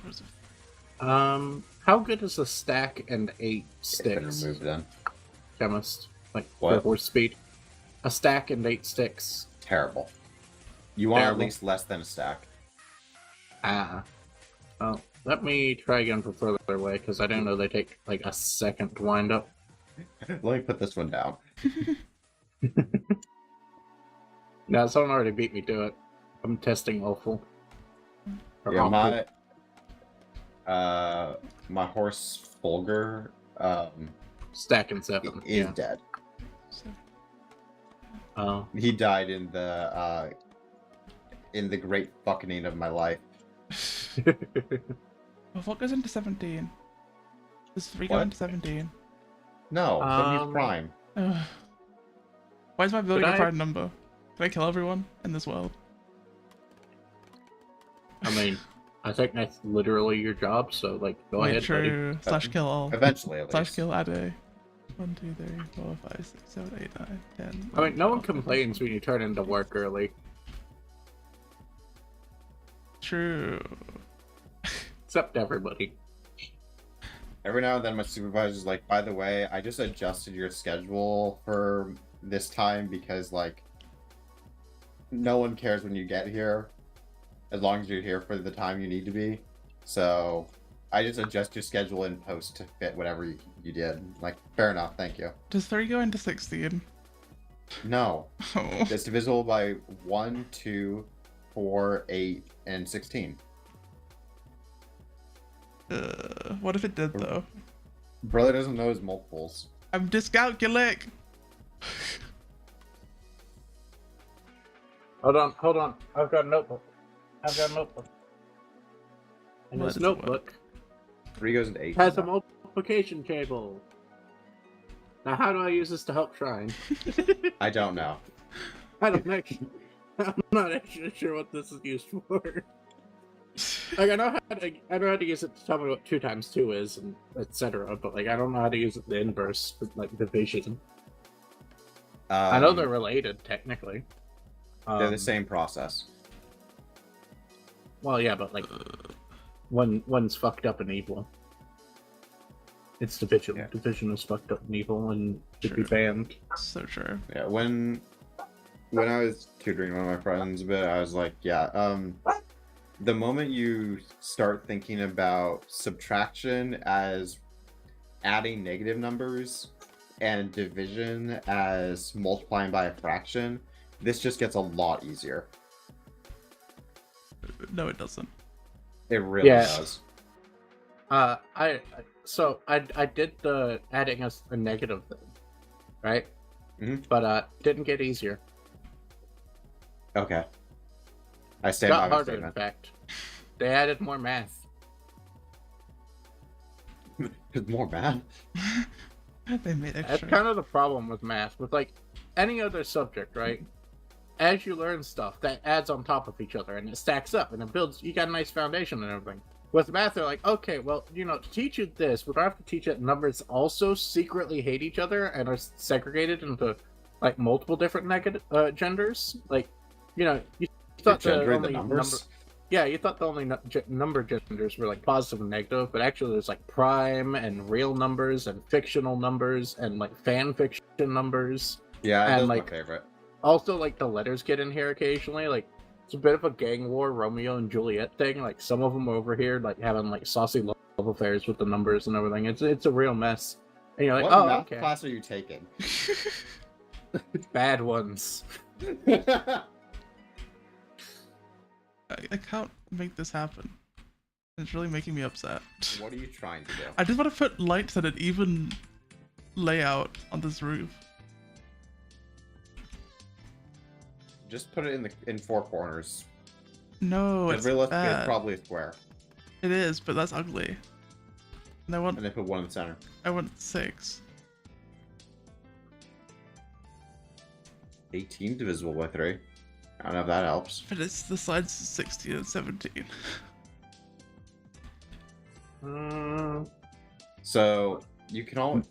What is it? How good is a stack and 8 It's been sticks? removed then. Chemist, like What? for horse speed. A stack and 8 sticks. Terrible. You want Terrible. at least less than a stack. Ah. Well, let me try again from further away, because I don't know they take like a second to wind up. Let me put this one down. No, someone already beat me to it. I'm testing awful. Or Yeah, awful. my horse Fulgur Stack and 7. is Yeah. dead. So, Oh. He died in the great fucking of my life. well, what goes into 17? Does 3 go What? into 17? No, but he's Um, prime. Ugh. Why is my building But a prime number? Can I kill everyone in this world? I mean, I think that's literally your job, so like, go Wait, ahead, buddy. true. Slash kill all. Eventually, at Slash least. kill add a. 1, 2, 3, 4, 5, 6, 7, 8, 9, 10. I mean, no one 12, complains when you turn into work early, True. except everybody. Every now and then, my supervisor's like, "By the way, I just adjusted your schedule for this time because like, no one cares when you get here, as long as you're here for the time you need to be. So, I just adjust your schedule in post to fit whatever you did. Like, fair enough, thank you. Does 3 go into 16? No, Oh. it's divisible by 1, 2, 4, 8, and 16. What if it did though? Brother doesn't know his multiples. I'm dyscalculic. Hold on. I've got a notebook. And What this is notebook 3 goes into 8. has a multiplication table. Now, how do I use this to help Shrine? I don't know. I'm not actually sure what this is used for. Like, I know how to use it to tell me what 2 times 2 is, and etc. But like, I don't know how to use it the inverse, with, like division. I know they're related technically. They're the same process. Well, yeah, but like, one's fucked up and evil. It's division. Yeah. Division is fucked up and evil and should be True. banned. So true. Yeah, when I was tutoring one of my friends a bit, I was like, yeah, the moment you start thinking about subtraction as adding negative numbers and division as multiplying by a fraction, this just gets a lot easier. No, it doesn't. It really Yeah. does. so I did the adding a negative thing, right? Mhm. But didn't get easier. Okay. I stand by Got my harder, in statement. fact. They added more math. There's more math. They made That's extra. kind of the problem with math. With like any other subject, right? As you learn stuff, that adds on top of each other, and it stacks up, and it builds. You got a nice foundation and everything. With math, they're like, okay, well, to teach you this, we don't have to teach it numbers also secretly hate each other and are segregated into like multiple different negative genders. Like, you thought the Gendering only the numbers. yeah, you thought the only number genders were like positive and negative, but actually there's like prime and real numbers and fictional numbers and like fan fiction numbers. Yeah, and that's like my favorite. also like the letters get in here occasionally. Like it's a bit of a gang war, Romeo and Juliet thing. Like some of them are over here like having like saucy love affairs with the numbers and everything. It's a real mess. And you're like, What oh, math okay, class are you taking? bad ones. I can't make this happen. It's really making me upset. What are you trying to do? I just want to put lights at an even layout on this roof. Just put it in 4 corners. No, Because it's realistically, it's bad. probably a square. It is, but that's ugly. And And then put 1 in the center. I want 6. 18 divisible by 3. I don't know if that helps. But it's the sides 16 and 17. So you can all.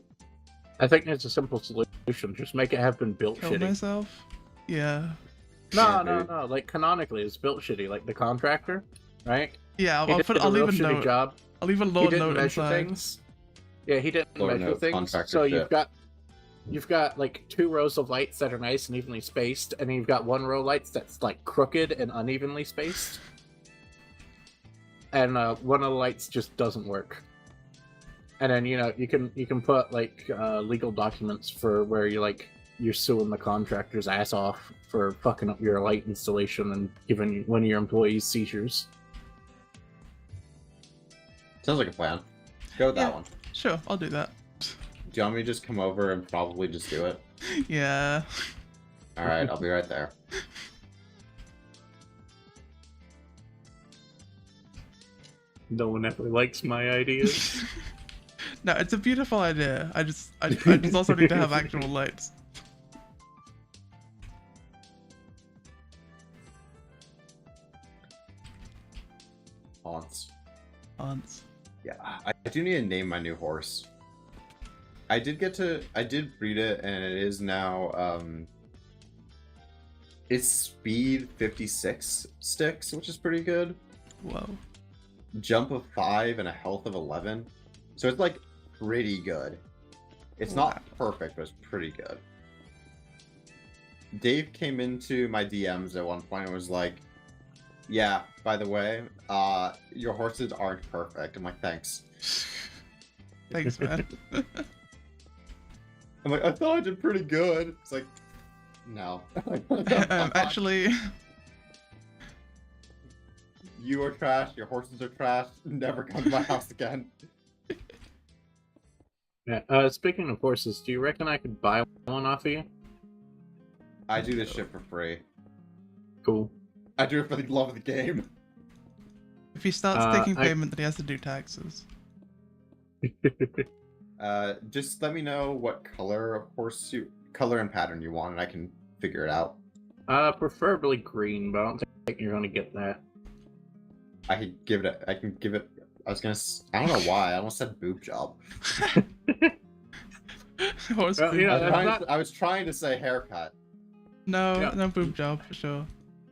I think there's a simple solution. Just make it have been built Kill shitty. myself? Yeah. No. Yeah, Like canonically, it's built shitty. Like the contractor, right? Yeah, He I'll did a leave real a shitty note. job. I'll leave a He little didn't note measure inside. things. Yeah, he didn't Lord measure knows, things. contractor So shit. you've got like 2 rows of lights that are nice and evenly spaced, and then you've got 1 row of lights that's like crooked and unevenly spaced. And one of the lights just doesn't work. And then you can put like legal documents for where you're suing the contractor's ass off for fucking up your light installation and giving one of your employees seizures. Sounds like a plan. Go with that Yeah. one. Sure, I'll do that. Do you want me to just come over and probably just do it? Yeah. Alright, I'll be right there. No one ever likes my ideas. No, it's a beautiful idea. I just also need to have actual lights. Haunts. Aunts. Yeah, I do need to name my new horse. I did breed it, and it is now, it's speed 56 sticks, which is pretty good. Whoa. Jump of 5 and a health of 11. So it's like pretty good. It's not perfect, but it's pretty good. Dave came into my DMs at one point and was like, yeah, by the way, your horses aren't perfect. I'm like, thanks. Thanks, man. I'm like, I thought I did pretty good. It's like, no. Actually, You are trash, your horses are trash, never come to my house again. Yeah. Speaking of horses, do you reckon I could buy one off of you? I do this shit for free. Cool. I do it for the love of the game. if he starts taking I- payment, then he has to do taxes. Just let me know what color of color and pattern you want, and I can figure it out. Preferably green, but I don't think you're gonna get that. I can give it. I don't know why. I almost said boob job. Horse Well, boob yeah, job. that's I was trying to say haircut. No, Yeah. no boob job for sure.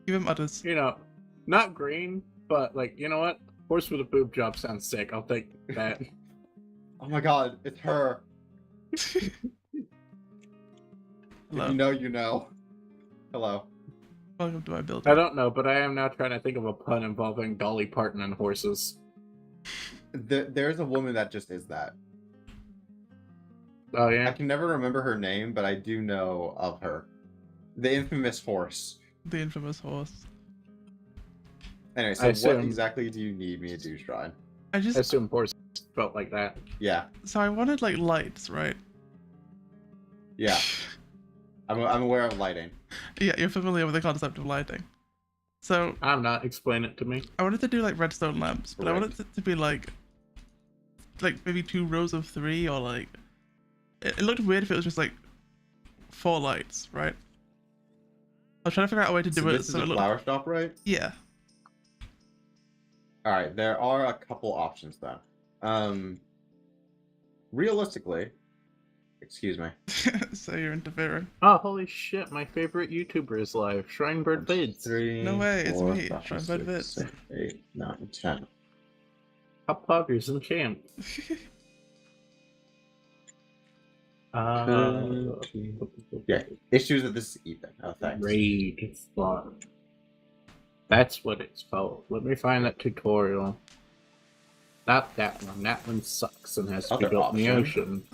Give him others. Not green, but like, you know what? Horse with a boob job sounds sick. I'll take that. Oh my god, it's her. Hello. If you know, you know. Hello. Welcome to my building. I don't know, but I am now trying to think of a pun involving Dolly Parton and horses. There's a woman that just is that. Oh I yeah. can never remember her name, but I do know of her. The infamous horse. The infamous horse. Anyway, I so what assume- exactly do you need me to do, Shrine? I I just assume horses Felt like that. Yeah, So I wanted like lights, right? yeah. I'm aware of lighting. Yeah, you're familiar with the concept of lighting. So I'm not. Explain it to me. I wanted to do like redstone lamps, but I Right. wanted it to be like maybe 2 rows of 3, or like it looked weird if it was just like 4 lights, right? I was trying to figure out a way to do So it this is so a it looked. flower shop, right? Yeah. All right, there are a couple options then. Realistically, excuse me. So you're interfering. Oh, holy shit! My favorite YouTuber is live. Shrinebird Vids. 3, No way, it's 4, me, 5, Shrinebird 6, Vids. 7, 8, 9, 10. Top poggers and champ. Yeah, issues with this Ethan. Oh, thanks. Raid thought. That's what it's called. Let me find that tutorial. Not that one. That one sucks and has to be Other built in the option. ocean.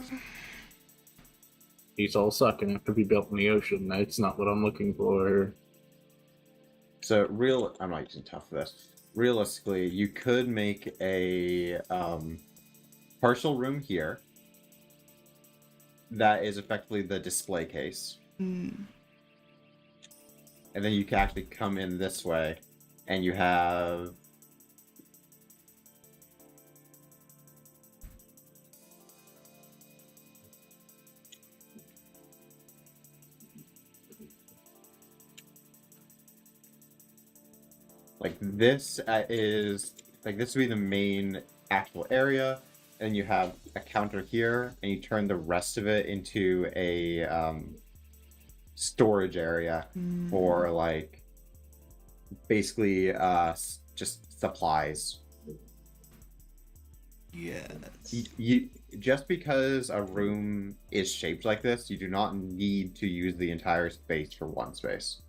These all suck and have to be built in the ocean. That's not what I'm looking for. So I'm not using tough for this. Realistically, you could make a partial room here that is effectively the display case. Mm. And then you can actually come in this way and you have like this this would be the main actual area, and you have a counter here, and you turn the rest of it into a storage area for like basically just supplies. Yes. You just because a room is shaped like this, you do not need to use the entire space for one space.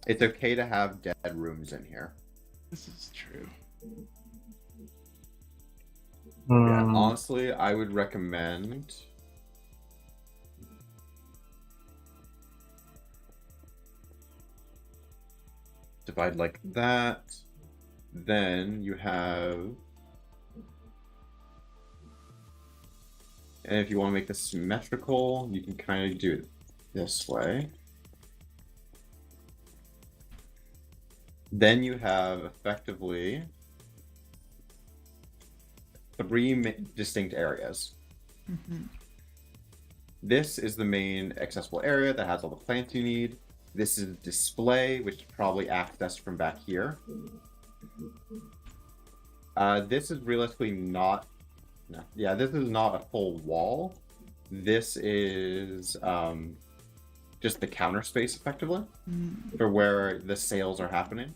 It's okay to have dead rooms in here. This is true. Yeah, honestly, I would recommend divide like that. Then you have, and if you want to make this symmetrical, you can kind of do it this way. Then you have effectively 3 distinct areas. Mm-hmm. This is the main accessible area that has all the plants you need. This is display, which is probably accessed from back here. This is realistically not... No, yeah, this is not a full wall. This is just the counter space, effectively, for where the sales are happening.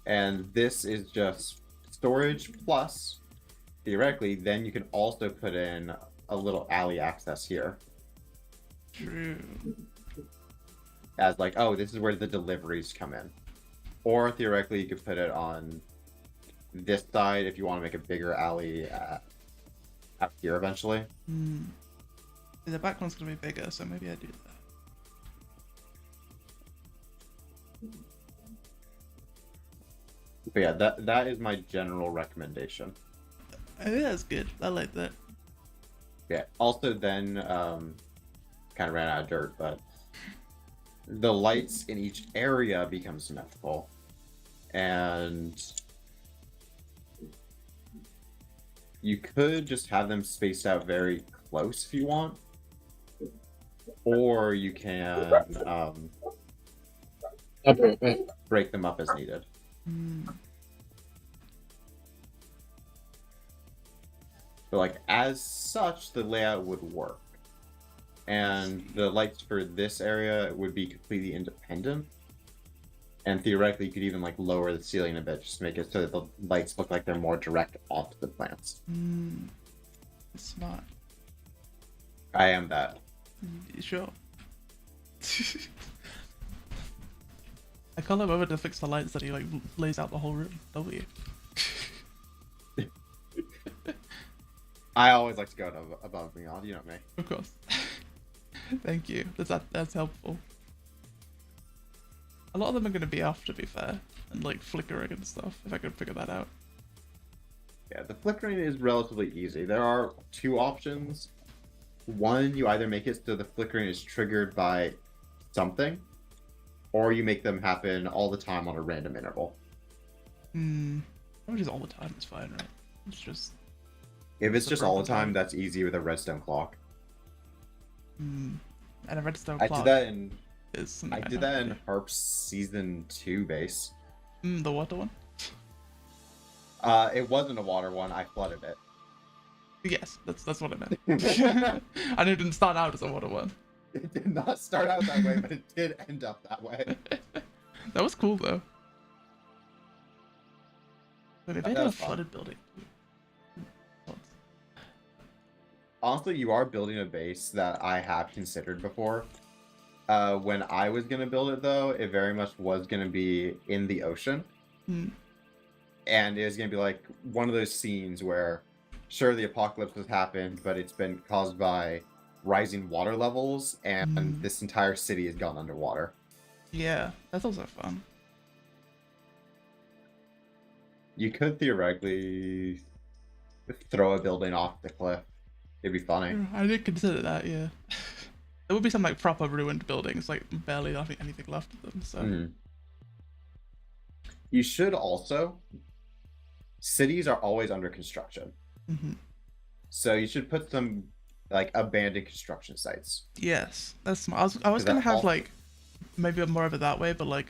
And this is just storage plus, theoretically, then you can also put in a little alley access here. True. As like, oh, this is where the deliveries come in. Or theoretically, you could put it on this side if you want to make a bigger alley up here eventually. The back one's going to be bigger, so maybe I do that. But yeah, that is my general recommendation. I think that's good. I like that. Yeah. Also, then kind of ran out of dirt, but the lights in each area become symmetrical, and you could just have them spaced out very close if you want, or you can break them up as needed. But like as such, the layout would work, and the lights for this area would be completely independent. And theoretically, you could even like lower the ceiling a bit, just to make it so that the lights look like they're more direct onto the plants. Smart. I am that. You sure? I call him over to fix the lights that he like lays out the whole room. W. I always like to go above and beyond, you know me. Of course. Thank you. That's helpful. A lot of them are going to be off, to be fair, and like flickering and stuff. If I could figure that out. Yeah, the flickering is relatively easy. There are two options. One, you either make it so the flickering is triggered by something, or you make them happen all the time on a random interval. Which is all the time, it's fine, right? It's just... If it's just all the time, that's easy with a redstone clock. And a redstone I clock did that in is something I did that in Harp's Season 2 base. The water one? It wasn't a water one, I flooded it. Yes, that's what I meant. I know it didn't start out as a water one. It did not start out that way, but it did end up that way. That was cool, though. Wait, maybe I That did a was fun. flooded building. Honestly, you are building a base that I have considered before. When I was going to build it, though, it very much was going to be in the ocean. And it was going to be like one of those scenes where, sure, the apocalypse has happened, but it's been caused by rising water levels, and this entire city has gone underwater. Yeah, that's also fun. You could theoretically throw a building off the cliff. It'd be funny. I did consider that, yeah. There would be some like proper ruined buildings, like barely anything left of them, so... You should also... Cities are always under construction. So you should put some like abandoned construction sites. Yes, that's smart. I was gonna have like maybe more of it that way, but like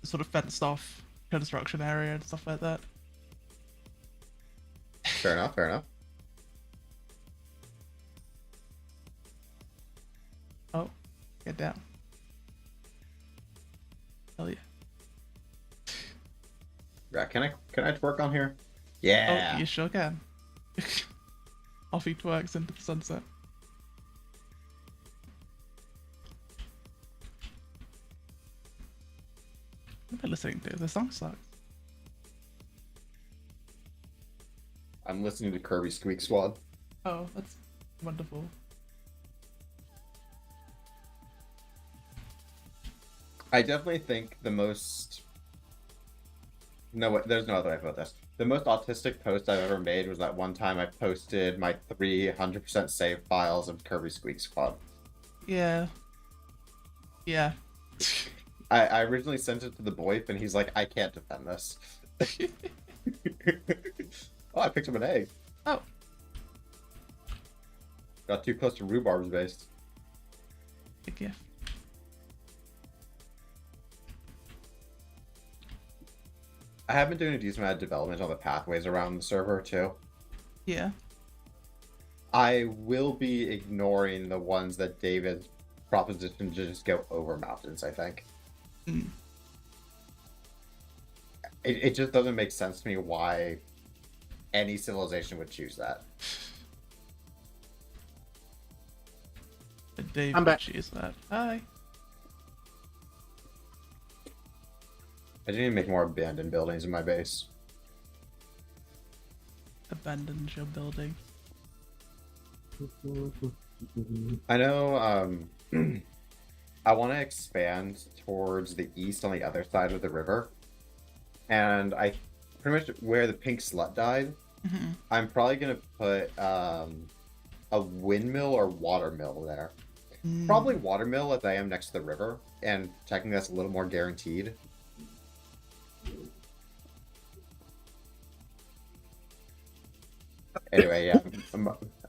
sort of fenced off construction area and stuff like that. Fair enough, fair enough. Oh, get down. Hell yeah. Yeah, can I twerk on here? Yeah. Oh, you sure can. Off he twerks into the sunset. What am I listening to? The song sucks. I'm listening to Kirby Squeak Squad. Oh, that's wonderful. I definitely think the most... No, there's no other way to put this. The most autistic post I've ever made was that one time I posted my 300% save files of Kirby Squeak Squad. Yeah. Yeah. I originally sent it to the boyf, and he's like, I can't defend this. Oh, I picked up an egg. Oh. Got too close to rhubarb's base. Good gift. I have been doing a decent amount of development on the pathways around the server, too. Yeah. I will be ignoring the ones that David propositioned to just go over mountains, I think. It just doesn't make sense to me why any civilization would choose that. Dave, I'm back. choose that. Hi. I didn't even make more abandoned buildings in my base. Abandoned your building. I know, I want to expand towards the east on the other side of the river. And I pretty much where the pink slut died, I'm probably going to put a windmill or watermill there. Probably watermill as I am next to the river, and technically that's a little more guaranteed. Anyway, yeah,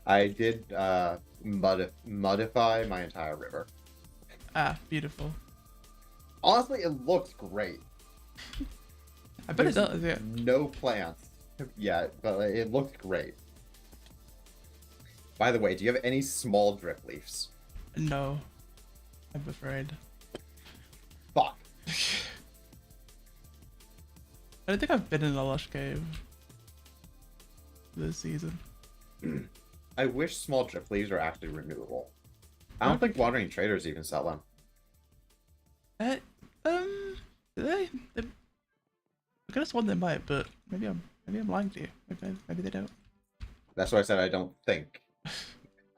I did modify my entire river. Ah, beautiful. Honestly, it looks great. I bet it does, yeah. No plants yet, but it looks great. By the way, do you have any small drip leaves? No. I'm afraid. Fuck. I don't think I've been in a lush cave this season. I wish small drip leaves were actually renewable. I don't think watering traders even sell them. Do they? I could have sworn they might, but maybe I'm lying to you. Maybe they don't. That's why I said I don't think.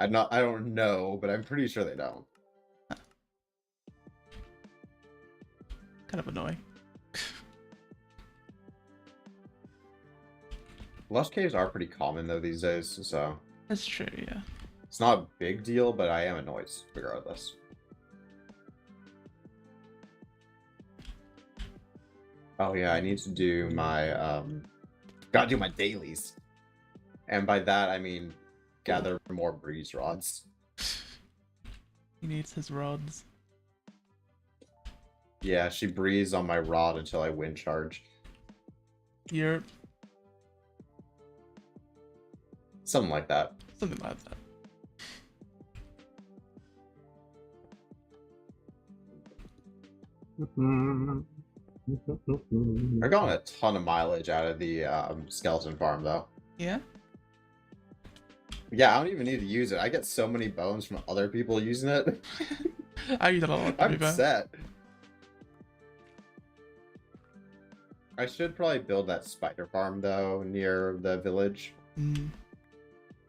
I don't know, but I'm pretty sure they don't. Kind of annoying. Lush caves are pretty common though these days, so That's true, yeah. it's not a big deal, but I am annoyed regardless. Oh yeah, I need to do my gotta do my dailies. And by that I mean gather more breeze rods. He needs his rods. Yeah, she breathes on my rod until I wind charge. You're Something like that. something like that. I've gotten a ton of mileage out of the skeleton farm though. Yeah? Yeah, I don't even need to use it. I get so many bones from other people using it. I use it a lot, to be I'm fair. set. I should probably build that spider farm though near the village. Mm.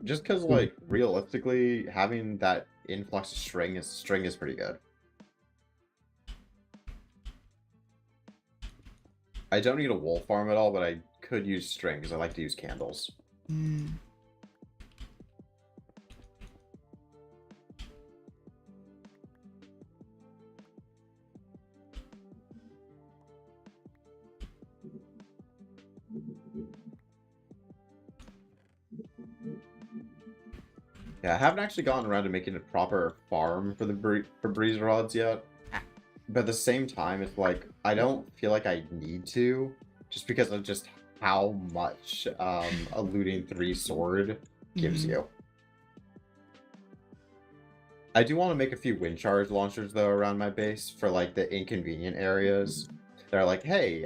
Just because, like, realistically, having that influx of string is pretty good. I don't need a wool farm at all, but I could use string because I like to use candles. Mm. Yeah, I haven't actually gotten around to making a proper farm for the breeze rods yet. But at the same time, it's like I don't feel like I need to, just because of just how much a looting 3 sword gives Mhm. you. I do want to make a few wind charge launchers though around my base for like the inconvenient areas. They're like, hey,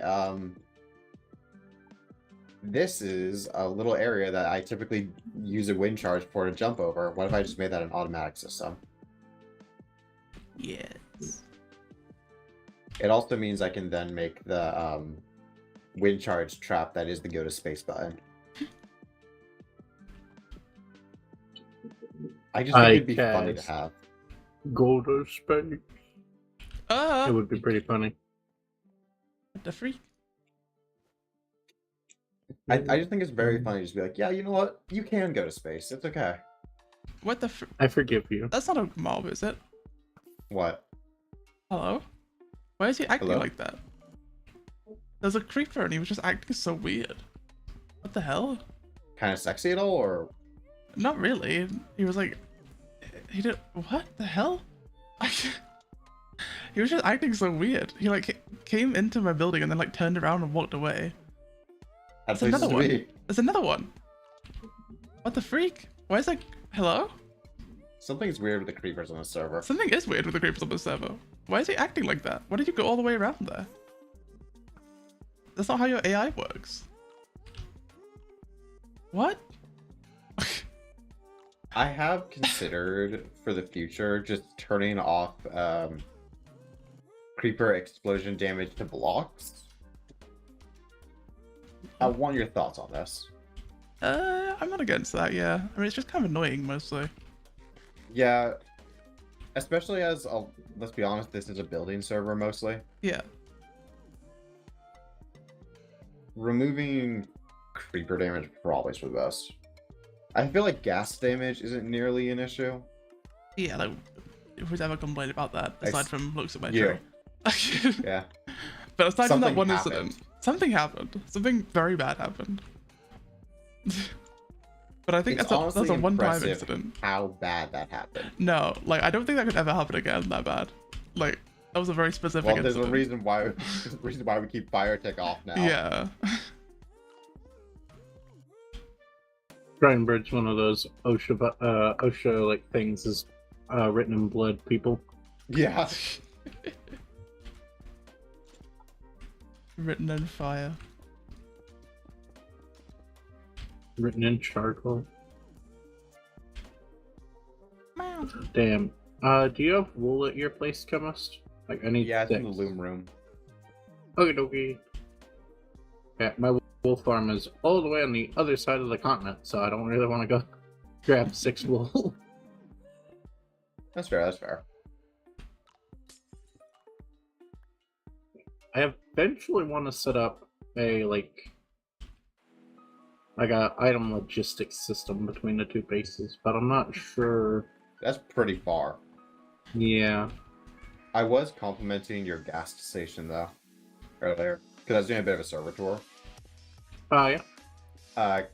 this is a little area that I typically use a wind charge for to jump over. What if I just made that an automatic system? Yes. It also means I can then make the wind charge trap that is the go to space button. I just think it'd be funny to have. Go to space. It What would be pretty funny. the freak? I just think it's very funny to just be like, yeah, you know what? You can go to space. It's okay. What the fr- I forgive you. That's not a mob, is it? What? Hello? Why is he acting Hello? like that? There's a creeper and he was just acting so weird. What the hell? Kind of sexy at all, or Not really. He was like... He did... What the hell? He was just acting so weird. He like came into my building and then like turned around and walked away. that's There's another places to one. be. There's another one. What the freak? Why is like... Hello? Something's weird with the creepers on the server. Something is weird with the creepers on the server. Why is he acting like that? Why did you go all the way around there? That's not how your AI works. What? I have considered for the future just turning off creeper explosion damage to blocks. I want your thoughts on this. I'm not against that, yeah. I mean, it's just kind of annoying, mostly. Yeah, especially as, let's be honest, this is a building server mostly. Yeah. Removing creeper damage probably is for the best. I feel like gas damage isn't nearly an issue. Yeah, like, who's ever complained about that, aside from looks at my You. tree? Yeah. But aside from that Something one happened. incident, something happened. Something very bad happened. But I think It's that's a honestly one-time impressive incident. how bad that happened. No, like, I don't think that could ever happen again that bad. Like, that was a very specific Well, there's incident. a reason why there's a reason why we keep fire tick off now. Yeah. Shrinebird's one of those OSHA like things is written in blood people. Yeah. Written in fire. Written in charcoal. Meow. Damn. Do you have wool at your place, chemist? Like I need Yeah, it's in the sticks. loom room. Okie dokie. Yeah, my wool farm is all the way on the other side of the continent, so I don't really want to go grab 6 wool. That's fair. That's fair. I eventually want to set up a like a item logistics system between the two bases, but I'm not sure. That's pretty far. Yeah. I was complimenting your gas station though earlier because I was doing a bit of a server tour. Oh yeah.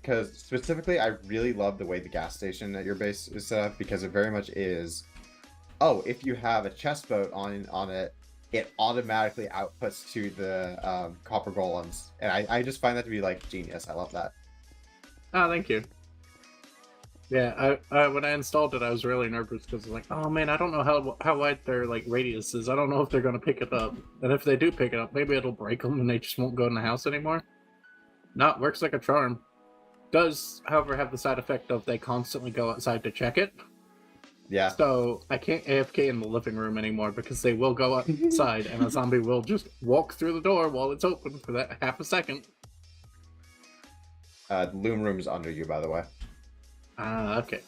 Because specifically, I really love the way the gas station at your base is set up because it very much is. Oh, if you have a chest boat on it, it automatically outputs to the copper golems, and I just find that to be like genius. I love that. Oh, thank you. Yeah, I when I installed it, I was really nervous because like, oh man, I don't know how wide their like radius is. I don't know if they're gonna pick it up, and if they do pick it up, maybe it'll break them and they just won't go in the house anymore. No, it works like a charm. Does, however, have the side effect of they constantly go outside to check it. Yeah. So I can't AFK in the living room anymore because they will go outside and a zombie will just walk through the door while it's open for that half a second. The loom room is under you, by the way. Ah, okay.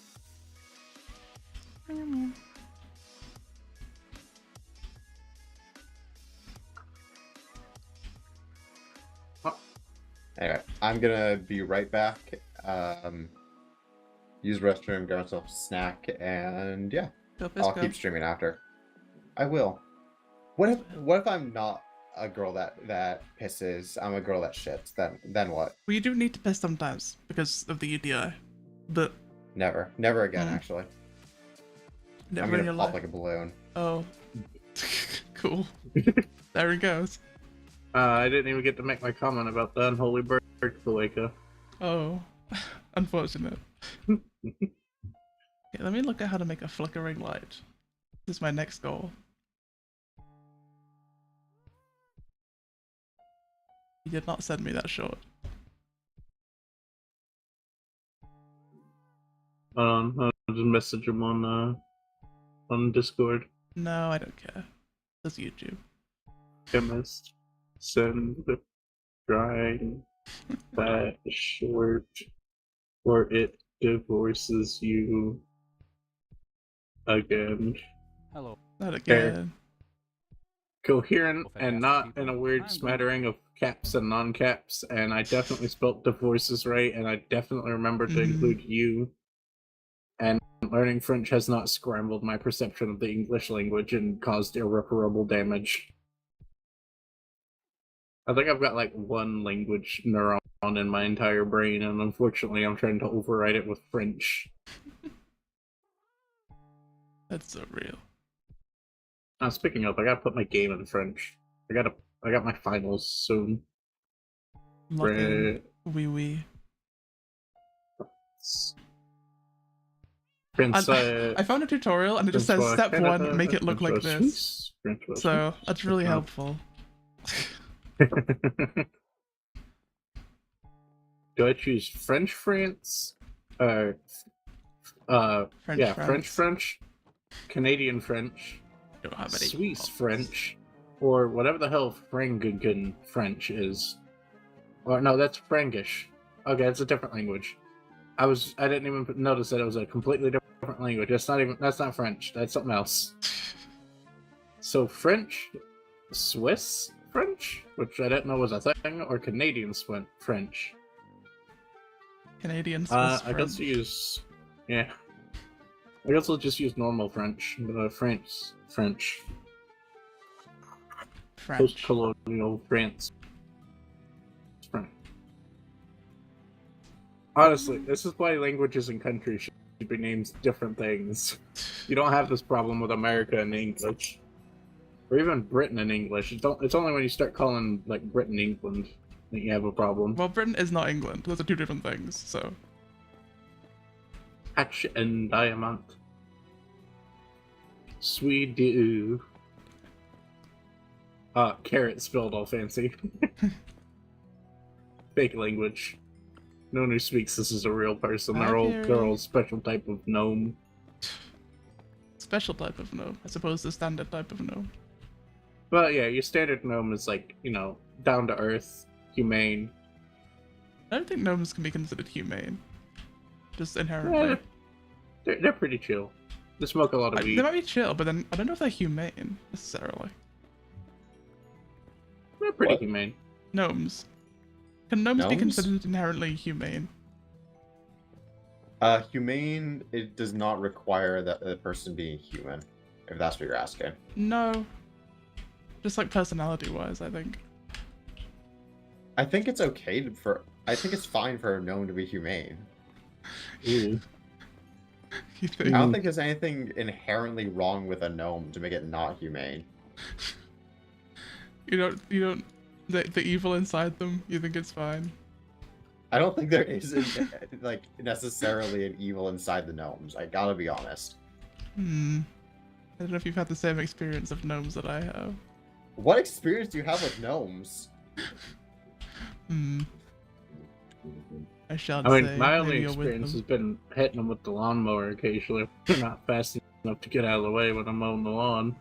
Anyway, I'm gonna be right back. Use the restroom, get myself a snack, and yeah, I'll keep streaming after. I will. What if I'm not a girl that pisses? I'm a girl that shits. Then what? Well, you do need to piss sometimes because of the UTI, but never again. Actually, never I'm in gonna your pop life. like a balloon. Oh, cool. There he goes. I didn't even get to make my comment about the unholy bird cloaca. Oh, unfortunate. Okay, let me look at how to make a flickering light. This is my next goal. He did not send me that short. I'll just message him on Discord. No, I don't care. That's YouTube. Chemist, send drying that short, or it divorces you again. Hello. Not again. Coherent and not in a weird smattering of caps and non-caps, and I definitely spelt divorces right, and I definitely remember to include you. And learning French has not scrambled my perception of the English language and caused irreparable damage. I think I've got like one language neuron in my entire brain, and unfortunately I'm trying to override it with French. That's so real. Speaking of, I gotta put my game in French. I got my finals soon. Oui, oui. I found a tutorial and it just says step 1, make it look like this. So that's really helpful. Do I choose French France? French French, Canadian French, Don't have any Swiss French, or whatever the hell Frangigan French is. Or no, that's Frankish. Okay, it's a different language. I didn't even notice that it was a completely different language. That's not French. That's something else. So French, Swiss French, which I didn't know was a thing, or Canadian French. Canadian Swiss I guess we'll use, yeah. I guess we'll just use normal French, French. Post-colonial France. French. Honestly, this is why languages and countries should be named different things. You don't have this problem with America and English. Or even Britain and English. It's only when you start calling like Britain England that you have a problem. Well, Britain is not England. Those are two different things, so. Hatch and diamond. Swede. Carrot spelled all fancy. Fake language. No one who speaks this is a real person. They're all a special type of gnome. Special type of gnome, as opposed to standard type of gnome. But yeah, your standard gnome is like, you know, down to earth, humane. I don't think gnomes can be considered humane. Just inherently. Yeah, they're pretty chill. They smoke a lot of They weed. might be chill, but then I don't know if they're humane necessarily. They're pretty What? humane. Gnomes. Can gnomes be Gnomes? considered inherently humane? Humane, it does not require that the person being human, if that's what you're asking. No. Just like personality-wise, I think. I think it's okay I think it's fine for a gnome to be humane. Ooh. You think? I don't think there's anything inherently wrong with a gnome to make it not humane. You don't. The evil inside them. You think it's fine? I don't think there is like necessarily an evil inside the gnomes. I gotta be honest. I don't know if you've had the same experience of gnomes that I have. What experience do you have with gnomes? I shall I say. mean, my only maybe you're with experience has them. been hitting them with the lawnmower occasionally. They're not fast enough to get out of the way when I'm mowing the lawn.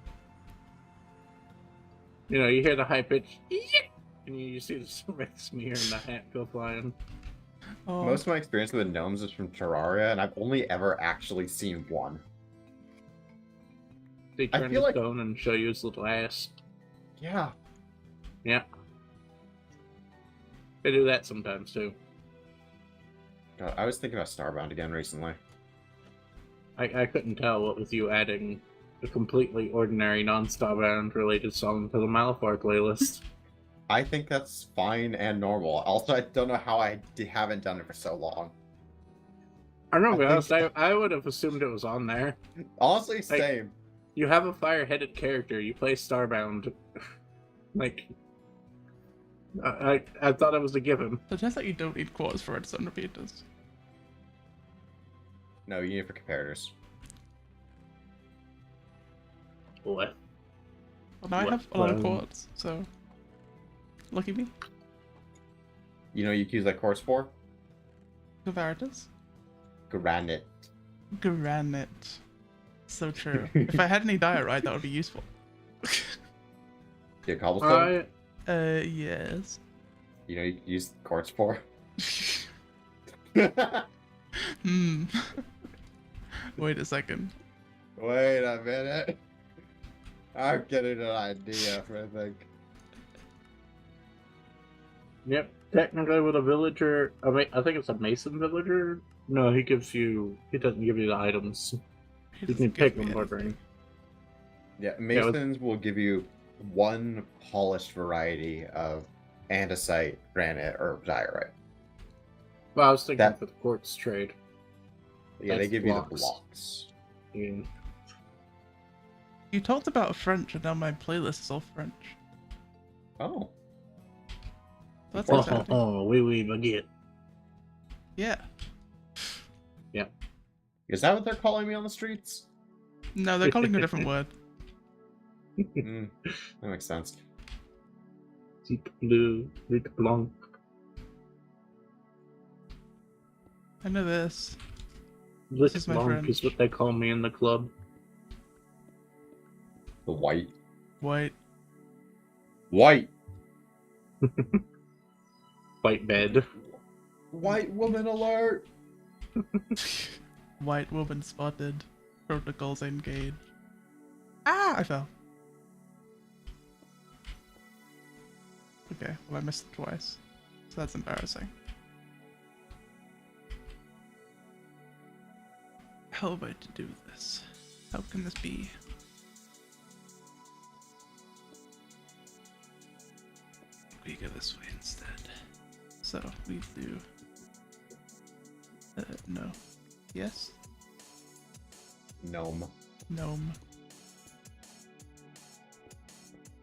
You know, you hear the high pitch, and you see the smear and the hat go flying. Oh, Most of my experience with gnomes is from Terraria, and I've only ever actually seen one. They I turn feel to like- stone and show you his little ass. Yeah. Yeah. They do that sometimes too. God, I was thinking about Starbound again recently. I couldn't tell what with you adding a completely ordinary non-Starbound related song to the Malifar playlist. I think that's fine and normal. Also, I don't know how I haven't done it for so long. I don't know, to be I honest, think- I would have assumed it was on there. Honestly, same. You have a fire-headed character, you play Starbound. Like, I thought it was a given. so it turns out you don't need quarters for redstone repeaters. No, you need it for comparators. What? Well, now I What? have a lot of Well- quartz, so lucky me. You know you can use that quartz for? Comparators. Granite. Granite. So true. If I had any diorite, that would be useful. Yeah, cobblestone? Yes. You know you can use quartz for? Hmm. Wait a second. Wait a minute. I'm getting an idea for a thing. Yep, technically with a villager, I think it's a mason villager. No, he doesn't give you the items. He You doesn't can pick give me them anything. ordering. Yeah, masons will give you one polished variety of andesite, granite, or diorite. Well, I was thinking That- for the quartz trade. Yeah, they That's give you the blocks. blocks. Yeah. You talked about French, and now my playlist is all French. Oh. That's Oh, exciting. oui, baguette. Yeah. Is that what they're calling me on the streets? No, they're calling it a different word. That makes sense. Deep blue, Rick Blanc. I know this. Rick is my Blanc French. is what they call me in the club. The white. White. White! White bed. White woman alert! White woman spotted. Protocols engaged. Ah! I fell. Okay, well I missed it twice. So that's embarrassing. How am I to do this? How can this be? We go this way instead. So we do. No. Yes? Gnome. Gnome.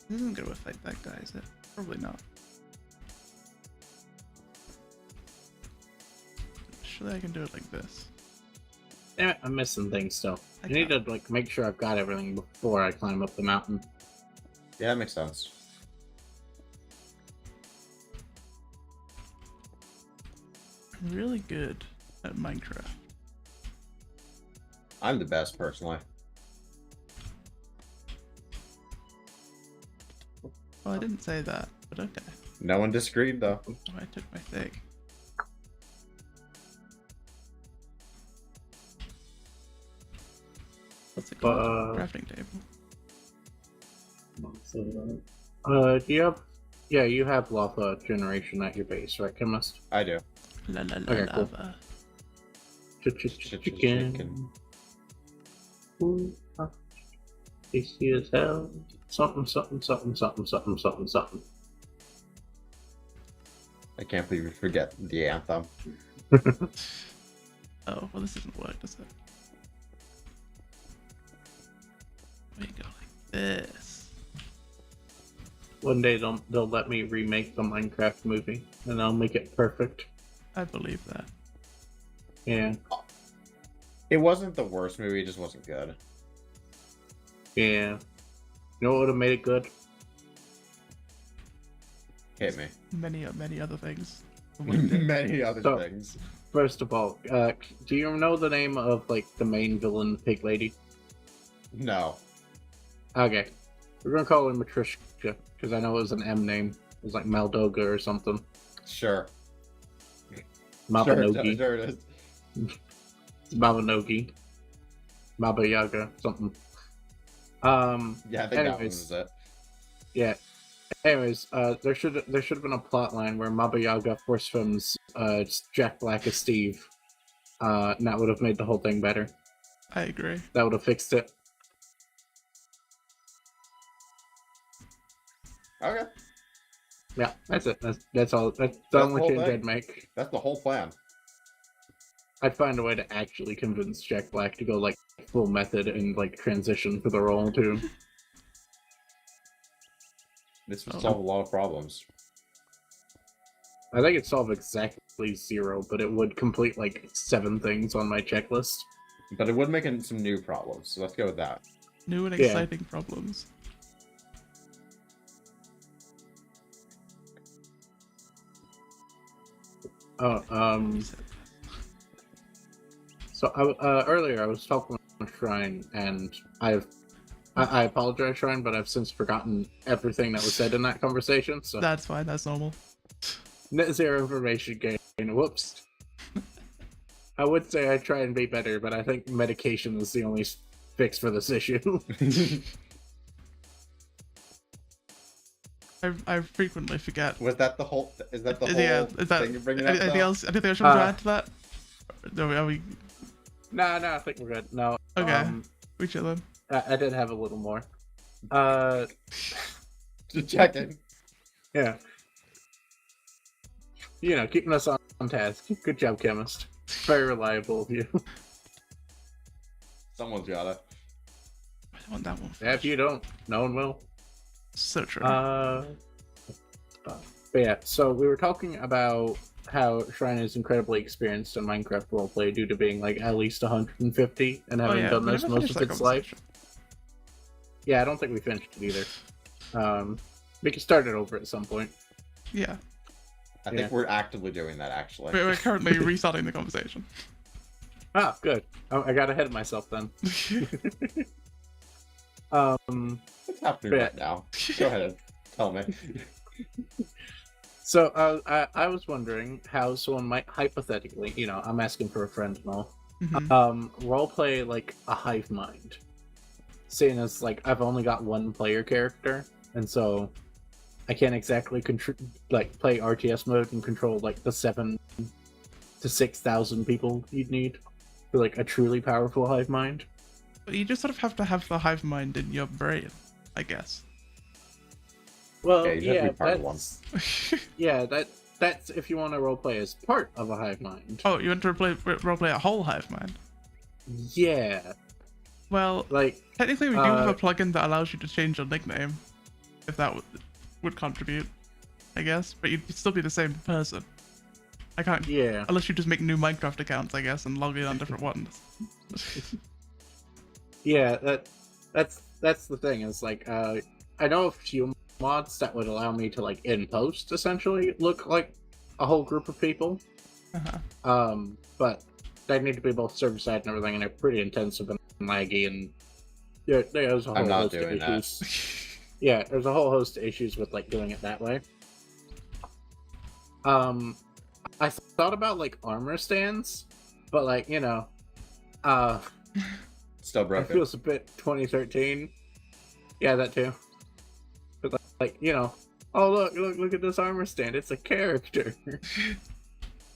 This isn't gonna fight that guy, is it? Probably not. Surely I can do it like this. Damn it, I'm missing things still. I I need to like make sure I've got everything before I climb up the mountain. Yeah, that makes sense. I'm really good at Minecraft. I'm the best, personally. Well, I didn't say that, but okay. No one disagreed, though. Oh, I took my thing. Crafting table. Do you have? Yeah, you have lava generation at your base, right, Chemist? I do. La la la Okay, cool. lava. Chicken. Ooh, tasty as hell. Something, something, something, something, something, something, something. I can't believe you forget the anthem. Oh, well, this doesn't work, does it? We go like this. One day they'll let me remake the Minecraft movie, and I'll make it perfect. I believe that. Yeah, It wasn't the worst movie, it just wasn't good. yeah. You know what would have made it good? Hit me. Many other things. Many other So- things. First of all, do you know the name of like the main villain, Pig Lady? No. Okay, we're gonna call her Matrishka because I know it was an M name. It was like Maldoga or something. Sure. Mabanogi. Sure it is. Mabanogi. Baba Yaga, something. Yeah, I think that Anyways. was it. Yeah. Anyways, there should have been a plot line where Baba Yaga force films Jack Black as Steve. And that would have made the whole thing better. I agree. That would have fixed it. Okay. Yeah, that's it. That's all. That's the That's only the whole change thing. I'd make. That's the whole plan. I'd find a way to actually convince Jack Black to go like full method and like transition for the role too. This would Oh. solve a lot of problems. I think it'd solve exactly 0, but it would complete like 7 things on my checklist. But it would make it some new problems, so let's go with that. New and Yeah. exciting problems. Oh, He said. so earlier I was talking with Shrine, and I apologize, Shrine, but I've since forgotten everything that was said in that conversation. So That's fine. That's normal. net 0 information gain. Whoops. I would say I try and be better, but I think medication is the only fix for this issue. I frequently forget. Was that the whole? Is that the whole Yeah, is that thing you're bringing up? anything now? else? Anything else you want to add to that? No, are we? No, I think we're good. No. Okay. We chilling. I did have a little more. Just checking. Yeah. You know, keeping us on task. Good job, Chemist. Very reliable of you. Someone's gotta. I don't want that one. If you don't, no one will. So true. But yeah, so we were talking about how Shrine is incredibly experienced in Minecraft roleplay due to being like at least 150 and having done we this never most finished of that its life. conversation. Yeah, I don't think we finished it either. We can start it over at some point. Yeah, I think we're actively doing that, actually. we're currently restarting the conversation. Ah, good. I got ahead of myself then. What's happening Yeah. right now? Go ahead. Tell me. So I was wondering how someone might hypothetically, you know, I'm asking for a friend and all, Mhm. roleplay like a hive mind. Seeing as like I've only got one player character, and so I can't exactly play RTS mode and control like the 7,000 to 6,000 people you'd need for like a truly powerful hive mind. But you just sort of have to have the hive mind in your brain, I guess. Well, Yeah, you just have to be part of one. yeah, that's if you want to roleplay as part of a hive mind. Oh, you want to roleplay a whole hive mind? Yeah, Well, like technically we do have a plugin that allows you to change your nickname, if that would contribute, I guess. But you'd still be the same person. I can't, yeah. unless you just make new Minecraft accounts, I guess, and log in on different ones. Yeah, that's the thing. Is like I know a few mods that would allow me to like in post essentially look like a whole group of people. Uh-huh. But they need to be both server side and everything, and they're pretty intensive and laggy, and yeah, there's a whole I'm not host doing of that. issues. Yeah, there's a whole host of issues with like doing it that way. I thought about like armor stands, but like, you know, Still It broken. feels a bit 2013. Yeah, that too. But like, you know, oh look at this armor stand. It's a character.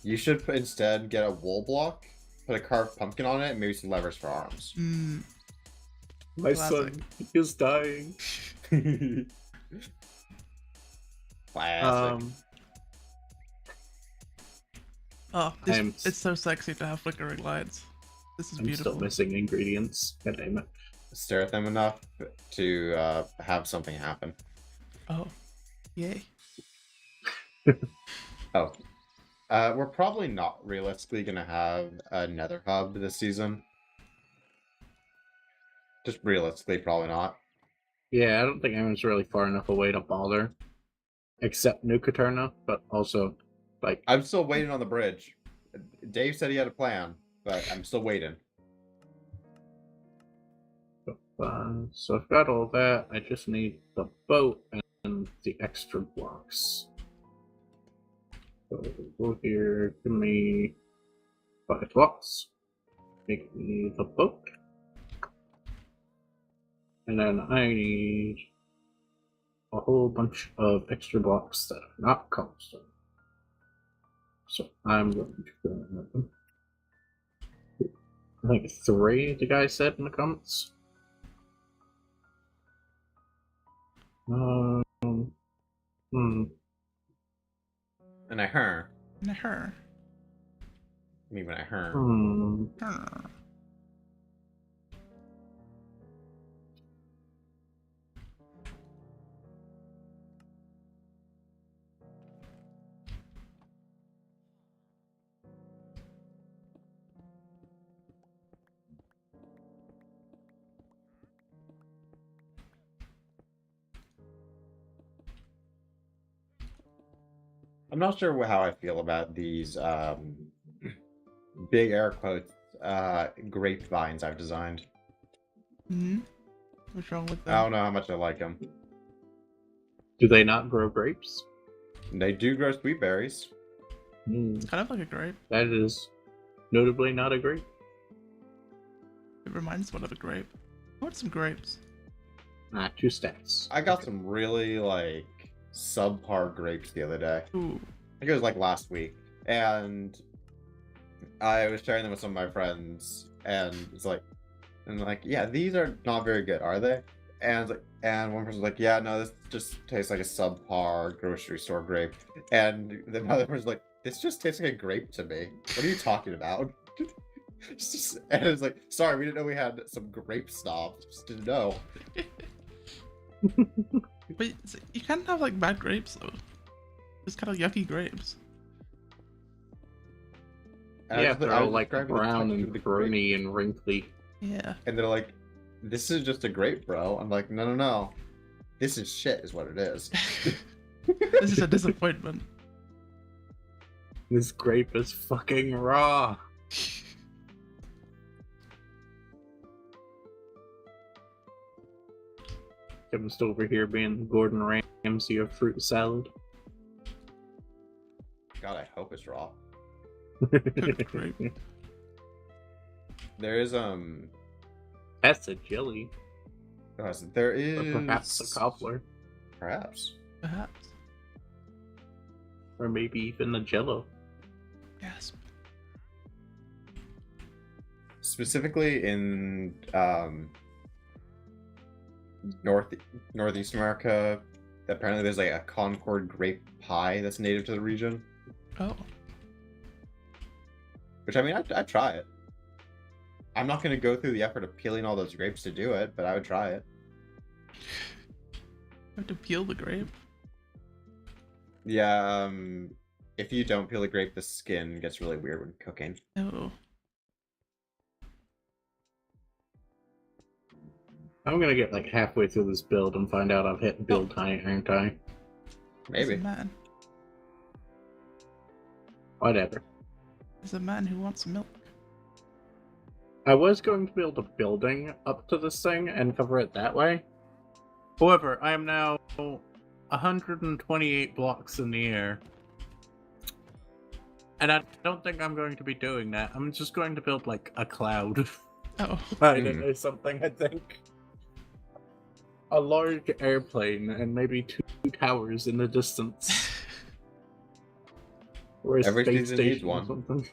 You should instead get a wool block, put a carved pumpkin on it, and maybe some levers for arms. Mm, My Classic. son is dying. Classic. oh, I'm- it's so sexy to have flickering lights. This is I'm beautiful. still missing ingredients. God damn it. Stare at them enough to have something happen. Oh, yay. Oh. We're probably not realistically going to have a nether hub this season. Just realistically, probably not. Yeah, I don't think anyone's really far enough away to bother. Except New Caterna, but also, like... I'm still waiting on the bridge. Dave said he had a plan, but I'm still waiting. So I've got all that. I just need the boat and the extra blocks. So go here, give me 5 blocks. Make me the boat. And then I need a whole bunch of extra blocks that are not cobblestone. So I'm going to grab them. I think 3, the guy said in the comments. And I heard. Her. Me when I heard. Her. I'm not sure how I feel about these big air quotes grapevines I've designed. Hmm. What's wrong with I that? don't know how much I like them. Do they not grow grapes? They do grow sweet berries. It's kind of like a grape. That is notably not a grape. It reminds one of a grape. I want some grapes. 2 stats. I got some really like subpar grapes the other day. Ooh. I think it was like last week, and I was sharing them with some of my friends, and it's like, yeah, these are not very good, are they? And it's like, and one person's like, yeah, no, this just tastes like a subpar grocery store grape, and the other person's like, this just tastes like a grape to me. What are you talking about? And it's like, sorry, we didn't know we had some grape snobs. Just didn't know. But you can't have like bad grapes though. Just kind of yucky grapes. And I Yeah, was- they're I all was like describing the brown texture and of the grape. brony and wrinkly. Yeah. And they're like, this is just a grape, bro. I'm like, no. This is shit is what it is. This is a disappointment. This grape is fucking raw. I'm still over here being Gordon Ramsay of fruit salad. God, I hope it's raw. Cooked grape. There is That's a jelly. there Or is perhaps a cobbler. Perhaps. Perhaps. Or maybe even a jello. Yes. Specifically in Northeast America, apparently there's like a Concord grape pie that's native to the region. Oh. Which I mean, I'd try it. I'm not going to go through the effort of peeling all those grapes to do it, but I would try it. You have to peel the grape. Yeah, if you don't peel the grape, the skin gets really weird when cooking. Oh. I'm gonna get like halfway through this build and find out I've hit build time, aren't I? There's Maybe. a man. Whatever. There's a man who wants milk. I was going to build a building up to this thing and cover it that way. However, I am now 128 blocks in the air. And I don't think I'm going to be doing that. I'm just going to build like a cloud. Oh. Or something, I think. A large airplane and maybe 2 towers in the distance. Or a Every space season needs station or one. something.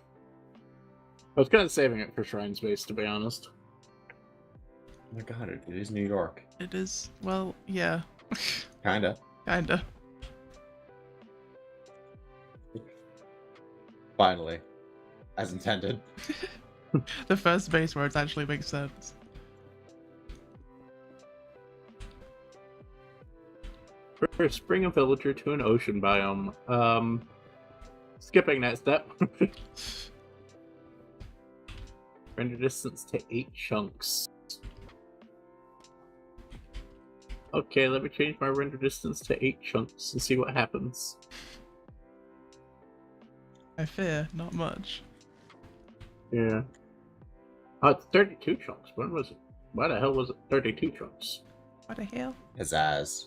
I was kind of saving it for Shrine Space, to be honest. Oh my god, it is New York. It is, well, yeah. Kinda. Kinda. Finally. As intended. The first base where it actually makes sense. For spring a villager to an ocean biome. Skipping that step. Render distance to 8 chunks. Okay, let me change my render distance to 8 chunks and see what happens. I fear not much. Yeah. Oh, it's 32 chunks. When was it? Why the hell was it 32 chunks? What the hell? Pizzazz.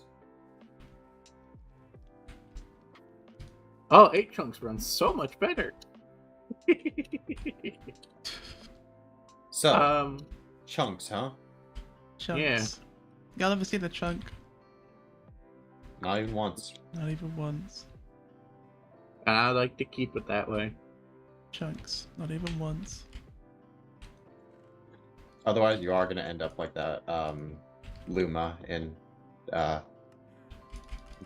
Oh, 8 chunks runs so much better. So, chunks, huh? Chunks. Yeah. Y'all ever seen a chunk? Not even once. Not even once. And I like to keep it that way. Chunks. Not even once. Otherwise, you are gonna end up like that, Luma in,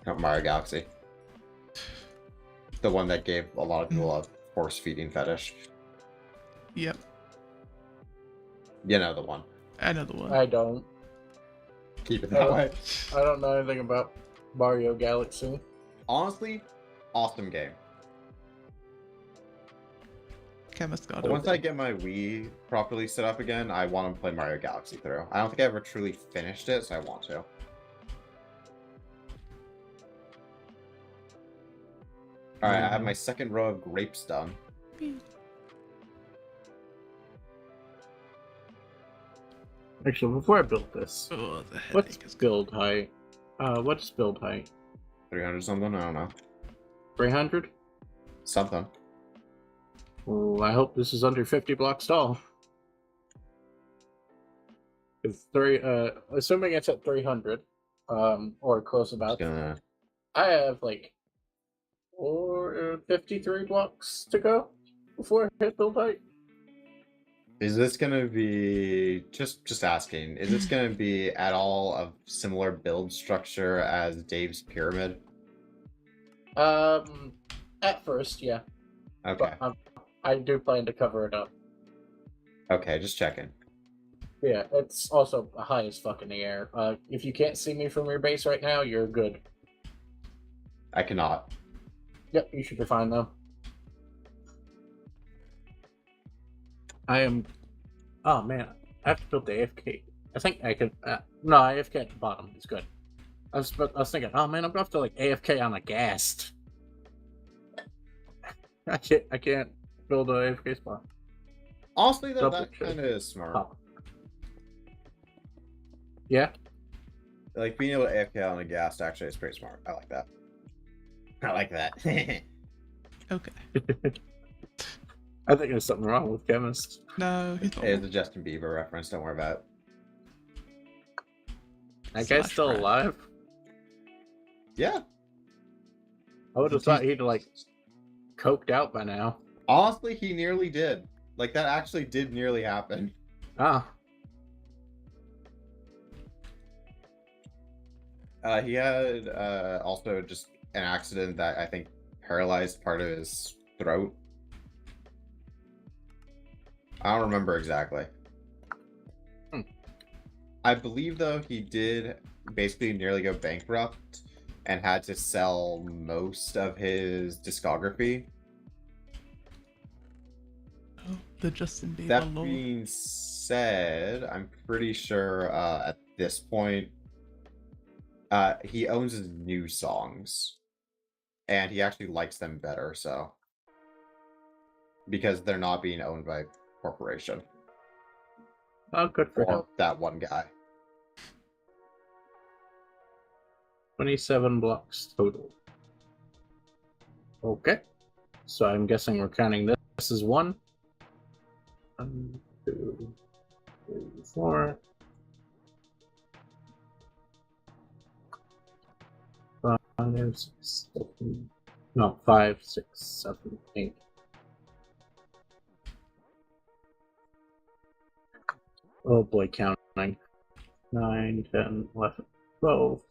Mario Galaxy. The one that gave a lot of people a horse feeding fetish. Yep. You know the one. I know the one. I don't. Keep it that way. I don't know anything about Mario Galaxy. Honestly, awesome game. Chemist God. But once I get my Wii properly set up again, I want to play Mario Galaxy through. I don't think I ever truly finished it, so I want to. Alright, I have my second row of grapes done. Actually, before I build this, Oh, the what's headache is build height? What's build height? 300 something? I don't know. 300? Something. Oh, I hope this is under 50 blocks tall. It's assuming it's at 300, or close about. Gonna... I have like 53 blocks to go before I hit build height. Is this gonna be just asking? Is this gonna be at all of similar build structure as Dave's pyramid? At first, yeah. Okay. But I do plan to cover it up. Okay, just checking. Yeah, it's also high as fuck in the air. If you can't see me from your base right now, you're good. I cannot. Yep, you should be fine though. I am. Oh man, I have to build the AFK. I think I could. No, AFK at the bottom is good. I was thinking, oh man, I'm gonna have to like AFK on a ghast. I can't build a AFK spot. Honestly, though, Double that check. kind of is smart. Oh. Yeah. Like being able to AFK on a gas actually is pretty smart. I like that. I like that. Okay. I think there's something wrong with Chemist. No, he's not. It's a Justin Bieber reference. Don't worry about it. That guy's still Rat. alive. Yeah. I would have thought he'd like coked out by now. Honestly, he nearly did. Like that actually did nearly happen. Ah. He had also just an accident that I think paralyzed part of his throat. I don't remember exactly. I believe, though, he did basically nearly go bankrupt and had to sell most of his discography. Oh, the Justin Bieber That lore. being said, I'm pretty sure at this point, he owns his new songs. And he actually likes them better, so. Because they're not being owned by a corporation. Oh, good for him. Or that one guy. 27 blocks total. Okay. So I'm guessing we're counting this as one. 1, 2, 3, 4. 5, 6, 7. No, 5, 6, 7, 8. Oh boy, counting. 9, 10, 11, 12.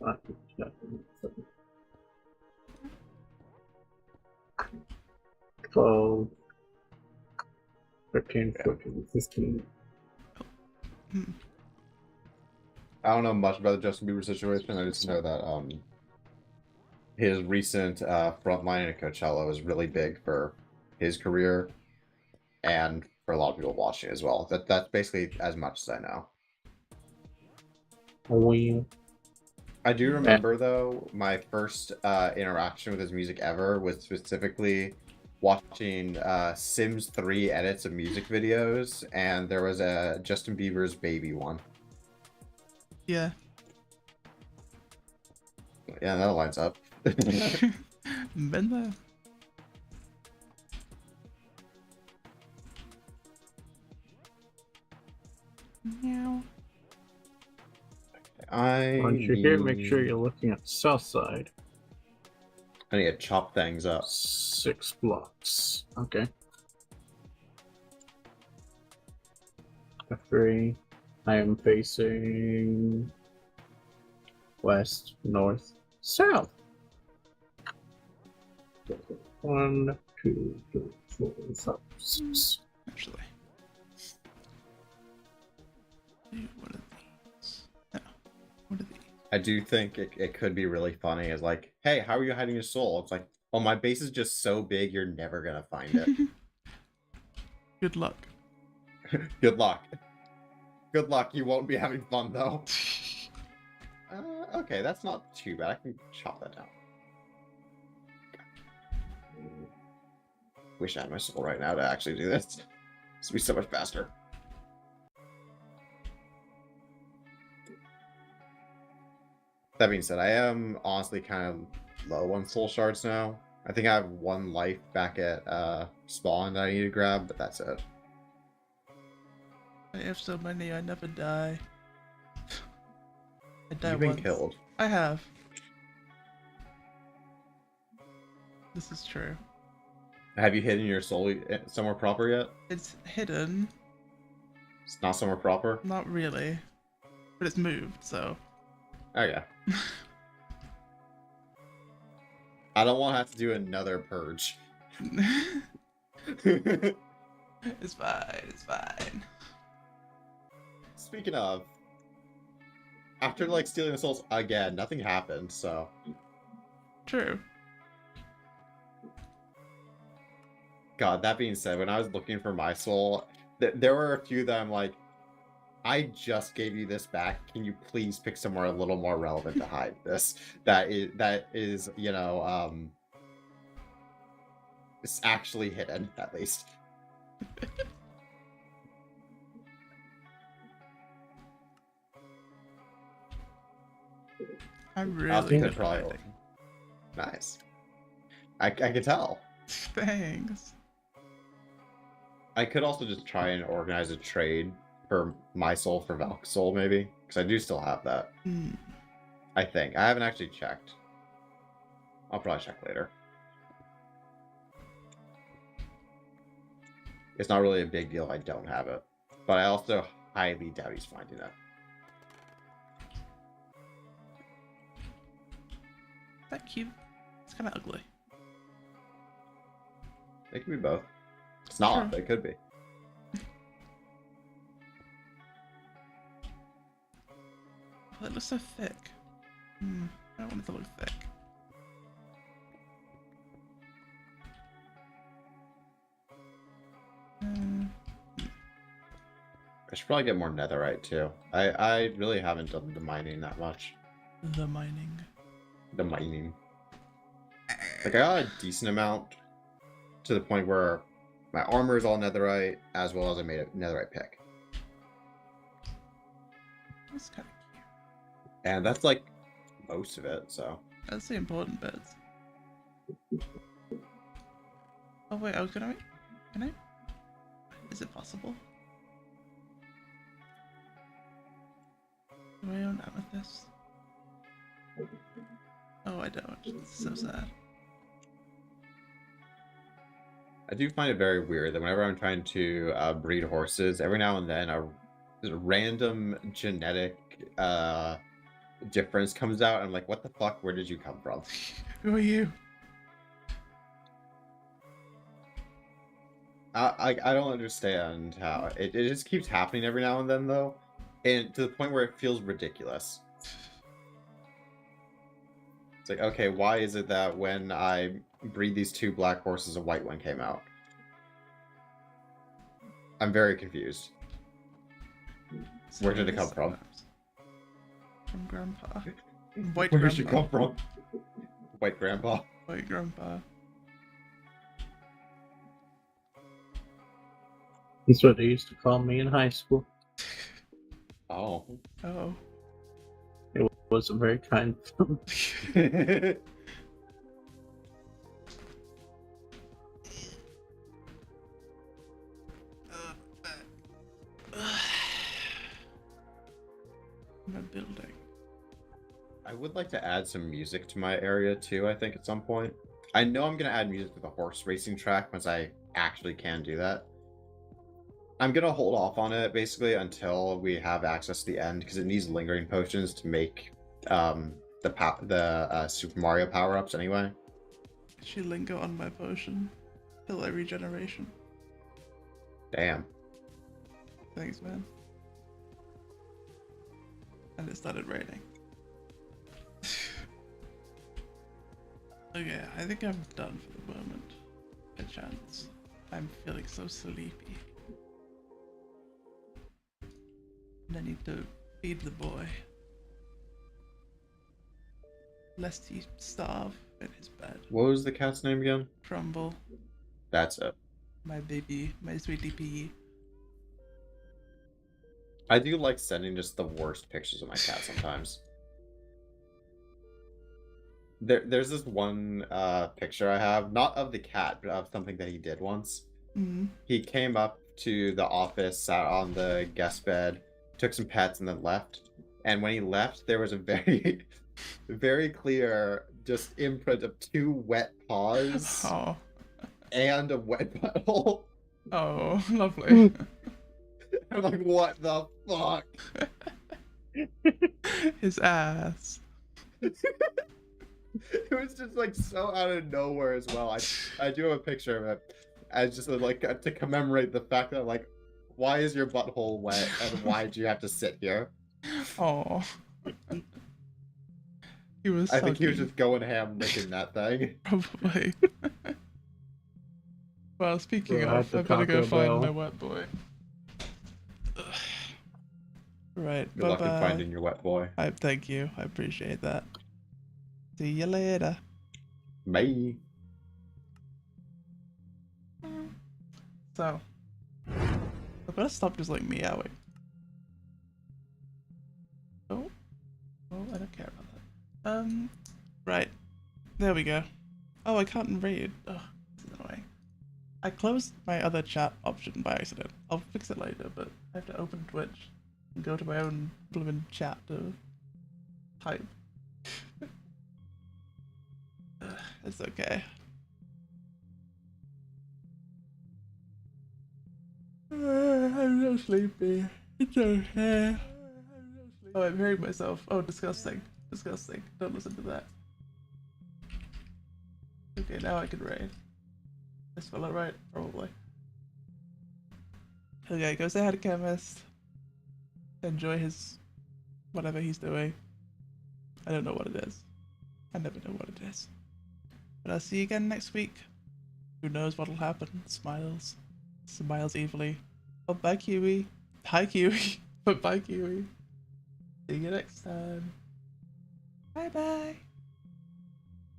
5, 7, 7. 12, 13, 14, 15. I don't know much about the Justin Bieber situation. I just know that his recent frontline at Coachella was really big for his career and for a lot of people watching as well. That's basically as much as I know. We I do remember though, my first interaction with his music ever was specifically watching Sims 3 edits of music videos, and there was a Justin Bieber's Baby one. Yeah. Yeah, that lines up. Been there. Meow. Once you're here, make sure you're looking at the south side. I need to chop things up. 6 blocks. Okay. F3. I am facing west, north, south. 1, 2, 3, 4, 5, 6. Actually. What are these? No. What are these? I do think it could be really funny as like, hey, how are you hiding your soul? It's like, oh, my base is just so big, you're never gonna find it. Good luck. Good luck. Good luck, you won't be having fun though. Okay, that's not too bad. I can chop that down. Wish I had my soul right now to actually do this. This would be so much faster. That being said, I am honestly kind of low on soul shards now. I think I have 1 life back at spawn that I need to grab, but that's it. I have so many, I never die. I die You've been once. killed. I have. This is true. Have you hidden your soul somewhere proper yet? It's hidden. It's not somewhere proper? Not really. But it's moved, so. Oh yeah. I don't want to have to do another purge. It's fine, it's fine. Speaking of, after like stealing the souls again, nothing happened, so. True. God, that being said, when I was looking for my soul, there were a few that I'm like, I just gave you this back. Can you please pick somewhere a little more relevant to hide this? That is, you know, it's actually hidden, at least. I really I'll good probably hiding. Nice. I can tell. Thanks. I could also just try and organize a trade for my soul for Valk's soul, maybe, because I do still have that. Hmm. I think I haven't actually checked. I'll probably check later. It's not really a big deal if I don't have it, but I also highly doubt he's finding it. That cute. It's kind of ugly. It could be both. It's not, Sure. but it could be. Oh, it looks so thick. I don't want it to look thick. I should probably get more netherite too. I really haven't done the mining that much. The mining. The mining. Like I got a decent amount to the point where my armor is all netherite, as well as I made a netherite pick. That's kind of cute. And that's like most of it, so. That's the important bits. Oh wait, I was gonna wait. Can I? Is it possible? Do I own amethyst? Oh, I don't. It's so sad. I do find it very weird that whenever I'm trying to breed horses, every now and then a random genetic difference comes out. And I'm like, what the fuck? Where did you come from? Who are you? I don't understand how it just keeps happening every now and then, though, and to the point where it feels ridiculous. It's like, okay, why is it that when I breed these two black horses, a white one came out? I'm very confused. Where did it come from? From Grandpa. White Where Grandpa. did she come from? White Grandpa. White Grandpa. That's what they used to call me in high school. Oh. Oh. It wasn't very kind of them. My building. I would like to add some music to my area too, I think, at some point. I know I'm going to add music to the horse racing track once I actually can do that. I'm going to hold off on it, basically, until we have access to the end, because it needs lingering potions to make the Super Mario power-ups anyway. She linger on my potion till I regeneration. Damn. Thanks, man. And it started raining. Okay, I think I'm done for the moment. A chance. I'm feeling so sleepy. And I need to feed the boy. Lest he starve in his bed. What was the cat's name again? Crumble. That's it. My baby. My sweetie pea. I do like sending just the worst pictures of my cat sometimes. There's this one picture I have, not of the cat, but of something that he did once. Mm-hmm. He came up to the office, sat on the guest bed, took some pets, and then left. And when he left, there was a very, very clear just imprint of two wet paws Oh. and a wet butthole. Oh, lovely. I'm like, what the fuck? His ass. It was just like so out of nowhere as well. I do have a picture of it. I just like to commemorate the fact that like, why is your butthole wet and why do you have to sit here? Oh. He was. I think he was just going ham licking that thing. Probably. Well, speaking Right, of, the I better go Taco find Bell. my wet boy. Right. Good luck in bye-bye. finding your wet boy. Thank you. I appreciate that. See you later. Bye. So, I better stop just like meowing. Oh, well, I don't care about that. Right, there we go. Oh, I can't read. Oh, this is annoying. I closed my other chat option by accident. I'll fix it later, but I have to open Twitch and go to my own blooming chat to type. It's okay. I'm so sleepy. It's okay. Oh, I'm hearing myself. Oh, disgusting. Disgusting. Don't listen to that. Okay, now I can raid. I spell it right? Probably. Okay, go say hi to Chemist. Enjoy his... whatever he's doing. I don't know what it is. I never know what it is. But I'll see you again next week. Who knows what'll happen? Smiles. Smiles evilly. Oh, bye Kiwi. Hi Kiwi. But bye Kiwi. See you next time. Bye bye.